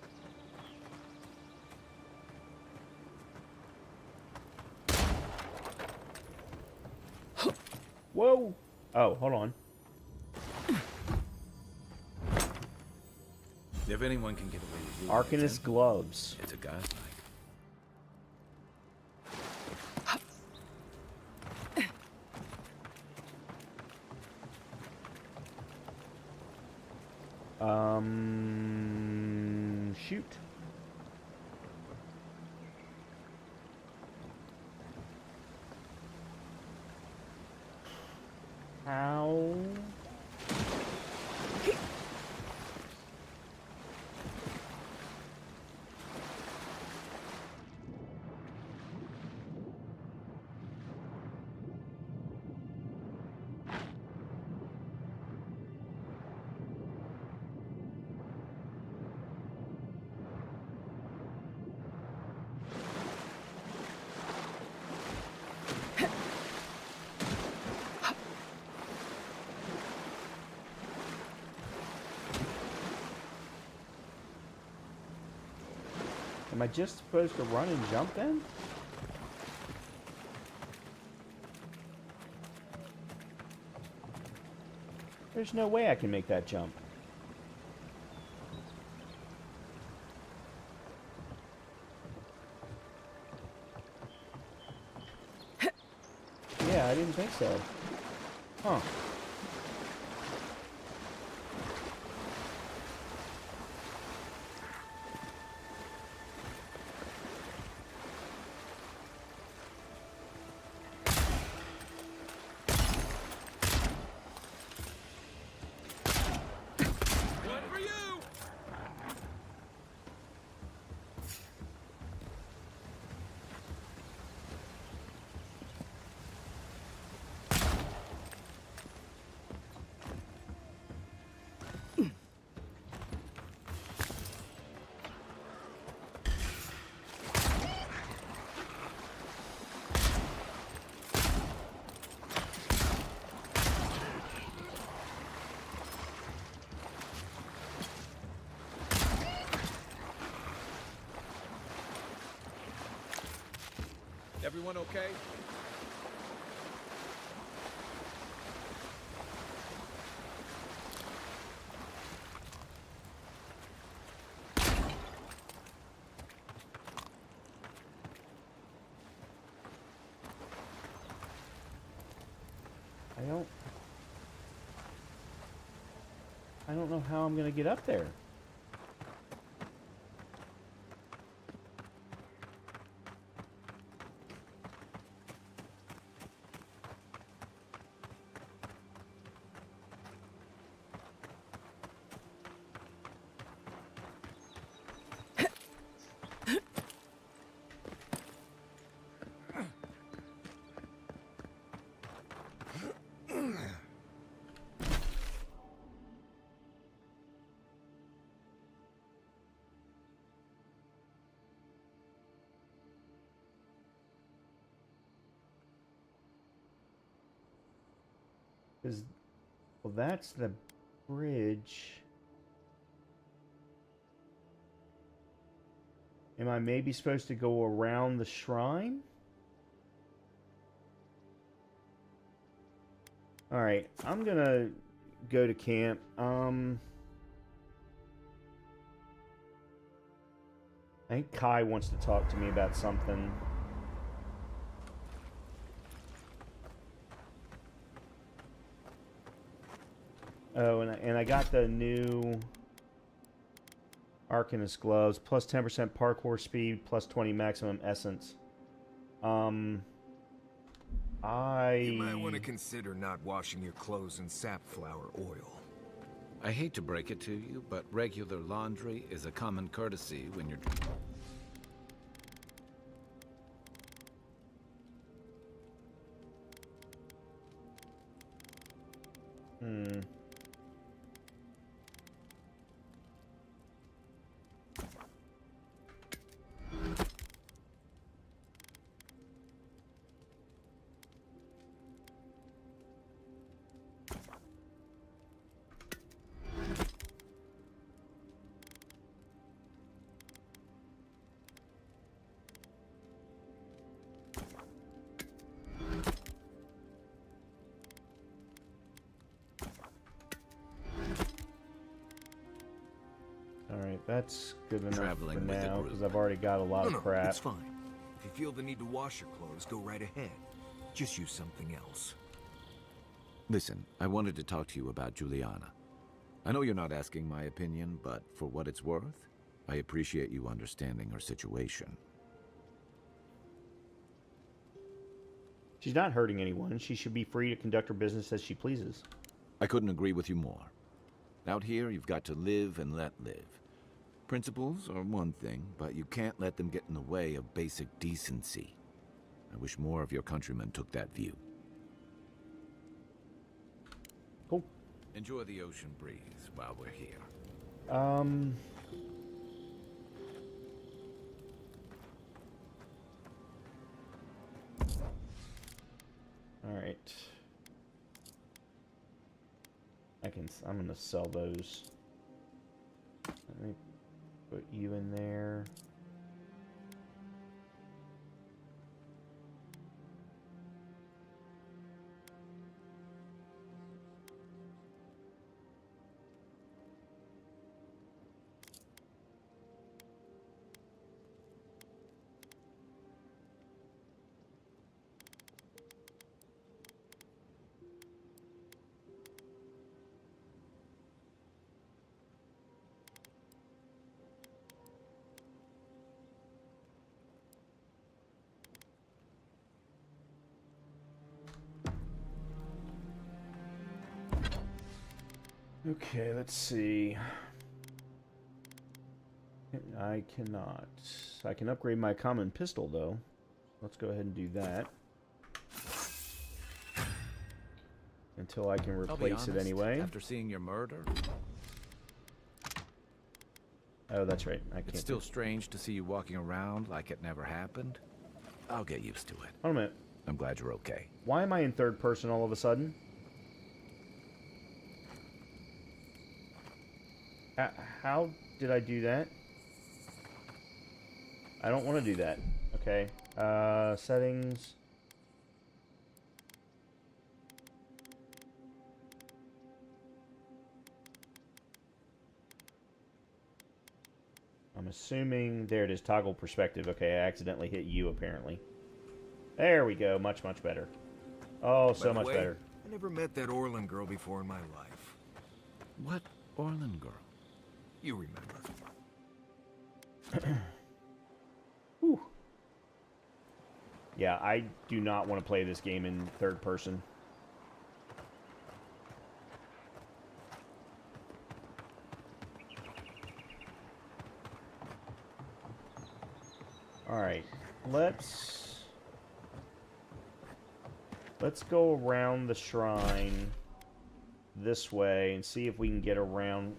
Whoa! Oh, hold on. If anyone can get away with Arcanist gloves. It's a godlike. Shoot. How? Am I just supposed to run and jump then? There's no way I can make that jump. Yeah, I didn't think so. Huh. Everyone okay? I don't know how I'm gonna get up there. Well, that's the bridge. Am I maybe supposed to go around the shrine? Alright, I'm gonna go to camp. I think Kai wants to talk to me about something. Oh, and I got the new Arcanist gloves, plus 10% parkour speed, plus 20 maximum essence. You might want to consider not washing your clothes in safflower oil. I hate to break it to you, but regular laundry is a common courtesy when you're... Alright, that's good enough Traveling for with a now, group. because I've already got a lot of crap. It's fine. If you feel the need to wash your clothes, go right ahead. Just use something else. Listen, I wanted to talk to you about Juliana. I know you're not asking my opinion, but for what it's worth, I appreciate you understanding her situation. She's not hurting anyone. She should be free to conduct her business as she pleases. I couldn't agree with you more. Out here, you've got to live and let live. Principles are one thing, but you can't let them get in the way of basic decency. I wish more of your countrymen took that view. Cool. Enjoy the ocean breeze while we're here. Alright. I'm gonna sell those. Let me put you in there. Okay, let's see. I cannot. I can upgrade my common pistol, though. Let's go ahead and do that. Until I can replace it anyway. After seeing your murder... Oh, that's right. I can't. It's still strange to see you walking around like it never happened. I'll get used to it. Hold on a minute. I'm glad you're okay. Why am I in third person all of a sudden? How did I do that? I don't want to do that. Okay. Settings. I'm assuming... There it is. Toggle perspective. Okay, I accidentally hit you, apparently. There we go. Much, much better. Oh, so much better. I never met that Orlin girl before in my life. What Orlin girl? You remember. Whew. Yeah, I do not want to play this game in third person. Alright, let's go around the shrine this way and see if we can get around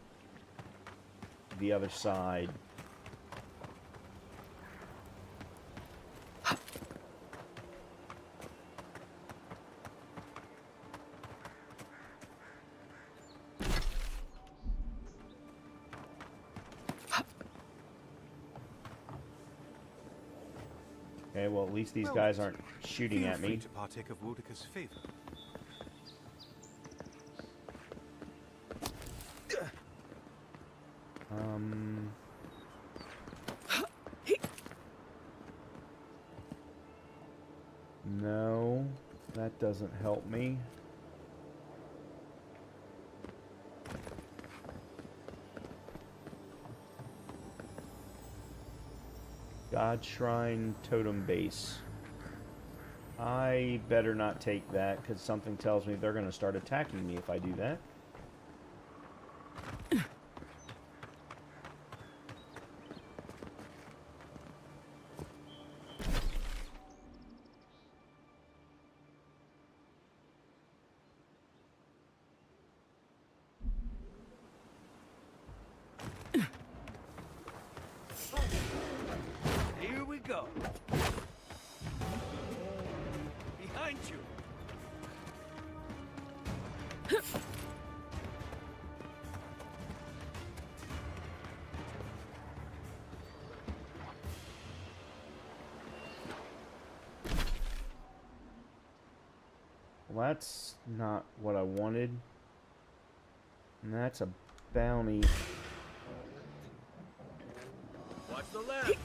the other side. Okay, well, at least these Well, guys aren't shooting feel at free me. to partake of Woodica's favor. No, that doesn't help me. God Shrine Totem Base. I better not take that, because something tells me they're going to start attacking me if I do that. Here we go. Behind you. Well, that's not what I wanted. And that's a bounty. Watch the left.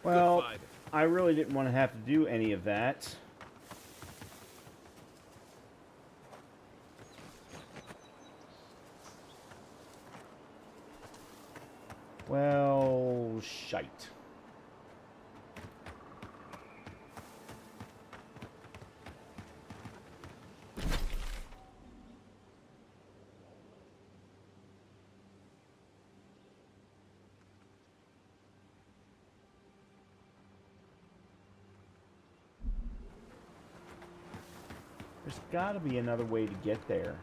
Well, I really didn't want to have to do any of that. Well, shite. There's got to be another way to get there.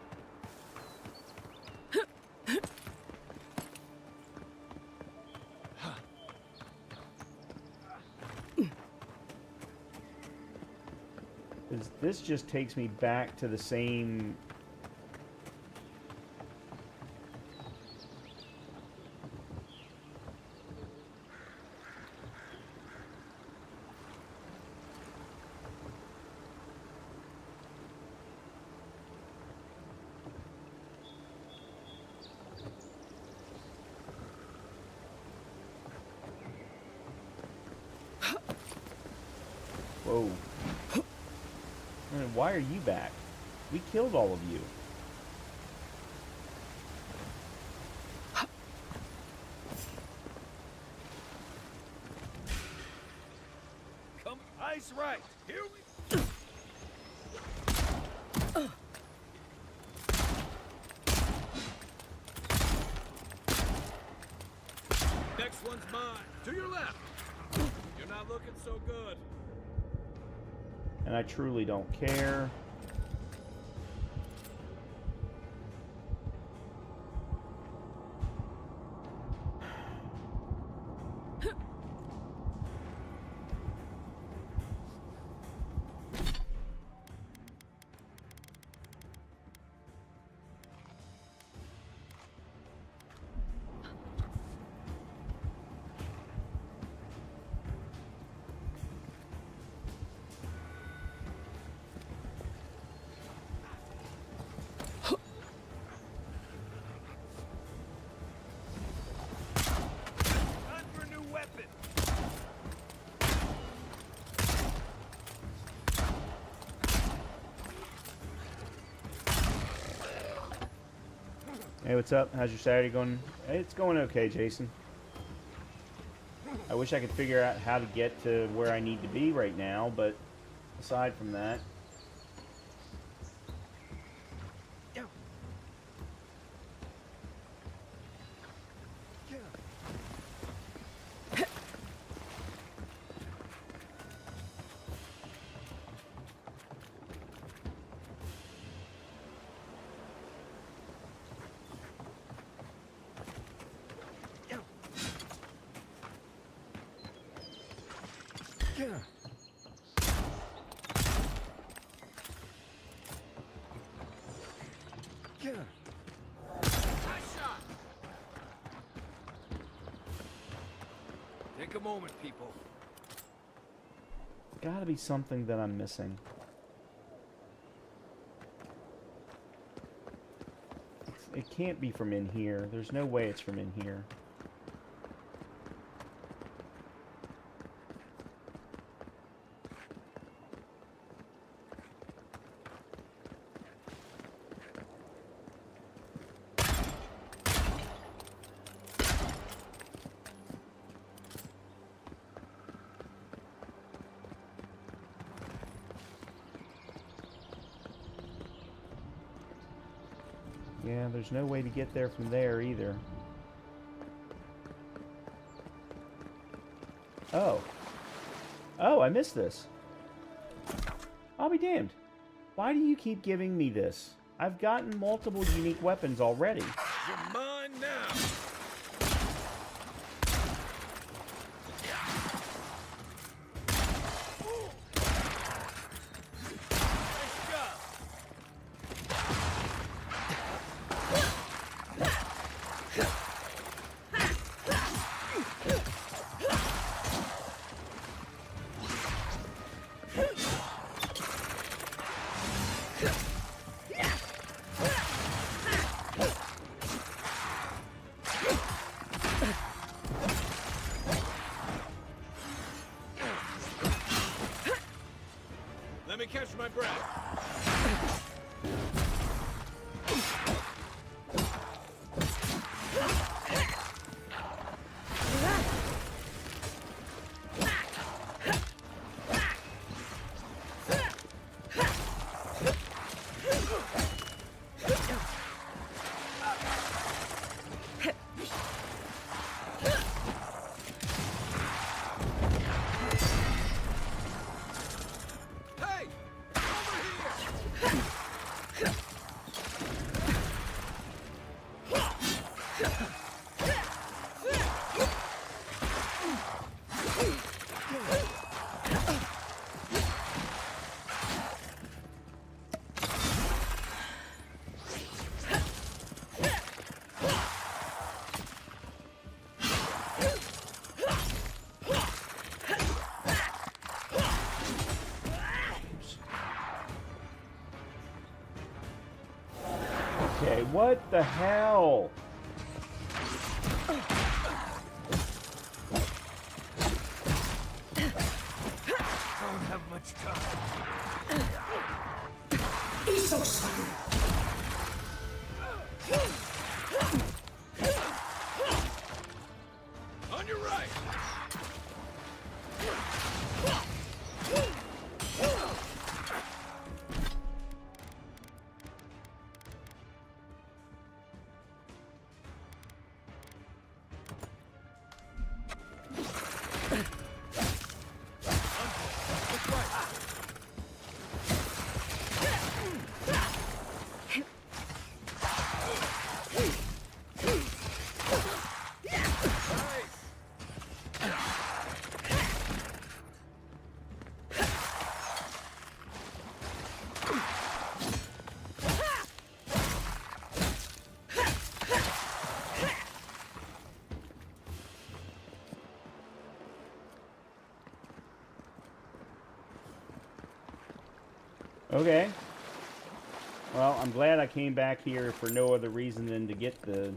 This just takes me back to the same... Whoa. Man, why are you back? We killed all of you. Come, eyes right. Here we. Next one's mine. To your left. You're not looking so good. And I truly don't care. Hey, what's up? How's your Saturday going? Hey, it's going okay, Jason. I wish I could figure out how to get to where I need to be right now, but aside from that... Take a moment, people. Gotta be something that I'm missing. It can't be from in here. There's no way it's from in here. Yeah, there's no way to get there from there either. Oh. Oh, I missed this. I'll be damned. Why do you keep giving me this? I've gotten multiple unique weapons already. You're mine now. Let me catch my breath. Okay, what the hell? Don't have much time. He's so sorry. On your right. Okay. Well, I'm glad I came back here for no other reason than to get the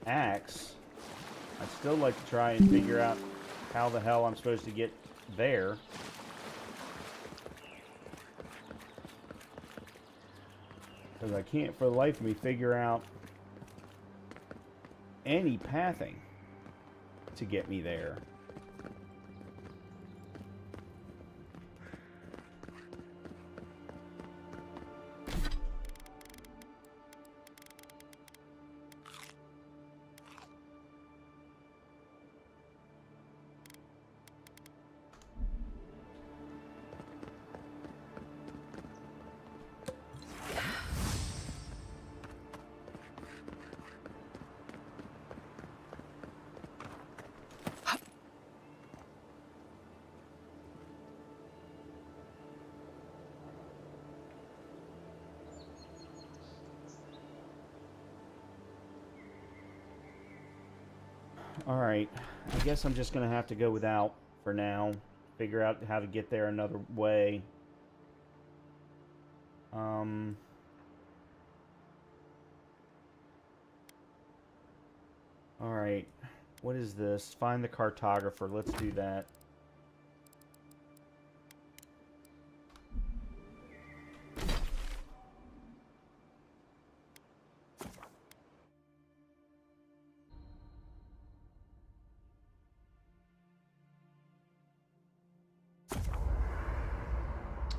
axe. I'd still like to try and figure out how the hell I'm supposed to get there. Because I can't for the life of me figure out any pathing to get me there. Alright, I guess I'm just going to have to go without for now. Figure out how to get there another way. Alright, what is this? Find the cartographer. Let's do that.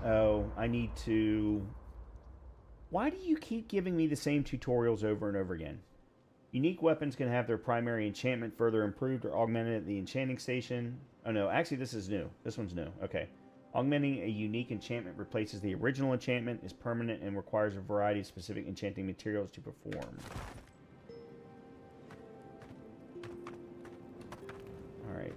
Oh, I need to... Why do you keep giving me the same tutorials over and over again? Unique weapons can have their primary enchantment further improved or augmented at the enchanting station. Oh no, actually this is new. This one's new. Okay. Augmenting a unique enchantment replaces the original enchantment, is permanent, and requires a variety of specific enchanting materials to perform. Alright,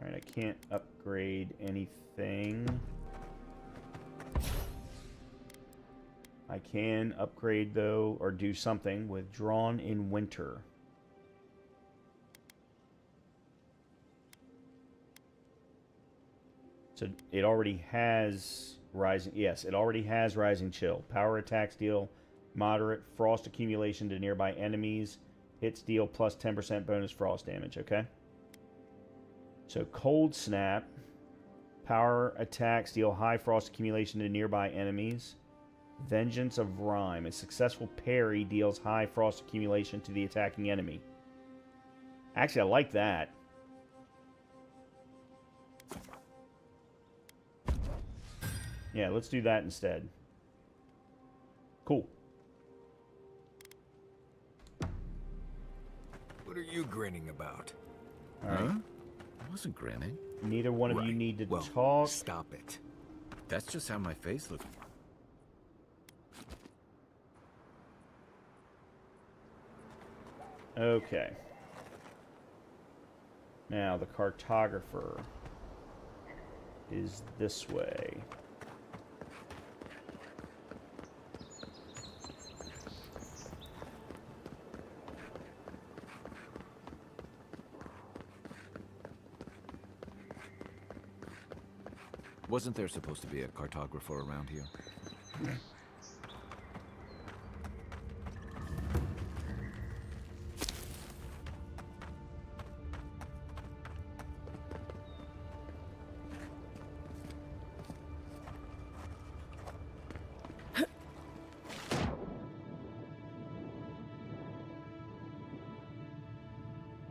Alright, I can't upgrade anything. I can upgrade, though, or do something with Drawn in Winter. So it already has Rising... Yes, it already has Rising Chill. Power attacks deal moderate frost accumulation to nearby enemies. Hits deal plus 10% bonus frost damage, okay? So Cold Snap. Power attacks deal high frost accumulation to nearby enemies. Vengeance of Rime. A successful parry deals high frost accumulation to the attacking enemy. Actually, I like that. Yeah, let's do that instead. Cool. What are you grinning about? All right. Huh? I wasn't grinning. Neither one of you need to talk. Stop it. That's just how my face looks. Okay. Now, the cartographer is this way. Wasn't there supposed to be a cartographer around here?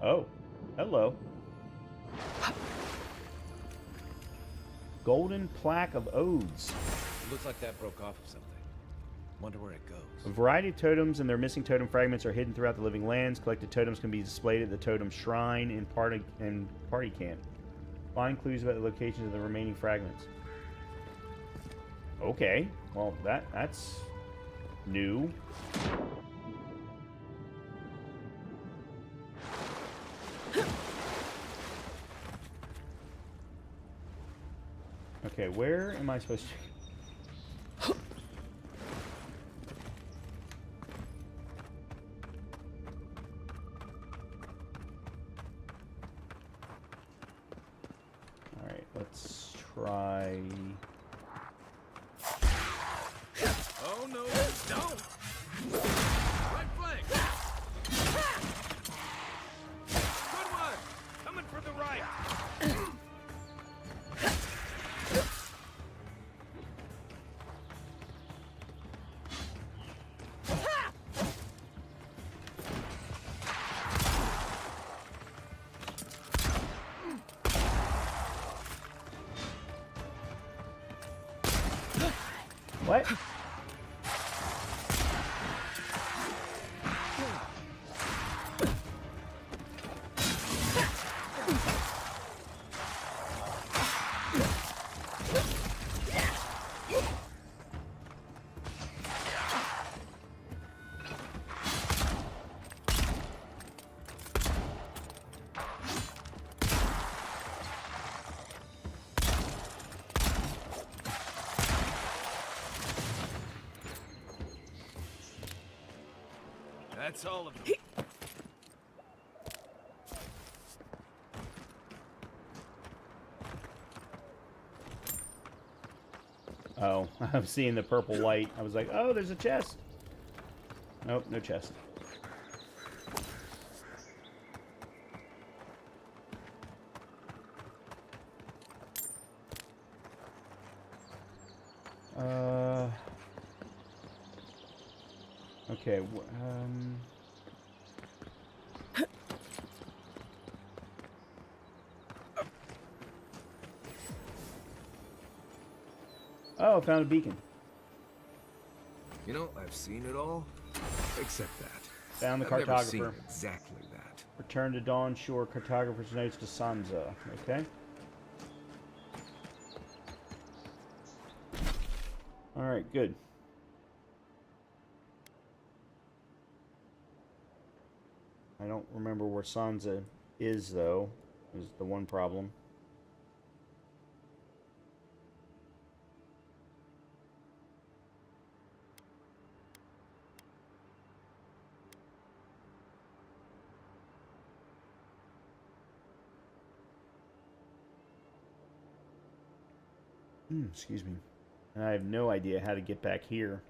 Oh, hello. Golden plaque of odes. Looks like that broke off of something. Wonder where it goes. A variety of totems and their missing totem fragments are hidden throughout the living lands. Collected totems can be displayed at the totem shrine in party camp. Find clues about the locations of the remaining fragments. Okay, well that's new. Okay, where am I supposed to... Alright, let's try... Oh no, don't! Right flank! Good one! Coming for the right! What? That's all of them. Oh, I'm seeing the purple light. I was like, oh, there's a chest. Nope, no chest. Okay, Oh, I found a beacon. You know, I've seen it all, except that. Found the I've never seen cartographer. exactly that. Return to Dawn Shore. Cartographer's notes to Sansa. Okay. Alright, good. I don't remember where Sansa is, though, is the one problem. Excuse me. And I have no idea how to get back here.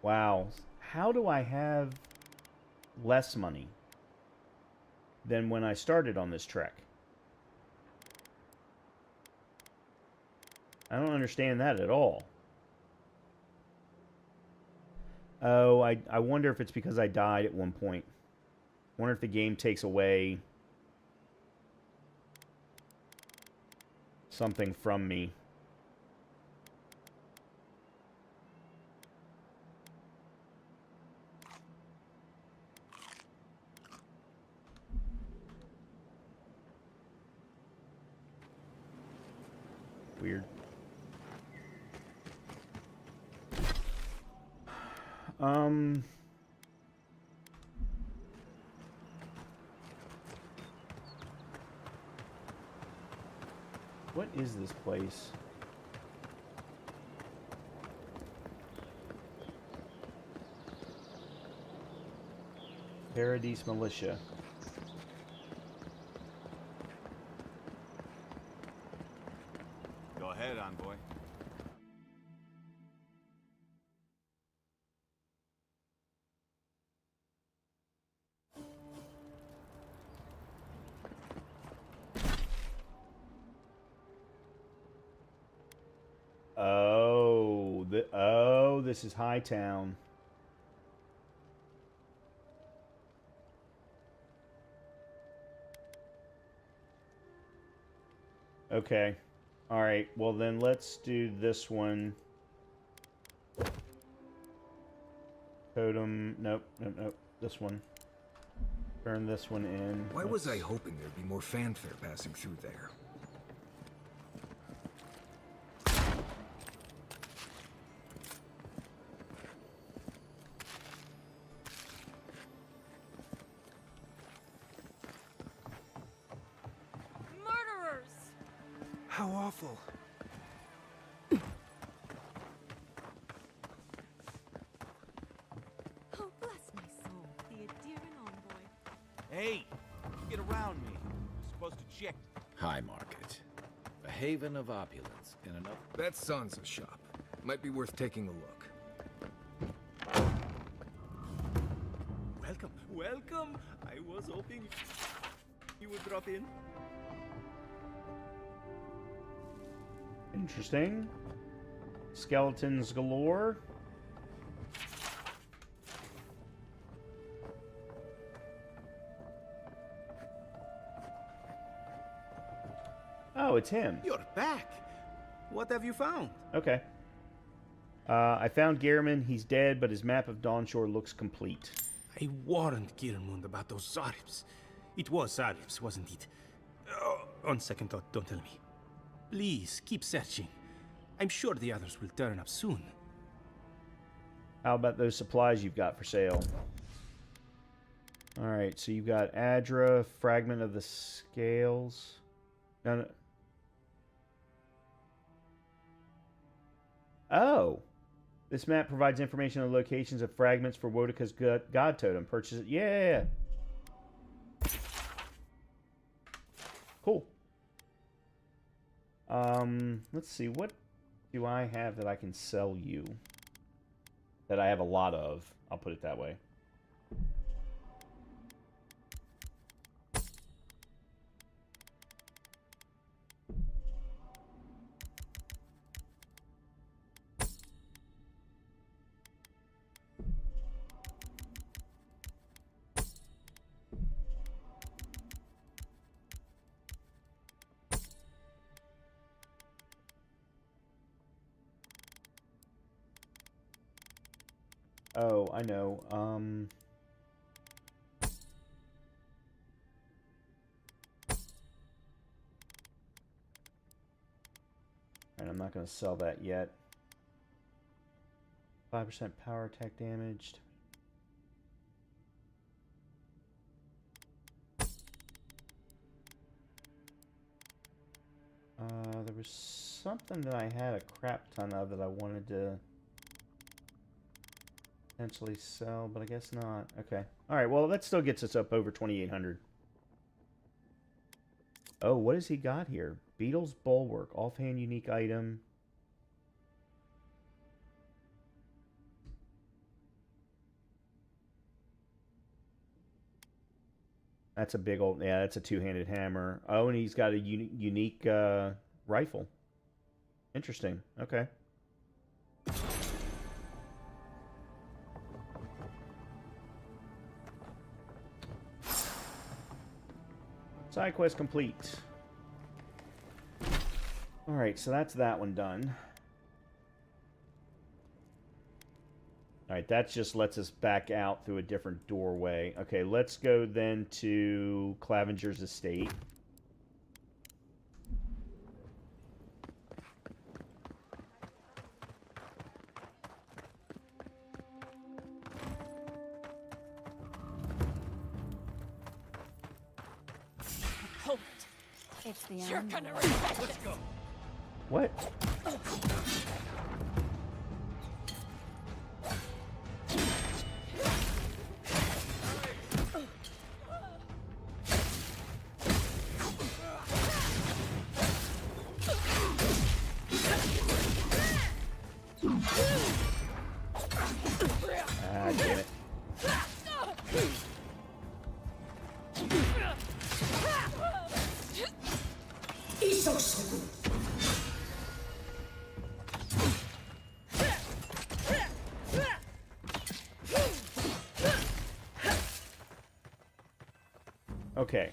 Wow. How do I have less money than when I started on this trek? I don't understand that at all. Oh, I wonder if it's because I died at one point. I wonder if the game takes away something from me. Weird. What is this place? Paradise Militia. Go ahead, envoy. Oh, this is Hightown. Okay. All right. Well, then let's do this one. Totem. Nope. Nope. Nope. This one. Turn this one in. Why was I hoping there'd be more fanfare passing through there? How awful. Oh, bless my soul, the endearing envoy. Hey, get around me. I'm supposed to check. High Market. A haven of opulence in an up... That's Sansa's shop. Might be worth taking a look. Welcome, welcome. I was hoping you would drop in. Interesting. Skeletons galore. Oh, it's him. You're back. What have you found? Okay. I found Gehrman. He's dead, but his map of Dawnshore looks complete. I warned Kirmund about those Zaribs. It was Zaribs, wasn't it? Oh, on second thought, don't tell me. Please, keep searching. I'm sure the others will turn up soon. How about those supplies you've got for sale? Alright, so you've got Adra, fragment of the scales. No. Oh! This map provides information on locations of fragments for Wodika's god totem. Purchase it. Yeah! Cool. Let's see. What do I have that I can sell you? That I have a lot of. I'll put it that way. Oh, I know. And I'm not going to sell that yet. 5% power attack damaged. There was something that I had a crap ton of that I wanted to potentially sell, but I guess not. Okay. Alright, well, that still gets us up over 2,800. Oh, what has he got here? Beetle's Bulwark. Offhand unique item. That's a big old... Yeah, that's a two-handed hammer. Oh, and he's got a unique rifle. Interesting. Okay. Side quest complete. Alright, so that's that one done. Alright, that just lets us back out through a different doorway. Okay, let's go then to Clavinger's estate. Hold it. It's the You're animal. gonna regret this. What? Ah, damn it. Okay.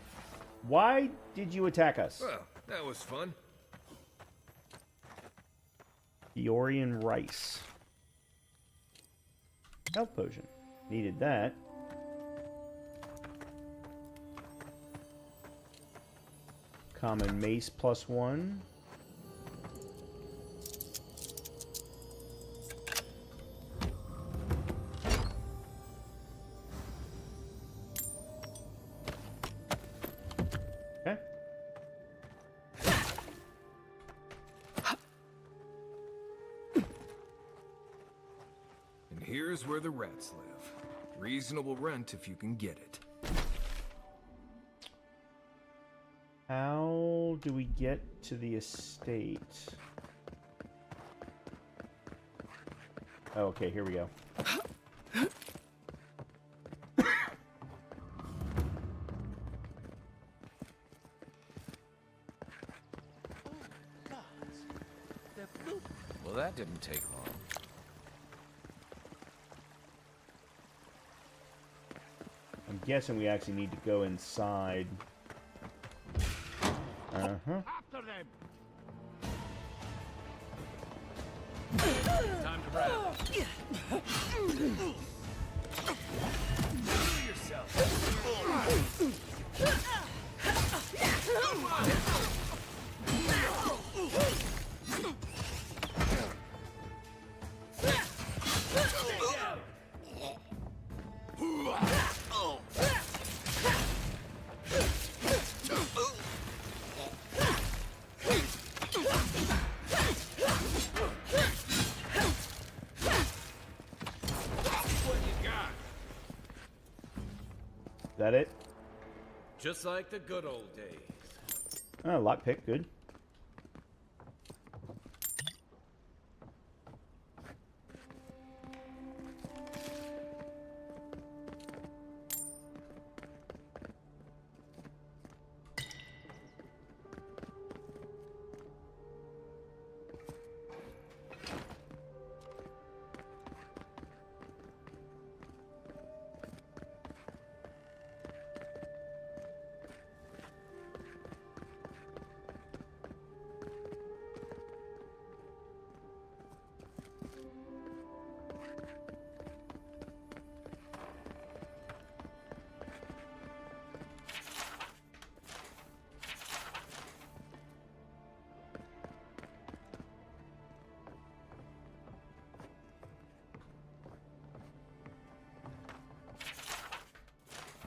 Why did you attack us? Well, that was fun. Fiorian rice. Health potion. Needed that. Common mace +1. Okay. And here's where the rats live. Reasonable rent if you can get it. How do we get to the estate? Oh, okay, here we go. Well, that didn't take long. I'm guessing we actually need to go inside. Uh-huh. After them! Time to wrap. Do yourself. That it? Just like the good old days. Oh, lockpick, good.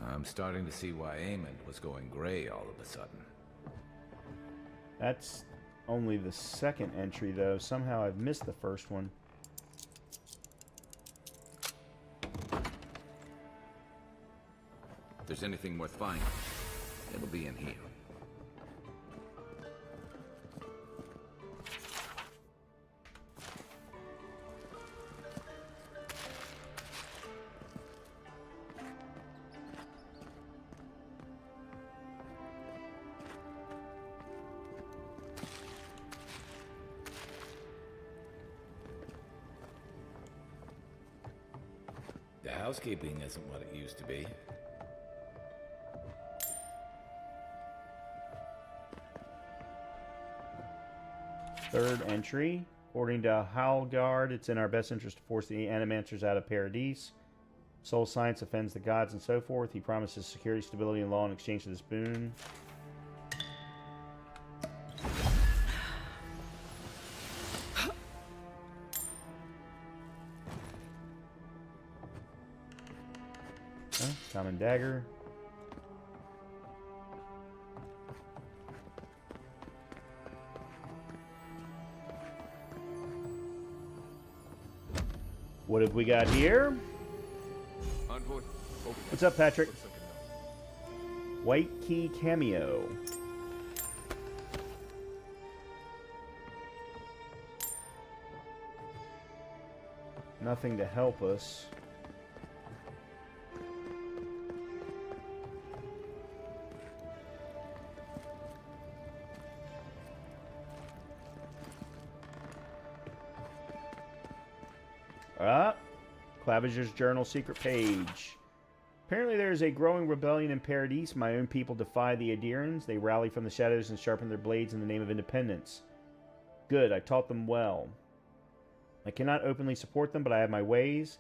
I'm starting to see why Amond was going gray all of a sudden. That's only the second entry, though. Somehow I've missed the first one. If there's anything worth finding, it'll be in here. The housekeeping isn't what it used to be. Third entry. According to Howlgard, it's in our best interest to force the animancers out of Paradise. Soul science offends the gods and so forth. He promises security, stability, and law in exchange for this boon. Common dagger. What have we got here? Envoy. What's up, Patrick? White key cameo. Nothing to help us. Claviger's journal secret page. Apparently there is a growing rebellion in Paradise. My own people defy the Adirans. They rally from the shadows and sharpen their blades in the name of independence. Good, I taught them well. I cannot openly support them, but I have my ways.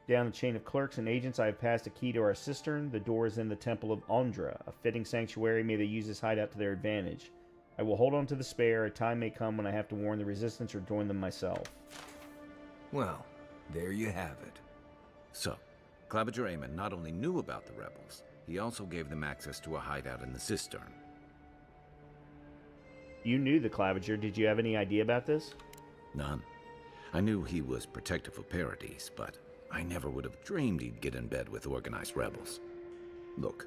Down the chain of clerks and agents, I have passed a key to our cistern. The door is in the Temple of Ondra, a fitting sanctuary. May they use this hideout to their advantage. I will hold on to the spare. A time may come when I have to warn the resistance or join them myself. Well, there you have it. So, Claviger Amon not only knew about the rebels, he also gave them access to a hideout in the cistern. You knew the Claviger. Did you have any idea about this? None. I knew he was protective of Paradise, but I never would have dreamed he'd get in bed with organized rebels. Look,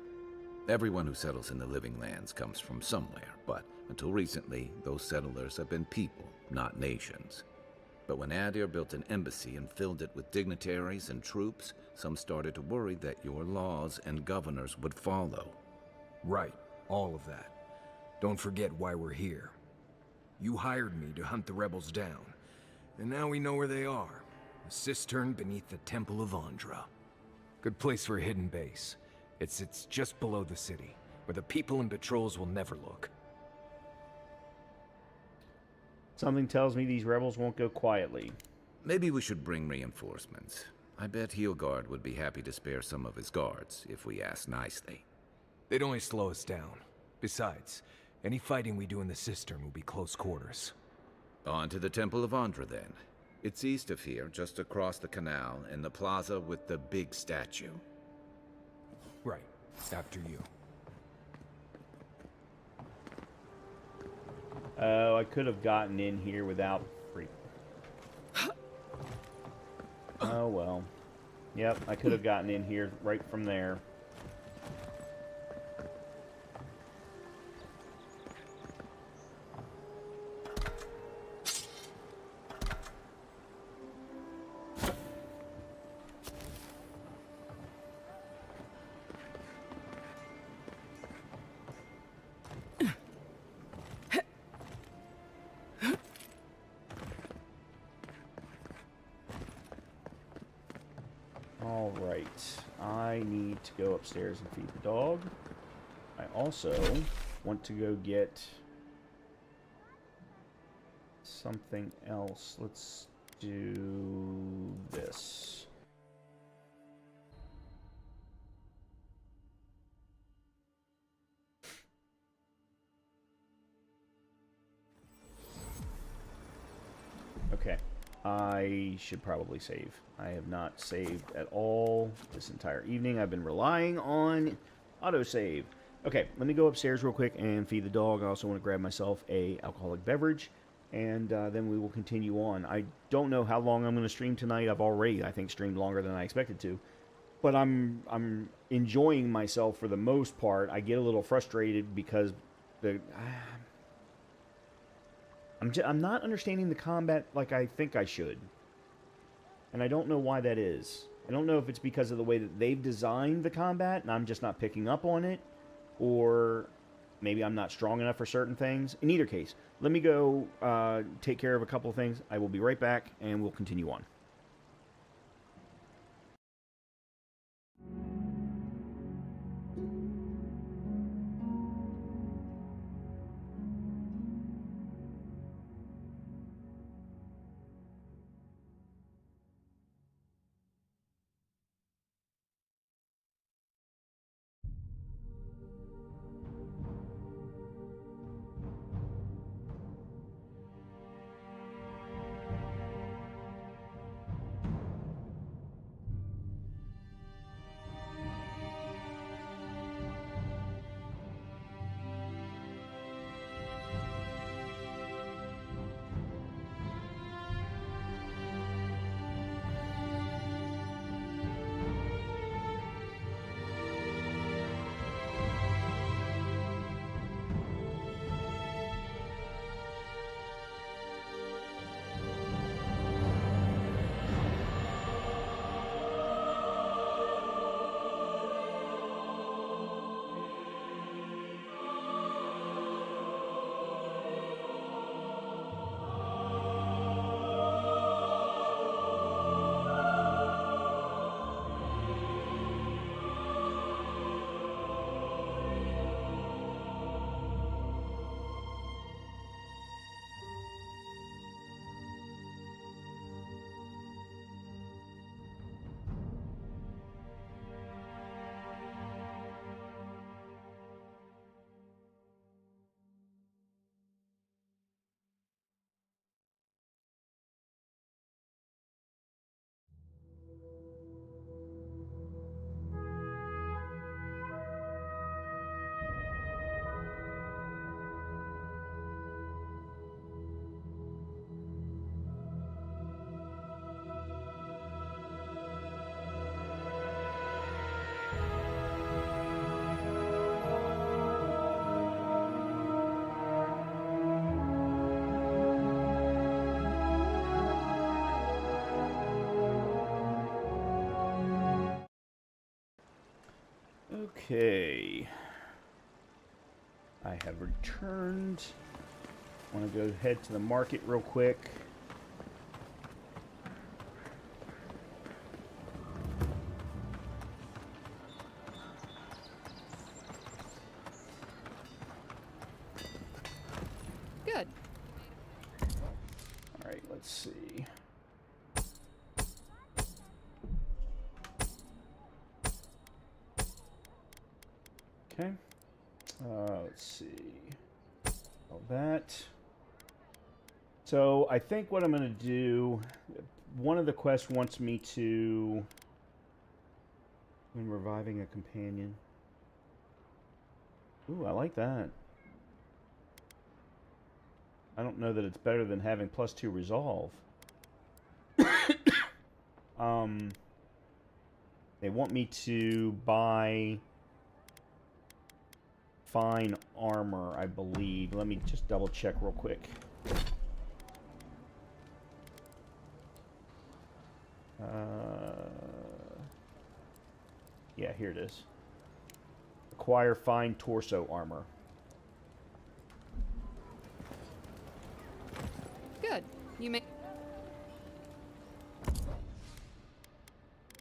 everyone who settles in the Living Lands comes from somewhere, but until recently, those settlers have been people, not nations. But when Adir built an embassy and filled it with dignitaries and troops, some started to worry that your laws and governors would follow. Right, all of that. Don't forget why we're here. You hired me to hunt the rebels down, and now we know where they are. A cistern beneath the Temple of Ondra. Good place for a hidden base. It sits just below the city, where the people and patrols will never look. Something tells me these rebels won't go quietly. Maybe we should bring reinforcements. I bet Heelguard would be happy to spare some of his guards, if we ask nicely. They'd only slow us down. Besides, any fighting we do in the cistern will be close quarters. On to the Temple of Andra, then. It's east of here, just across the canal, in the plaza with the big statue. Right. After you. Oh, I could have gotten in here without free. Oh, well. Yep, I could have gotten in here right from there. Alright, I need to go upstairs and feed the dog. I also want to go get something else. Let's do this. Okay. I should probably save. I have not saved at all this entire evening. I've been relying on autosave. Okay, let me go upstairs real quick and feed the dog. I also want to grab myself a alcoholic beverage, and then we will continue on. I don't know how long I'm going to stream tonight. I've already, I think, streamed longer than I expected to. But I'm enjoying myself for the most part. I get a little frustrated because I'm not understanding the combat like I think I should. And I don't know why that is. I don't know if it's because of the way that they've designed the combat and I'm just not picking up on it, or maybe I'm not strong enough for certain things. In either case, let me go take care of a couple of things. I will be right back and we'll continue on. Okay. I have returned. I want to go head to the market real quick. Good. Okay. Let's see. All that. So I think what I'm going to do, one of the quests wants me to, when reviving a companion. Ooh, I like that. I don't know that it's better than having +2 resolve. They want me to buy fine armor, I believe. Let me just double check real quick. Yeah, here it is. Acquire fine torso armor. Good. You may.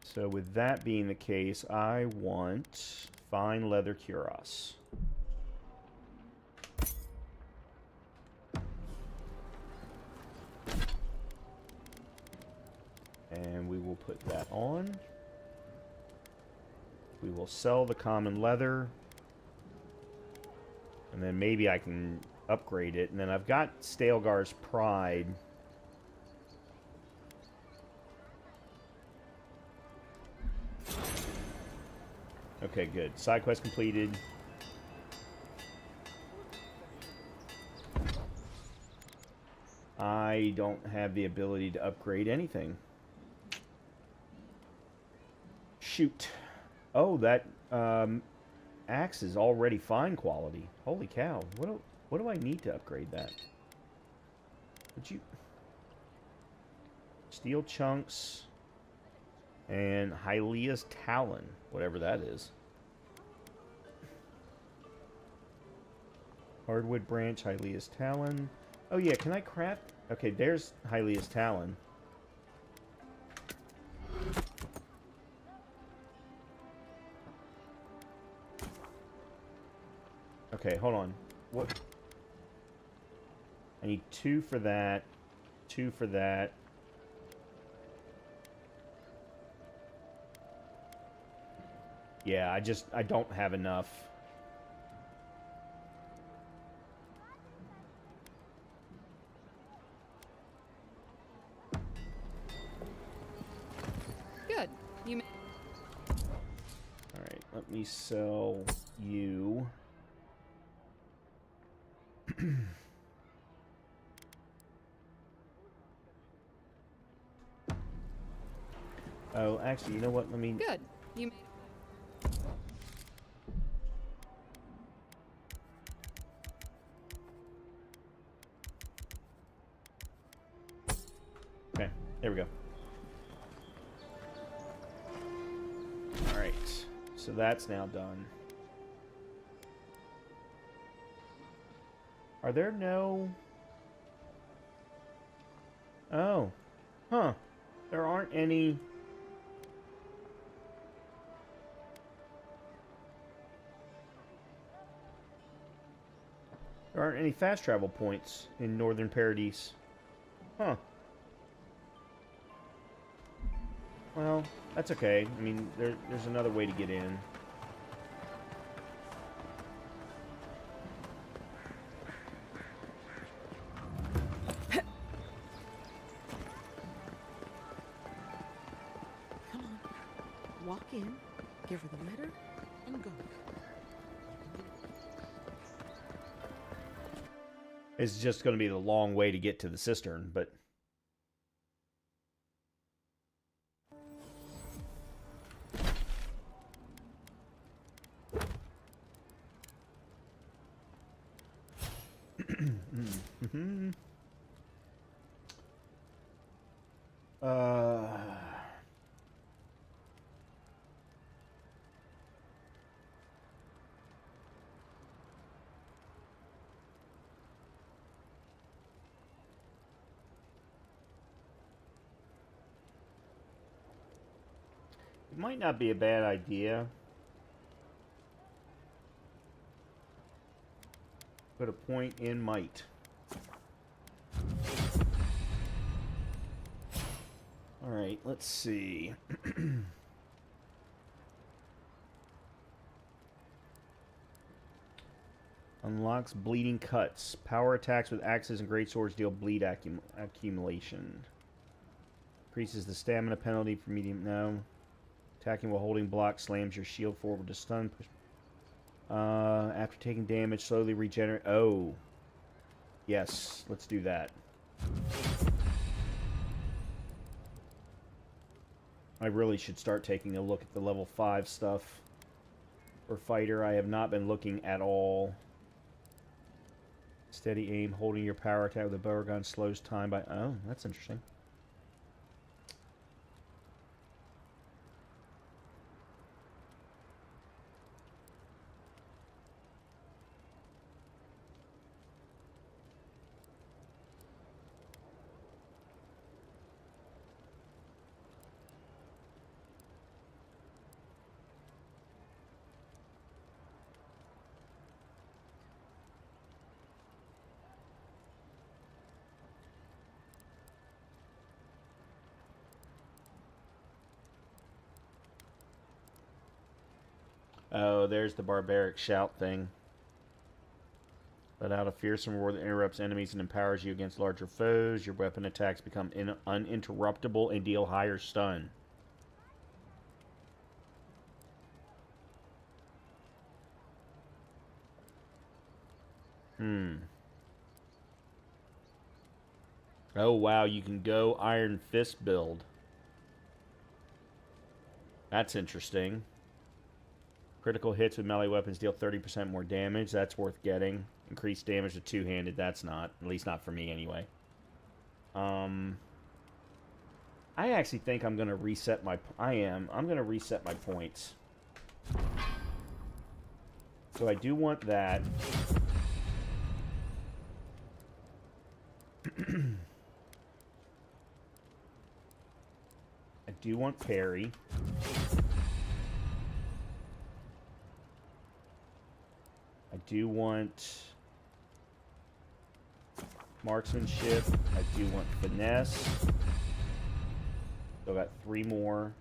So with that being the case, I want fine leather cuirass. And we will put that on. We will sell the common leather. And then maybe I can upgrade it. And then I've got Stalgar's Pride. Okay, good. Side quest completed. I don't have the ability to upgrade anything. Shoot. Oh, that axe is already fine quality. Holy cow. What do I need to upgrade that? Would you... Steel chunks and Hylia's Talon, whatever that is. Hardwood branch, Hylia's Talon. Oh yeah, can I craft? Okay, there's Hylia's Talon. Okay, hold on. What? I need 2 for that. 2 for that. Yeah, I don't have enough. Good. You may. Alright, let me sell you. Oh, actually, you know what? Let me... Good. You may. Okay, there we go. Alright, so that's now done. Are there no... Oh. Huh. There aren't any... There aren't any fast travel points in Northern Paradise. Huh. Well, that's okay. I mean, there's another way to get in. Come on. Walk in, give her the letter, and go. It's just going to be the long way to get to the cistern, but... It might not be a bad idea. Put a point in might. Alright, let's see. Unlocks bleeding cuts. Power attacks with axes and greatswords deal bleed accumulation. Increases the stamina penalty for medium. No. Attacking while holding block slams your shield forward to stun. Push. After taking damage, slowly regenerate. Oh. Yes, let's do that. I really should start taking a look at the level 5 stuff. For fighter, I have not been looking at all. Steady aim, holding your power attack with a bow or gun slows time by... Oh, that's interesting. Oh, there's the barbaric shout thing. Let out a fearsome roar that interrupts enemies and empowers you against larger foes. Your weapon attacks become uninterruptible and deal higher stun. Oh, wow, you can go Iron Fist build. That's interesting. Critical hits with melee weapons deal 30% more damage. That's worth getting. Increased damage with two-handed. That's not. At least not for me, anyway. I actually think I'm going to reset my... I'm going to reset my points. So I do want that. I do want parry. I do want marksmanship. I do want finesse. So I got 3 more.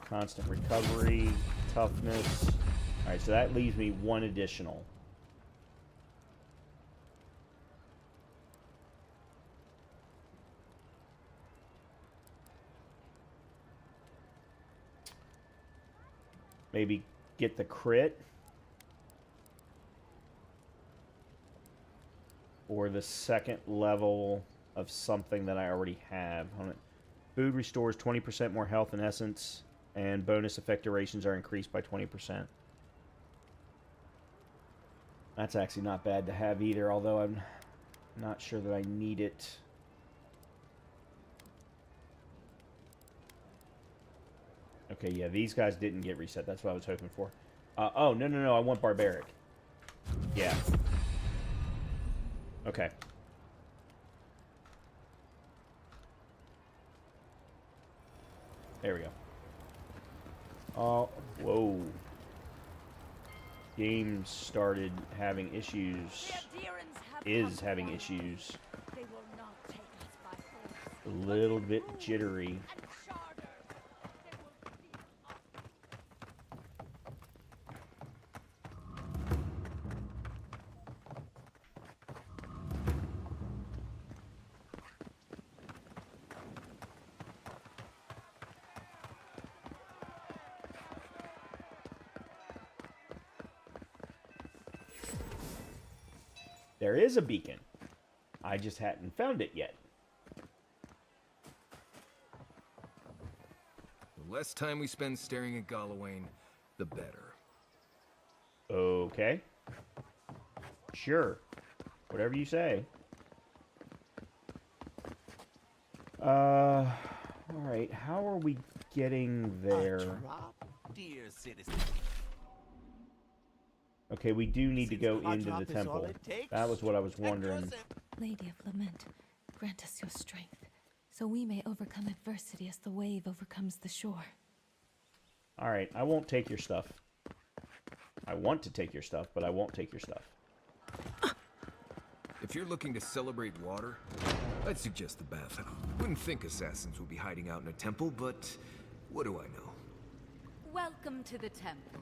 Constant recovery, toughness. Alright, so that leaves me 1 additional. Maybe get the crit. Or the second level of something that I already have. Food restores 20% more health and essence, and bonus effect durations are increased by 20%. That's actually not bad to have either, although I'm not sure that I need it. Okay, yeah, these guys didn't get reset. That's what I was hoping for. Oh, no, I want barbaric. Yeah. Okay. There we go. Oh, whoa. Game started having issues. Is having issues. A little bit jittery. There is a beacon. I just hadn't found it yet. The less time we spend staring at Gallowayne, the better. Okay. Sure. Whatever you say. Alright, how are we getting there? Dear citizen. Okay, we do need to go into the temple. That was what I was wondering. Lady of Lament, grant us your strength, so we may overcome adversity as the wave overcomes the shore. Alright, I won't take your stuff. I want to take your stuff, but I won't take your stuff. If you're looking to celebrate water, I'd suggest the bath. Wouldn't think assassins would be hiding out in a temple, but what do I know? Welcome to the temple.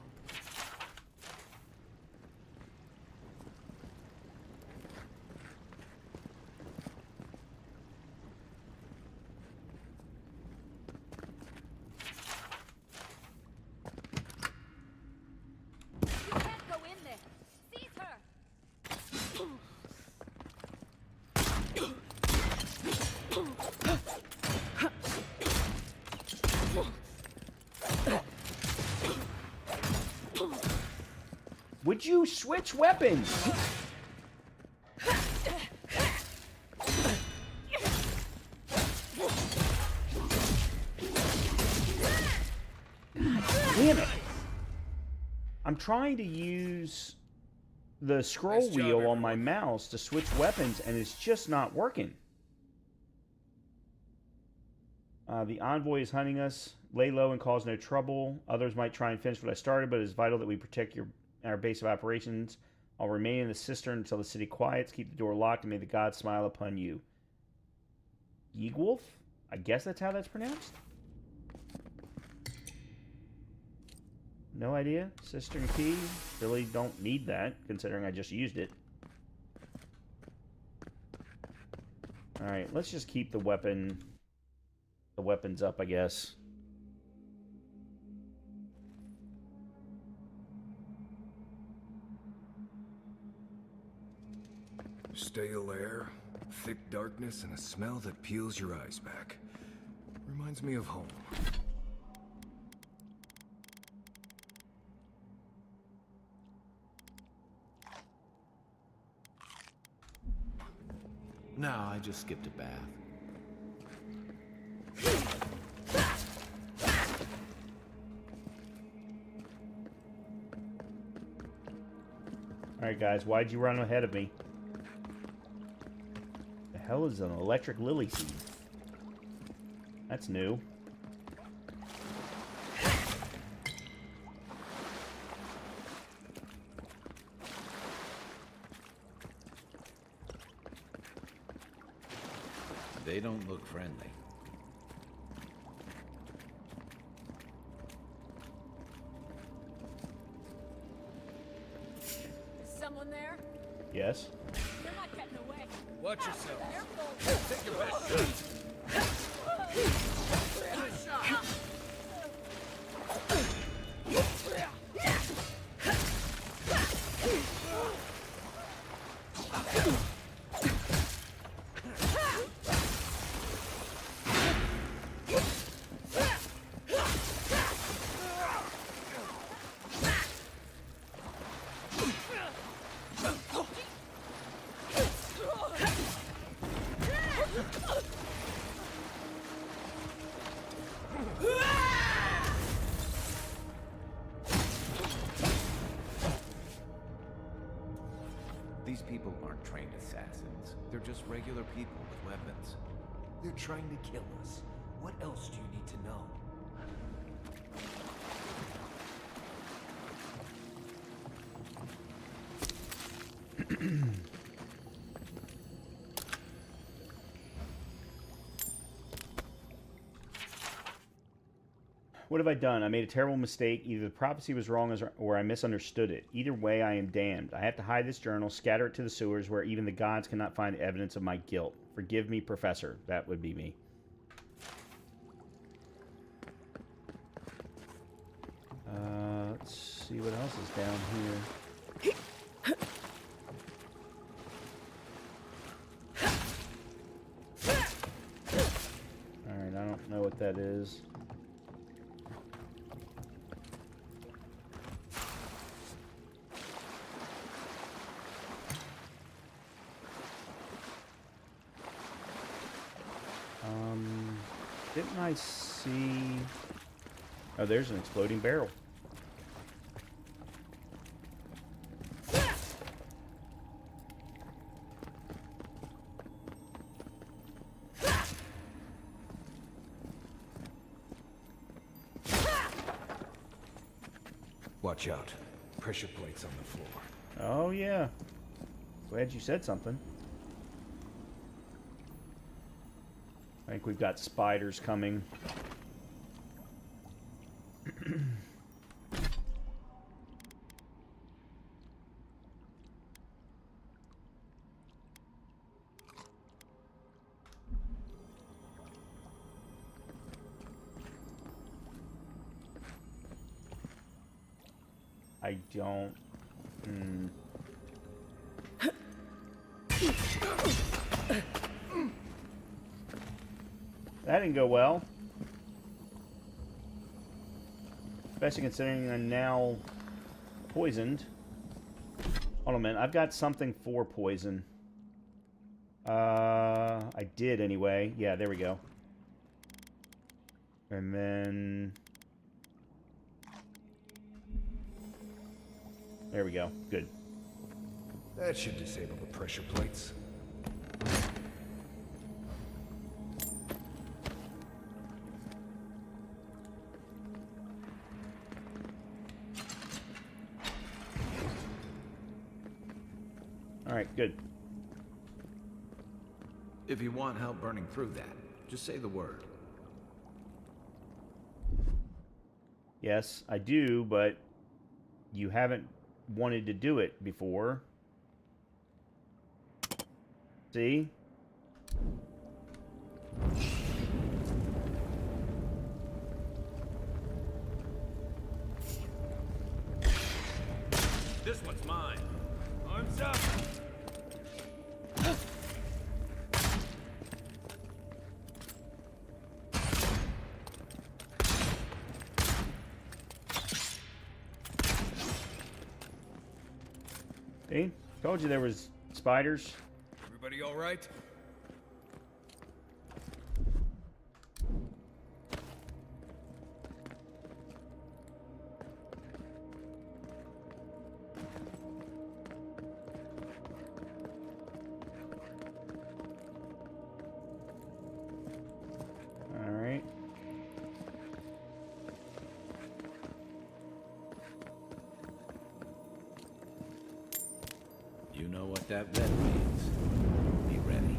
Would you switch weapons? Damn it. I'm trying to use the scroll wheel on my mouse to switch weapons, and it's just not working. The envoy is hunting us. Lay low and cause no trouble. Others might try and finish what I started, but it is vital that we protect our base of operations. I'll remain in the cistern until the city quiets. Keep the door locked, and may the gods smile upon you. Yeegwolf? I guess that's how that's pronounced? No idea. Cistern key. Really don't need that, considering I just used it. Alright, let's just keep the weapons up, I guess. Stale air, thick darkness, and a smell that peels your eyes back. Reminds me of home. No, I just skipped a bath. Alright guys, why'd you run ahead of me? The hell is an electric lily seed? That's new. They don't look friendly. Someone there? Yes. They're not getting away. Watch yourself. Careful. Take your best shot. Good shot. These people aren't trained assassins. They're just regular people with weapons. They're trying to kill us. What else do you need to know? What have I done? I made a terrible mistake. Either the prophecy was wrong or I misunderstood it. Either way, I am damned. I have to hide this journal, scatter it to the sewers where even the gods cannot find evidence of my guilt. Forgive me, Professor. That would be me. Let's see what else is down here. Alright, I don't know what that is. Didn't I see... Oh, there's an exploding barrel. Watch out. Pressure plates on the floor. Oh, yeah. Glad you said something. I think we've got spiders coming. I don't... That didn't go well. Especially considering I'm now poisoned. Hold on a minute. I've got something for poison. I did anyway. Yeah, there we go. And then... There we go. Good. That should disable the pressure plates. Alright, good. If you want help burning through that, just say the word. Yes, I do, but you haven't wanted to do it before. See? This one's mine. Arms up! See? Told you there was spiders. Everybody all right? All right. You know what that red means. Be ready.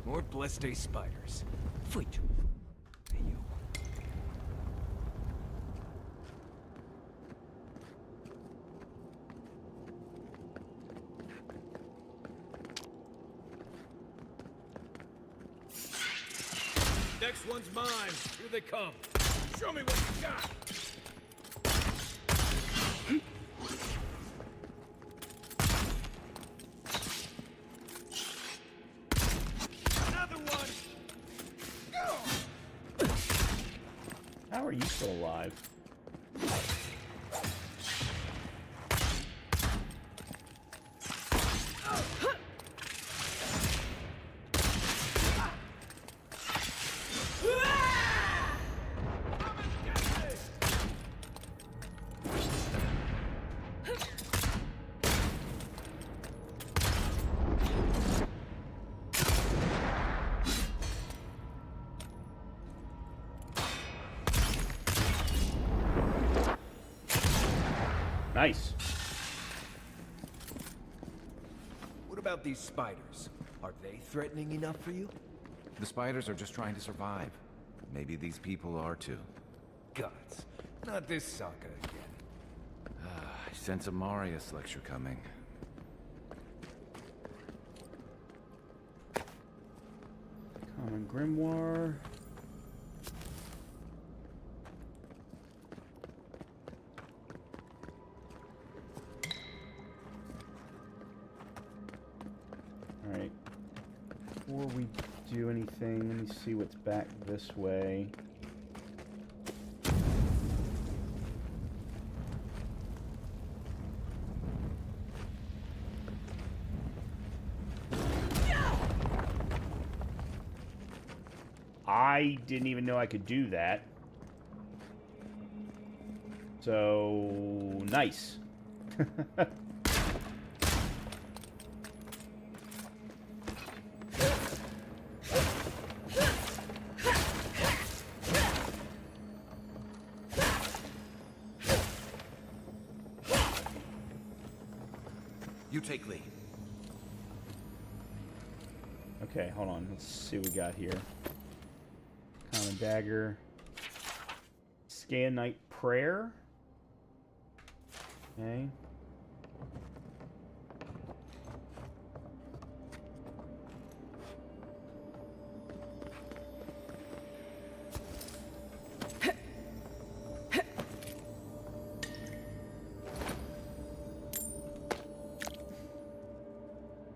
More blessed day spiders. Foot. Hey, you. Next one's mine. Here they come. Show me what you got. Another one. How are you still alive? Nice. What about these spiders? Are they threatening enough for you? The spiders are just trying to survive. Maybe these people are too. Gods. Not this saga again. I sense a Marius lecture coming. Common grimoire. Alright. Before we do anything, let me see what's back this way. I didn't even know I could do that. So, nice. You take lead. Okay, hold on. Let's see what we got here. Common dagger. Scan Night Prayer. Okay.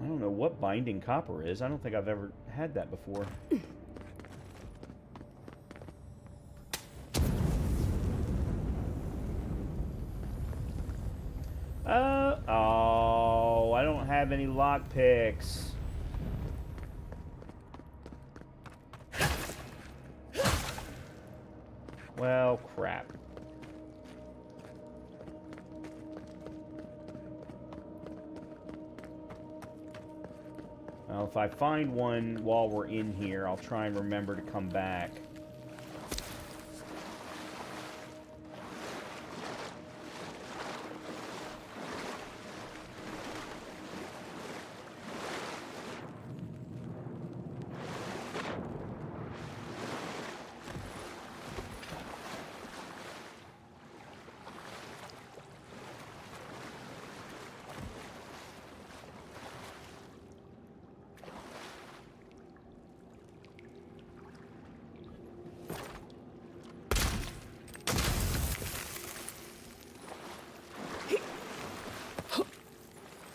I don't know what binding copper is. I don't think I've ever had that before. have any lockpicks. Well, crap. Well, if I find one while we're in here, I'll try and remember to come back.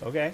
Okay.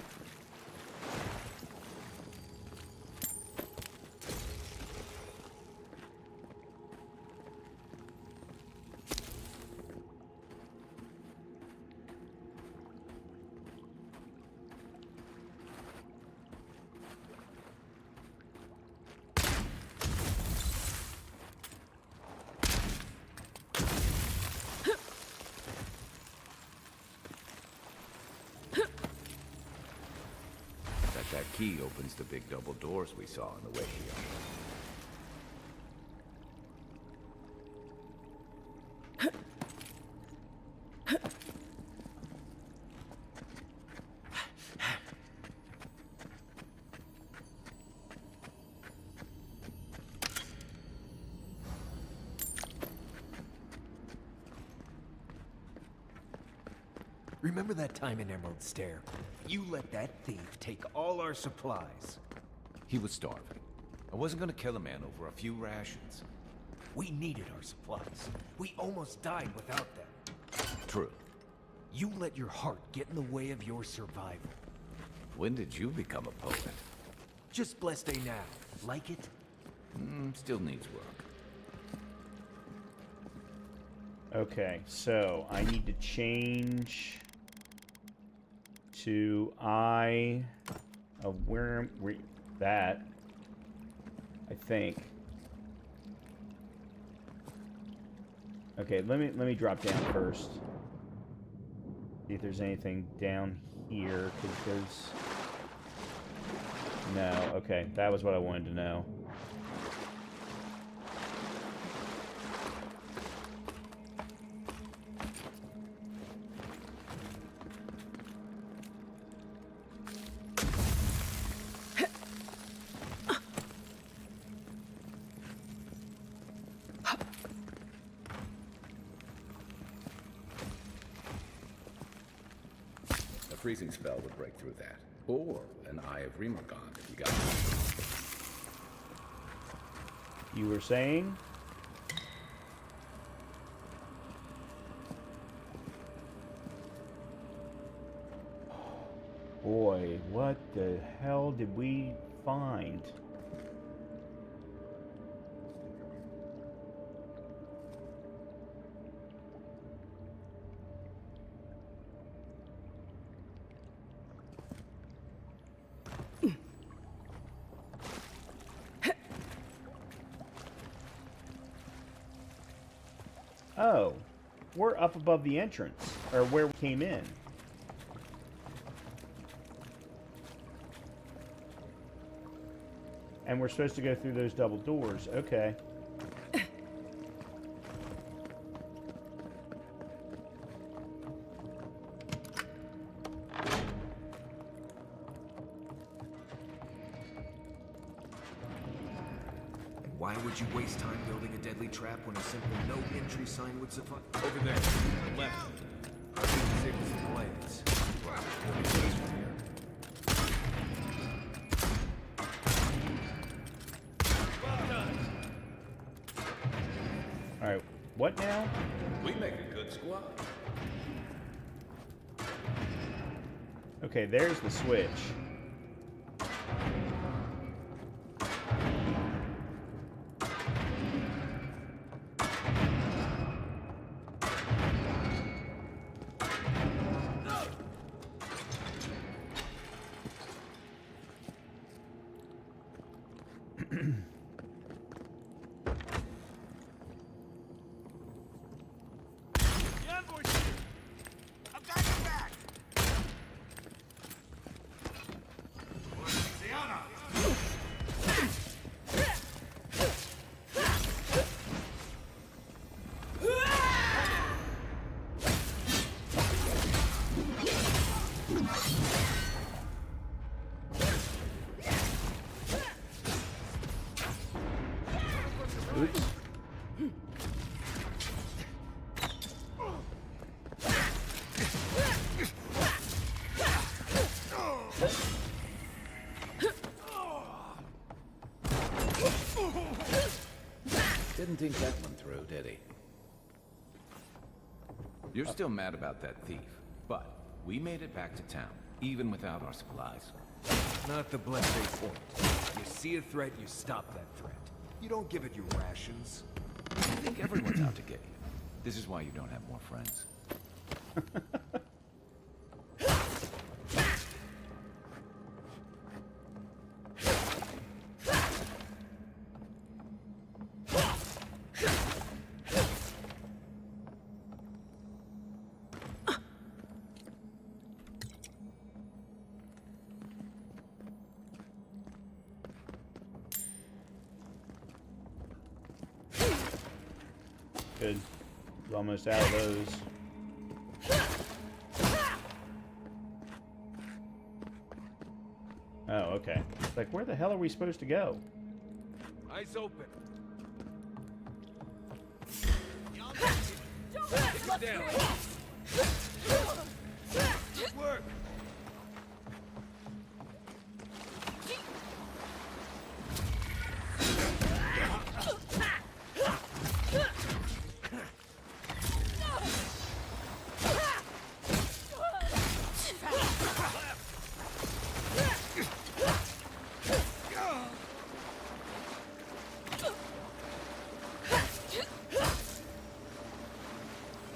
That key opens the big double doors we saw on the way here. Remember that time in Emerald Stair? You let that thief take all our supplies. He was starving. I wasn't gonna kill a man over a few rations. We needed our supplies. We almost died without them. True. You let your heart get in the way of your survival. When did you become a poet? Just blessed day now. Like it? Still needs work. Okay, so I need to change to where that, I think. Okay, let me drop down first. See if there's anything down here, because there's... No, okay, that was what I wanted to know. A freezing spell would break through that. Or an Eye of Remergond if you got it. You were saying? Boy, what the hell did we find? Oh, we're up above the entrance, or where we came in. And we're supposed to go through those double doors. Okay. Why would you waste time building a deadly trap when a simple no entry sign would suffice? Over there, to the left. I think the safest plans. Wow, let me see this from here. Alright, what now? We make a good squad. Okay, there's the switch. Oops. Didn't think that one through, did he? You're still mad about that thief, but we made it back to town, even without our supplies. Not the blessed point. You see a threat, you stop that threat. You don't give it your rations. I think everyone's out to get you. This is why you don't have more friends. Good. We're almost out of those. Oh, okay. Like, where the hell are we supposed to go? Eyes open. Don't down. Good work.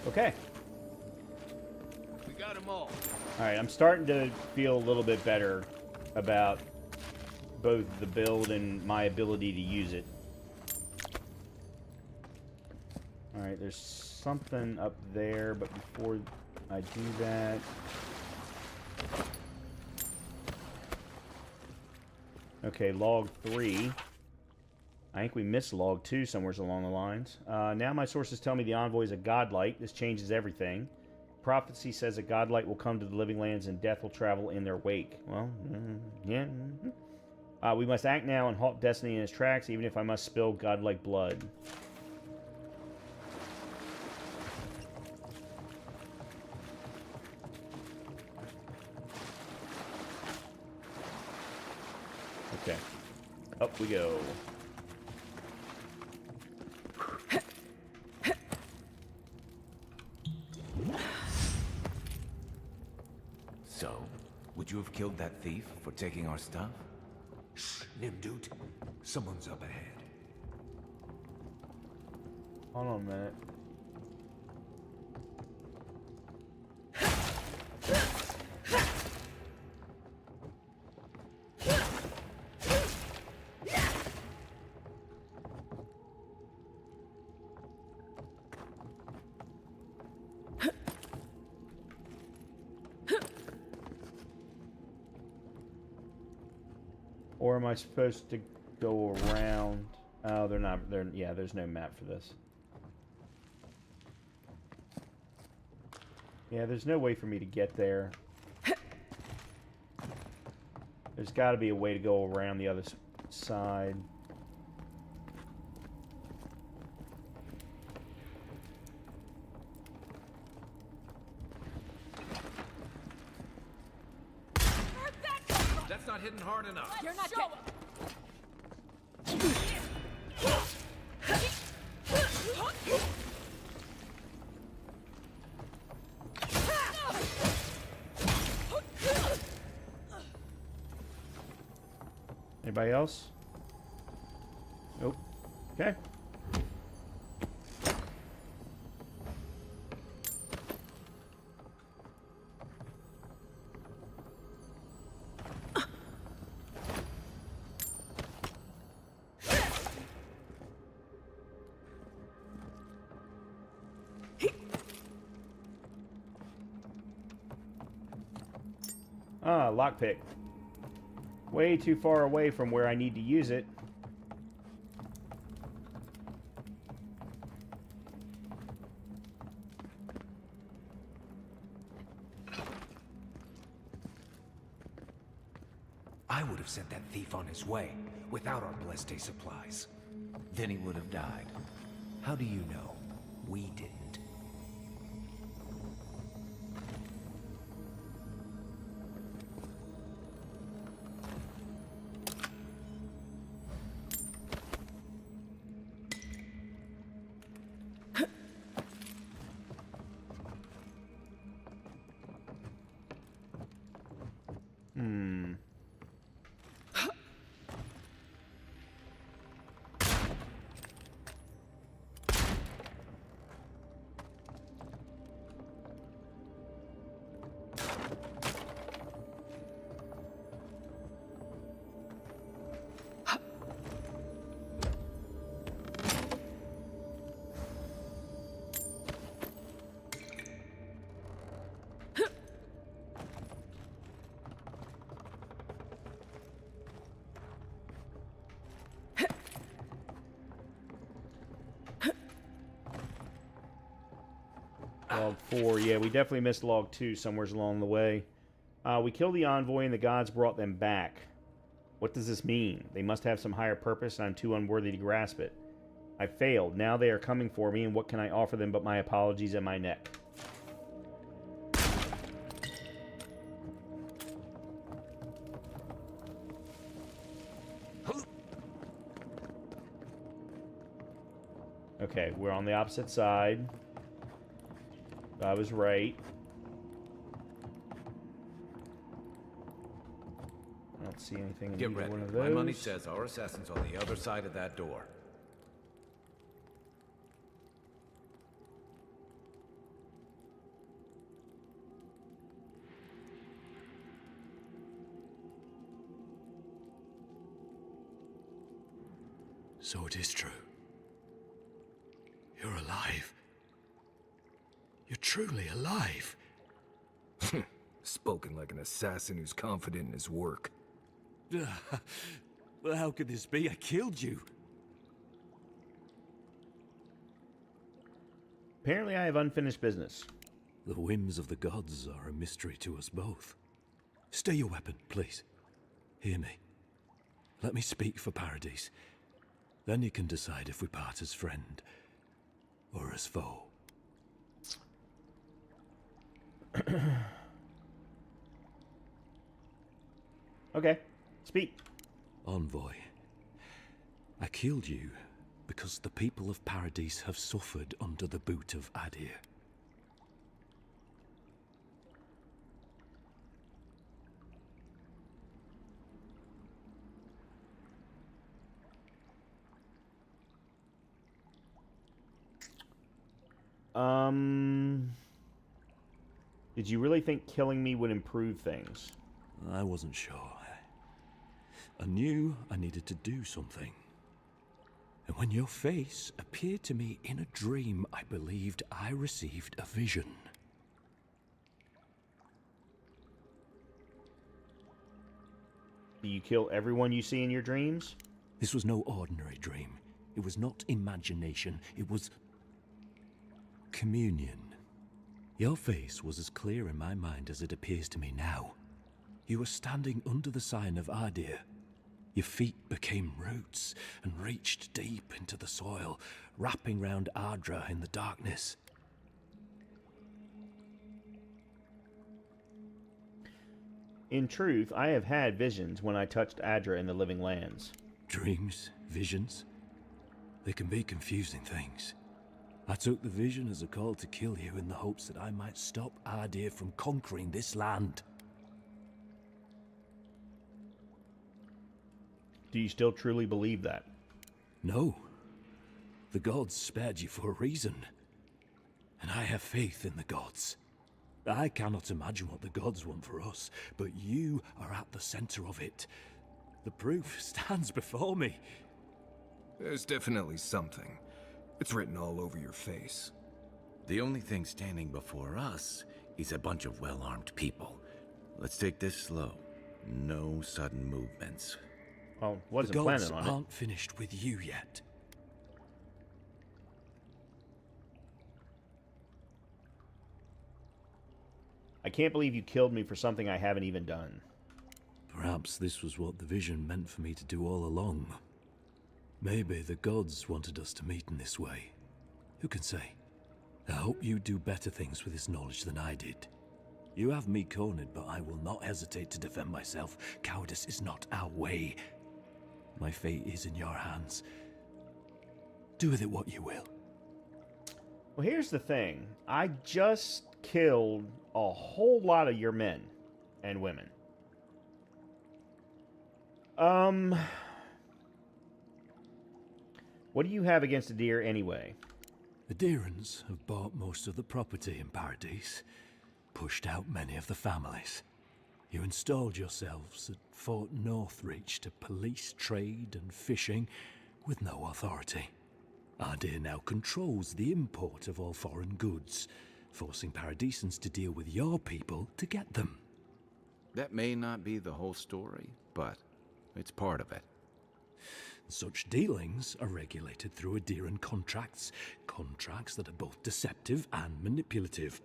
Okay. We got them all. Alright, I'm starting to feel a little bit better about both the build and my ability to use it. Alright, there's something up there, but before I do that... Okay, log 3. I think we missed log 2 somewhere along the lines. Now my sources tell me the envoy is a godlight. This changes everything. Prophecy says a godlight will come to the living lands and death will travel in their wake. Well, yeah. We must act now and halt destiny in its tracks, even if I must spill godlike blood. Okay. Up we go. So, would you have killed that thief for taking our stuff? Shh, Nimdut. Someone's up ahead. Hold on a minute. Or am I supposed to go around? Oh, they're not. Yeah, there's no map for this. Yeah, there's no way for me to get there. There's got to be a way to go around the other side. That's not hitting hard enough. You're not getting... Anybody else? Nope. Okay. Ah, lockpick. Way too far away from where I need to use it. I would have sent that thief on his way without our blessed day supplies. then he would have died. How do you know? We didn't. Log 4, yeah, we definitely missed log 2 somewhere along the way. We killed the envoy and the gods brought them back. What does this mean? They must have some higher purpose and I'm too unworthy to grasp it. I failed. Now they are coming for me and what can I offer them but my apologies and my neck? Okay, we're on the opposite side. I was right. I don't see anything in Get either ready. one of those. My money says our assassin's on the other side of that door. So it is true. You're alive. You're truly alive. Spoken like an assassin who's confident in his work. Well, how could this be? I killed you. Apparently I have unfinished business. The whims of the gods are a mystery to us both. Stay your weapon, please. Hear me. Let me speak for Paradise. Then you can decide if we part as friend or as foe. Okay, speak. Envoy, I killed you because the people of Paradise have suffered under the boot of Adir. Did you really think killing me would improve things? I wasn't sure. I knew I needed to do something. And when your face appeared to me in a dream, I believed I received a vision. Do you kill everyone you see in your dreams? This was no ordinary dream. It was not imagination. It was communion. Your face was as clear in my mind as it appears to me now. You were standing under the sign of Adir. Your feet became roots and reached deep into the soil, wrapping round Ardra in the darkness. In truth, I have had visions when I touched Adra in the Living Lands. Dreams, visions, they can be confusing things. I took the vision as a call to kill you in the hopes that I might stop Adir from conquering this land. Do you still truly believe that? No. The gods spared you for a reason. And I have faith in the gods. I cannot imagine what the gods want for us, but you are at the center of it. The proof stands before me. There's definitely something. It's written all over your face. The only thing standing before us is a bunch of well-armed people. Let's take this slow. No sudden movements. Well, wasn't the gods planning on it. aren't finished with you yet. I can't believe you killed me for something I haven't even done. Perhaps this was what the vision meant for me to do all along. Maybe the gods wanted us to meet in this way. Who can say? I hope you do better things with this knowledge than I did. You have me cornered, but I will not hesitate to defend myself. Cowardice is not our way. My fate is in your hands. Do with it what you will. Well, here's the thing. I just killed a whole lot of your men and women. What do you have against the deer anyway? The Deerans have bought most of the property in Paradise, pushed out many of the families. You installed yourselves at Fort Northreach to police trade and fishing with no authority. Ardea now controls the import of all foreign goods, forcing Paradisans to deal with your people to get them. That may not be the whole story, but it's part of it. Such dealings are regulated through Aderan contracts, contracts that are both deceptive and manipulative.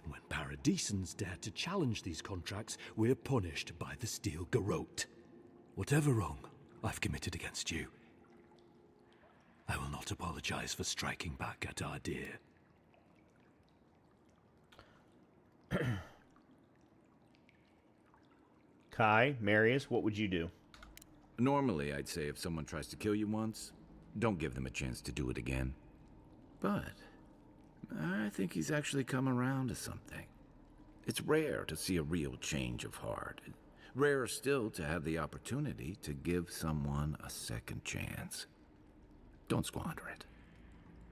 When Paradisans dare to challenge these contracts, we're punished by the Steel Garrote. Whatever wrong I've committed against you, I will not apologize for striking back at Ardea. Kai, Marius, what would you do? Normally, I'd say if someone tries to kill you once, don't give them a chance to do it again. But I think he's actually come around to something. It's rare to see a real change of heart. Rarer still to have the opportunity to give someone a second chance. Don't squander it.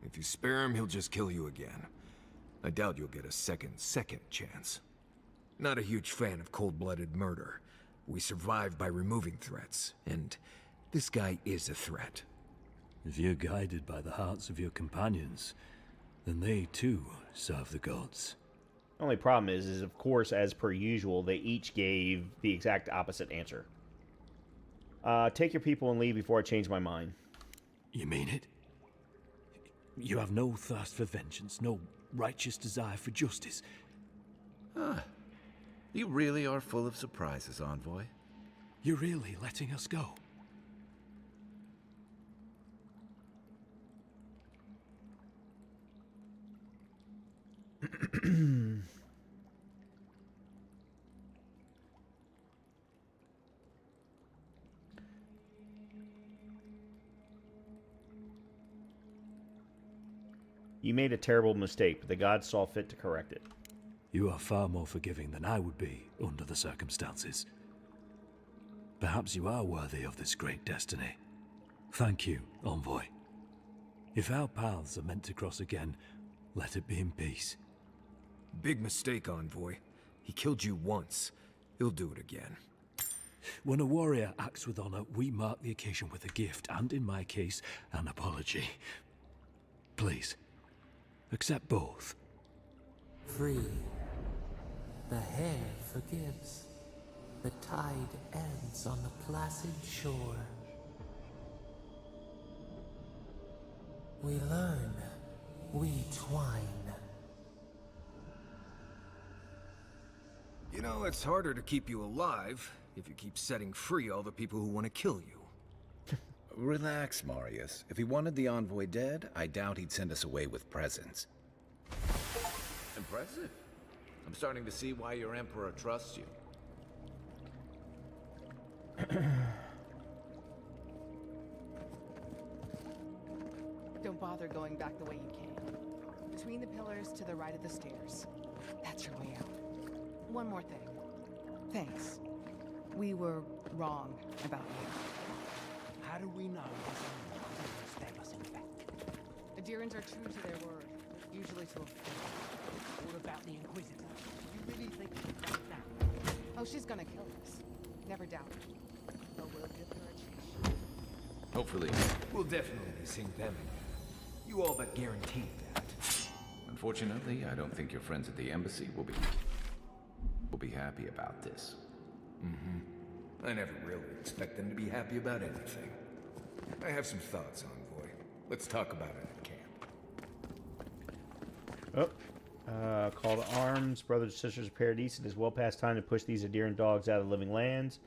If you spare him, he'll just kill you again. I doubt you'll get a second chance. Not a huge fan of cold-blooded murder. We survive by removing threats, and this guy is a threat. If you're guided by the hearts of your companions, then they too serve the gods. Only problem is of course, as per usual, they each gave the exact opposite answer. Take your people and leave before I change my mind. You mean it? You have no thirst for vengeance, no righteous desire for justice. You really are full of surprises, Envoy. You're really letting us go? You made a terrible mistake, but the gods saw fit to correct it. You are far more forgiving than I would be under the circumstances. Perhaps you are worthy of this great destiny. Thank you, Envoy. If our paths are meant to cross again, let it be in peace. Big mistake, Envoy. He killed you once. He'll do it again. When a warrior acts with honor, we mark the occasion with a gift, and in my case, an apology. Please, accept both. Free. The hair forgives. The tide ebbs on the placid shore. We learn. We twine. You know, it's harder to keep you alive if you keep setting free all the people who want to kill you. Relax, Marius. If he wanted the Envoy dead, I doubt he'd send us away with presents. Impressive. I'm starting to see why your Emperor trusts you. Don't bother going back the way you came. Between the pillars to the right of the stairs. That's your way out. One more thing. Thanks. We were wrong about you. How do we know this stab us in the back? Adirans are true to their word, usually to a fault. What about the Inquisitor? You really think she's like that? Oh, she's gonna kill us. Never doubt it. But we'll give her a chance. Hopefully. We'll definitely sink them again. You all but guaranteed that. Unfortunately, I don't think your friends at the embassy will be happy about this. I never really expect them to be happy about anything. I have some thoughts, Envoy. Let's talk about it at camp. Call to arms. Brothers and sisters of Paradise, it is well past time to push these Adiran dogs out of the living lands.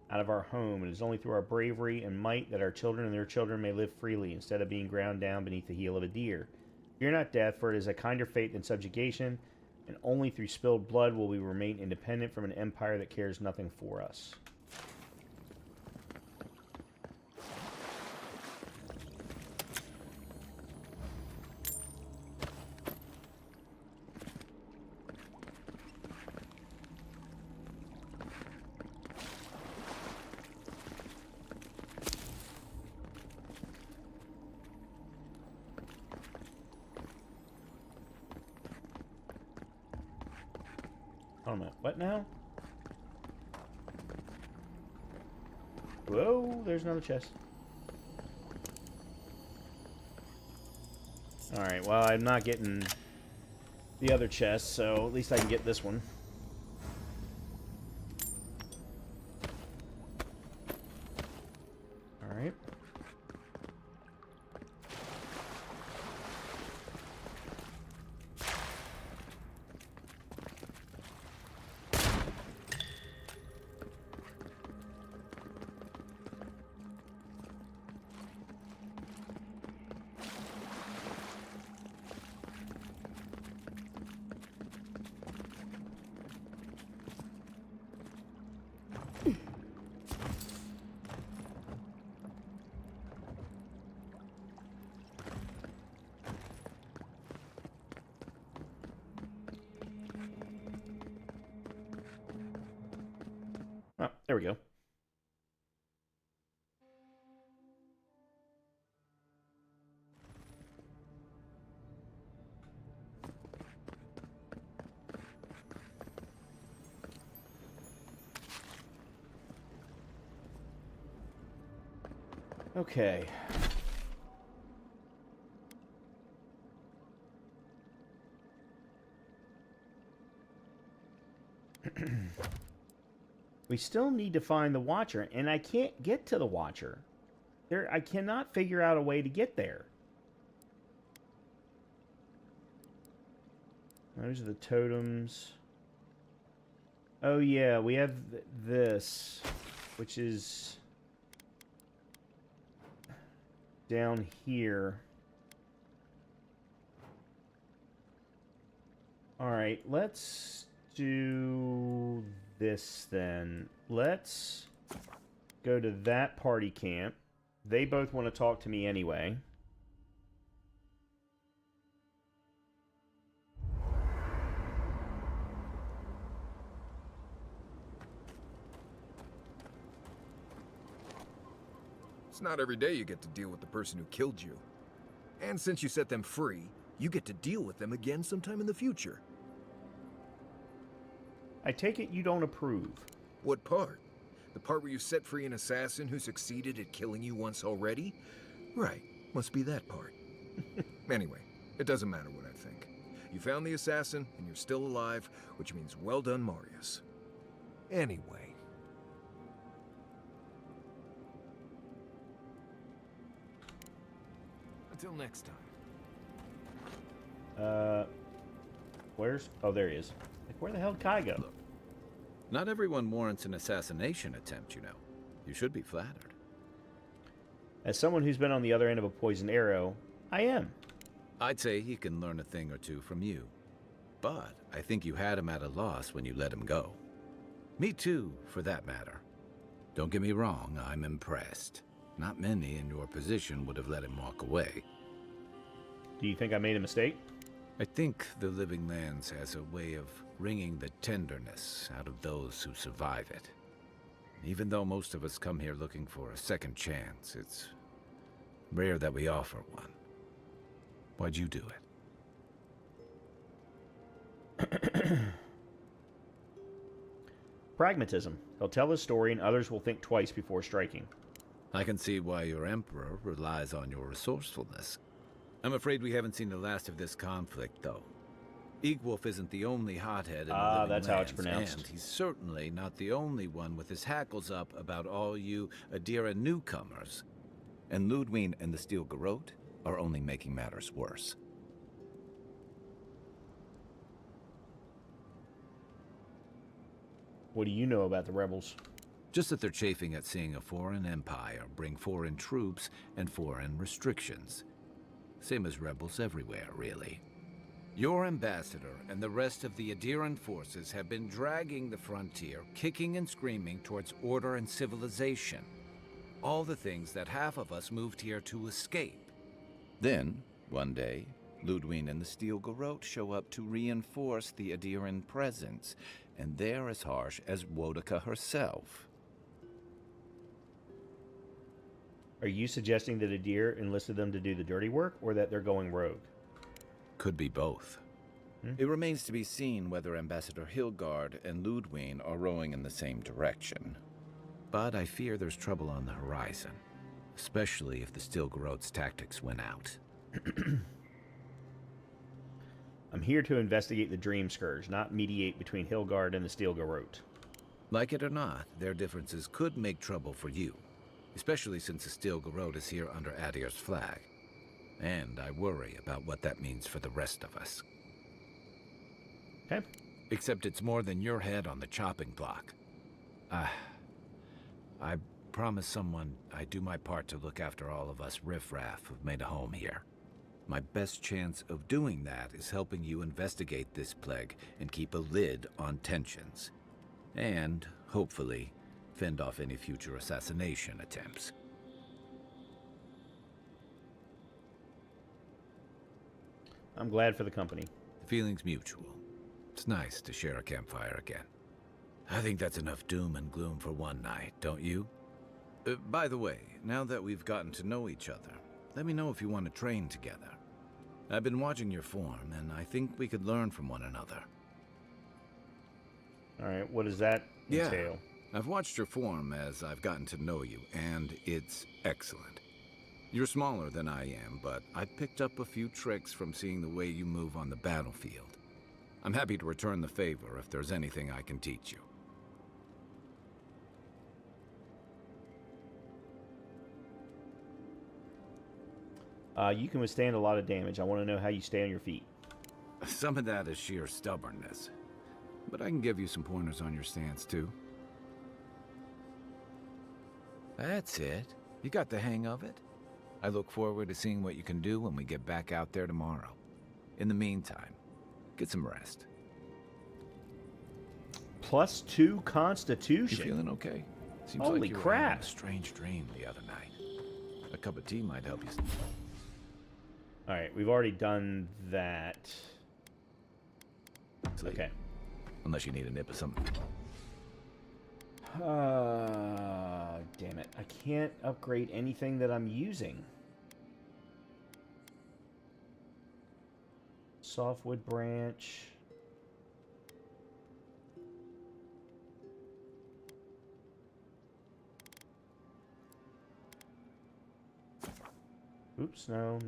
out of our home. It is only through our bravery and might that our children and their children may live freely instead of being ground down beneath the heel of a deer. Fear not death, for it is a kinder fate than subjugation, and only through spilled blood will we remain independent from an empire that cares nothing for us. Oh no, what now? Whoa, there's another chest. Alright, well, I'm not getting the other chest, so at least I can get this one. Alright. Oh, there we go. Okay. We still need to find the Watcher, and I can't get to the Watcher. I cannot figure out a way to get there. Those are the totems. Oh yeah, we have this, which is down here. Alright, let's do this then. Let's go to that party camp. They both want to talk to me anyway. It's not every day you get to deal with the person who killed you. And since you set them free, you get to deal with them again sometime in the future. I take it you don't approve. What part? The part where you set free an assassin who succeeded at killing you once already? Right, must be that part. Anyway, it doesn't matter what I think. You found the assassin, and you're still alive, which means well done, Marius. Anyway. Until next time. Where's... Oh, there he is. Like, where the hell did Kai go? Look, not everyone warrants an assassination attempt, you know. You should be flattered. As someone who's been on the other end of a poisoned arrow, I am. I'd say he can learn a thing or two from you. But I think you had him at a loss when you let him go. Me too, for that matter. Don't get me wrong, I'm impressed. Not many in your position would have let him walk away. Do you think I made a mistake? I think the Living Lands has a way of wringing the tenderness out of those who survive it. Even though most of us come here looking for a second chance, it's rare that we offer one. Why'd you do it? Pragmatism. He'll tell his story and others will think twice before striking. I can see why your Emperor relies on your resourcefulness. I'm afraid we haven't seen the last of this conflict, though. Eagwolf isn't the only hothead in the Living that's Lands, how it's pronounced. and he's certainly not the only one with his hackles up about all you Adira newcomers. And Ludwig and the Steel Garrote are only making matters worse. What do you know about the rebels? Just that they're chafing at seeing a foreign empire bring foreign troops and foreign restrictions. Same as rebels everywhere, really. Your ambassador and the rest of the Adiran forces have been dragging the frontier, kicking and screaming towards order and civilization. All the things that half of us moved here to escape. Then, one day, Ludwig and the Steel Garrote show up to reinforce the Adiran presence, and they're as harsh as Wodaka herself. Are you suggesting that Adir enlisted them to do the dirty work, or that they're going rogue? Could be both. It remains to be seen whether Ambassador Hilgard and Ludwig are rowing in the same direction. But I fear there's trouble on the horizon, especially if the Steel Garrote's tactics win out. I'm here to investigate the Dream Scourge, not mediate between Hilgard and the Steel Garrote. Like it or not, their differences could make trouble for you, especially since the Steel Garrote is here under Adir's flag. And I worry about what that means for the rest of us. Okay. Except it's more than your head on the chopping block. I promise someone I'd do my part to look after all of us riffraff who've made a home here. My best chance of doing that is helping you investigate this plague and keep a lid on tensions. And, hopefully, fend off any future assassination attempts. I'm glad for the company. The feeling's mutual. It's nice to share a campfire again. I think that's enough doom and gloom for one night, don't you? By the way, now that we've gotten to know each other, let me know if you want to train together. I've been watching your form, and I think we could learn from one another. Alright, what does that entail? I've watched your form as I've gotten to know you, and it's excellent. You're smaller than I am, but I picked up a few tricks from seeing the way you move on the battlefield. I'm happy to return the favor if there's anything I can teach you. You can withstand a lot of damage. I want to know how you stay on your feet. Some of that is sheer stubbornness, but I can give you some pointers on your stance, too. That's it. You got the hang of it. I look forward to seeing what you can do when we get back out there tomorrow. In the meantime, get some rest. +2 Constitution. You feeling okay? Seems Holy like you were crap. having a strange dream the other night. A cup of tea might help you. Alright, we've already done that. Sleep. Okay. Unless you need a nip of something. Damn it. I can't upgrade anything that I'm using. Softwood branch. Oops, no.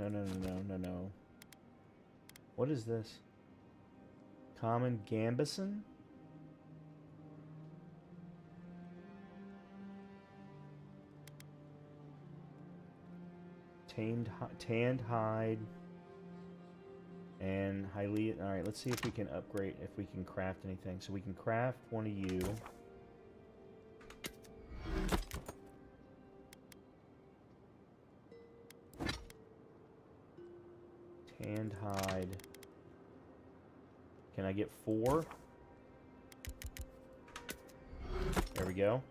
What is this? Common Gambison? Tanned hide. And highly... Alright, let's see if we can upgrade, if we can craft anything. So we can craft one of you. Tanned hide. Can I get 4? There we go.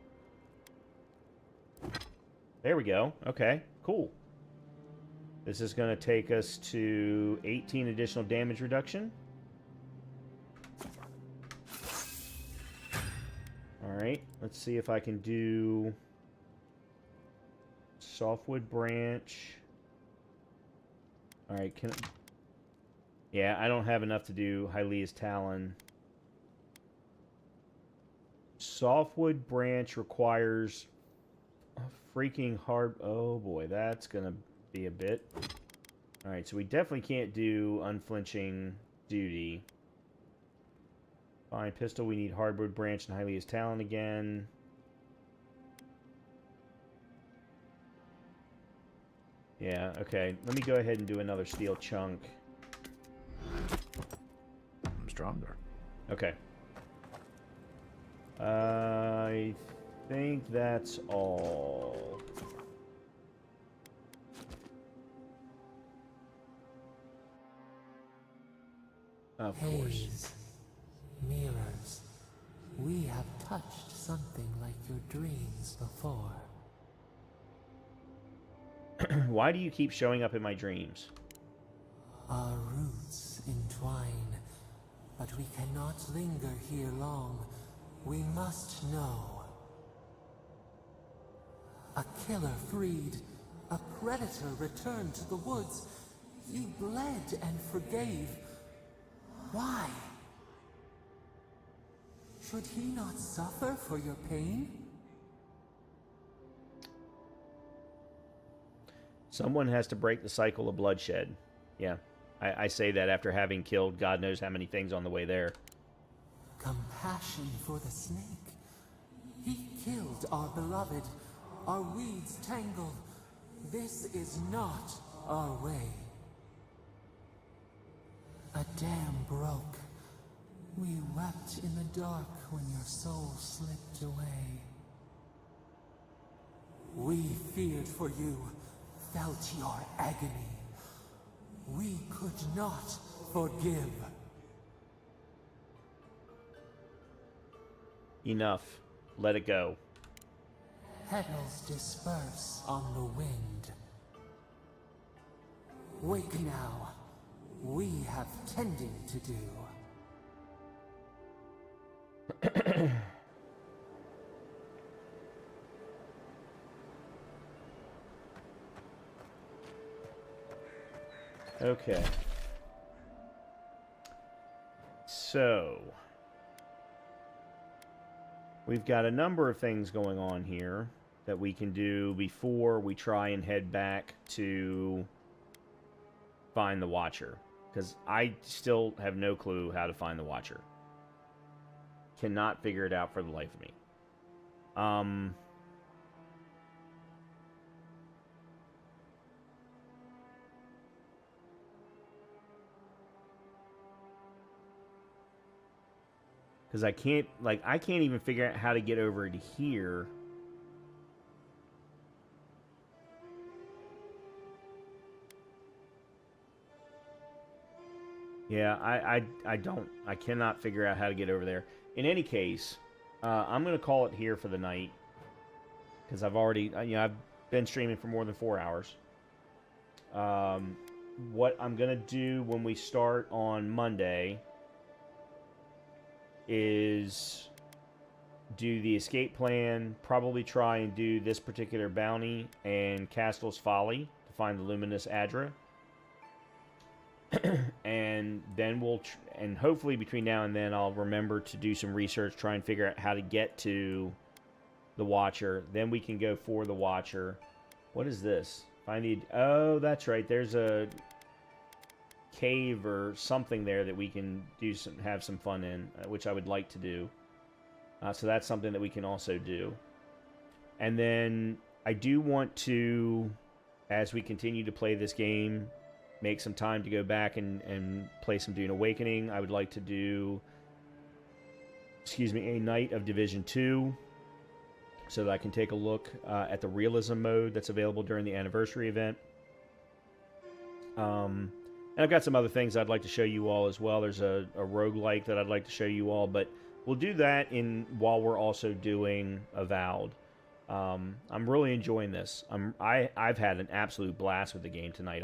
There we go. Okay, cool. This is going to take us to 18 additional damage reduction. Alright, let's see if I can do softwood branch. Alright, can... Yeah, I don't have enough to do Hylia's Talon. Softwood branch requires a freaking hard... Oh boy, that's gonna be a bit. Alright, so we definitely can't do unflinching duty. Fine, pistol, we need hardwood branch and Hylia's Talon again. Yeah, okay. Let me go ahead and do another steel chunk. I'm stronger. Okay. I think that's all. Of course. Haze, mirrors. We have touched something like your dreams before. Why do you keep showing up in my dreams? Our roots entwine, but we cannot linger here long. We must know. A killer freed, a predator returned to the woods. You bled and forgave. Why? Should he not suffer for your pain? Someone has to break the cycle of bloodshed. Yeah, I say that after having killed God knows how many things on the way there. Compassion for the snake. He killed our beloved. Our weeds tangled. This is not our way. A dam broke. We wept in the dark when your soul slipped away. We feared for you, felt your agony. We could not forgive. Enough. Let it go. Petals disperse on the wind. Wake now. We have tending to do. Okay. So, we've got a number of things going on here that we can do before we try and head back to find the Watcher. Because I still have no clue how to find the Watcher. Cannot figure it out for the life of me. Because I can't even figure out how to get over to here. Yeah, I cannot figure out how to get over there. In any case, I'm going to call it here for the night. Because I've already, I've been streaming for more than 4 hours. What I'm going to do when we start on Monday is do the escape plan, probably try and do this particular bounty and Castle's Folly to find the Luminous Adra. And then and hopefully between now and then I'll remember to do some research, try and figure out how to get to the Watcher. Then we can go for the Watcher. What is this? Oh, that's right. There's a cave or something there that we can have some fun in, which I would like to do. So that's something that we can also do. And then I do want to, as we continue to play this game, make some time to go back and play some Dune Awakening. I would like to do, a night of Division 2 so that I can take a look at the realism mode that's available during the anniversary event. And I've got some other things I'd like to show you all as well. There's a roguelike that I'd like to show you all, but we'll do that while we're also doing Avowed. I'm really enjoying this. I've had an absolute blast with the game tonight.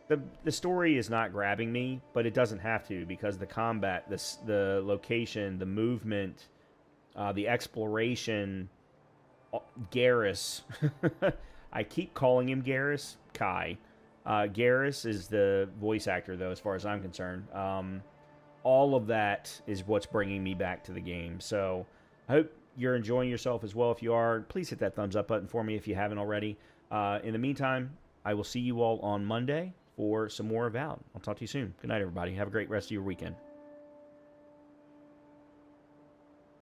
The story is not grabbing me, but it doesn't have to, because the combat, the location, the movement, the exploration, Garrus. I keep calling him Garrus. Kai. Garrus is the voice actor, though, as far as I'm concerned. All of that is what's bringing me back to the game. So I hope you're enjoying yourself as well. If you are, please hit that thumbs up button for me if you haven't already. In the meantime, I will see you all on Monday for some more Avowed. I'll talk to you soon. Good night, everybody. Have a great rest of your weekend.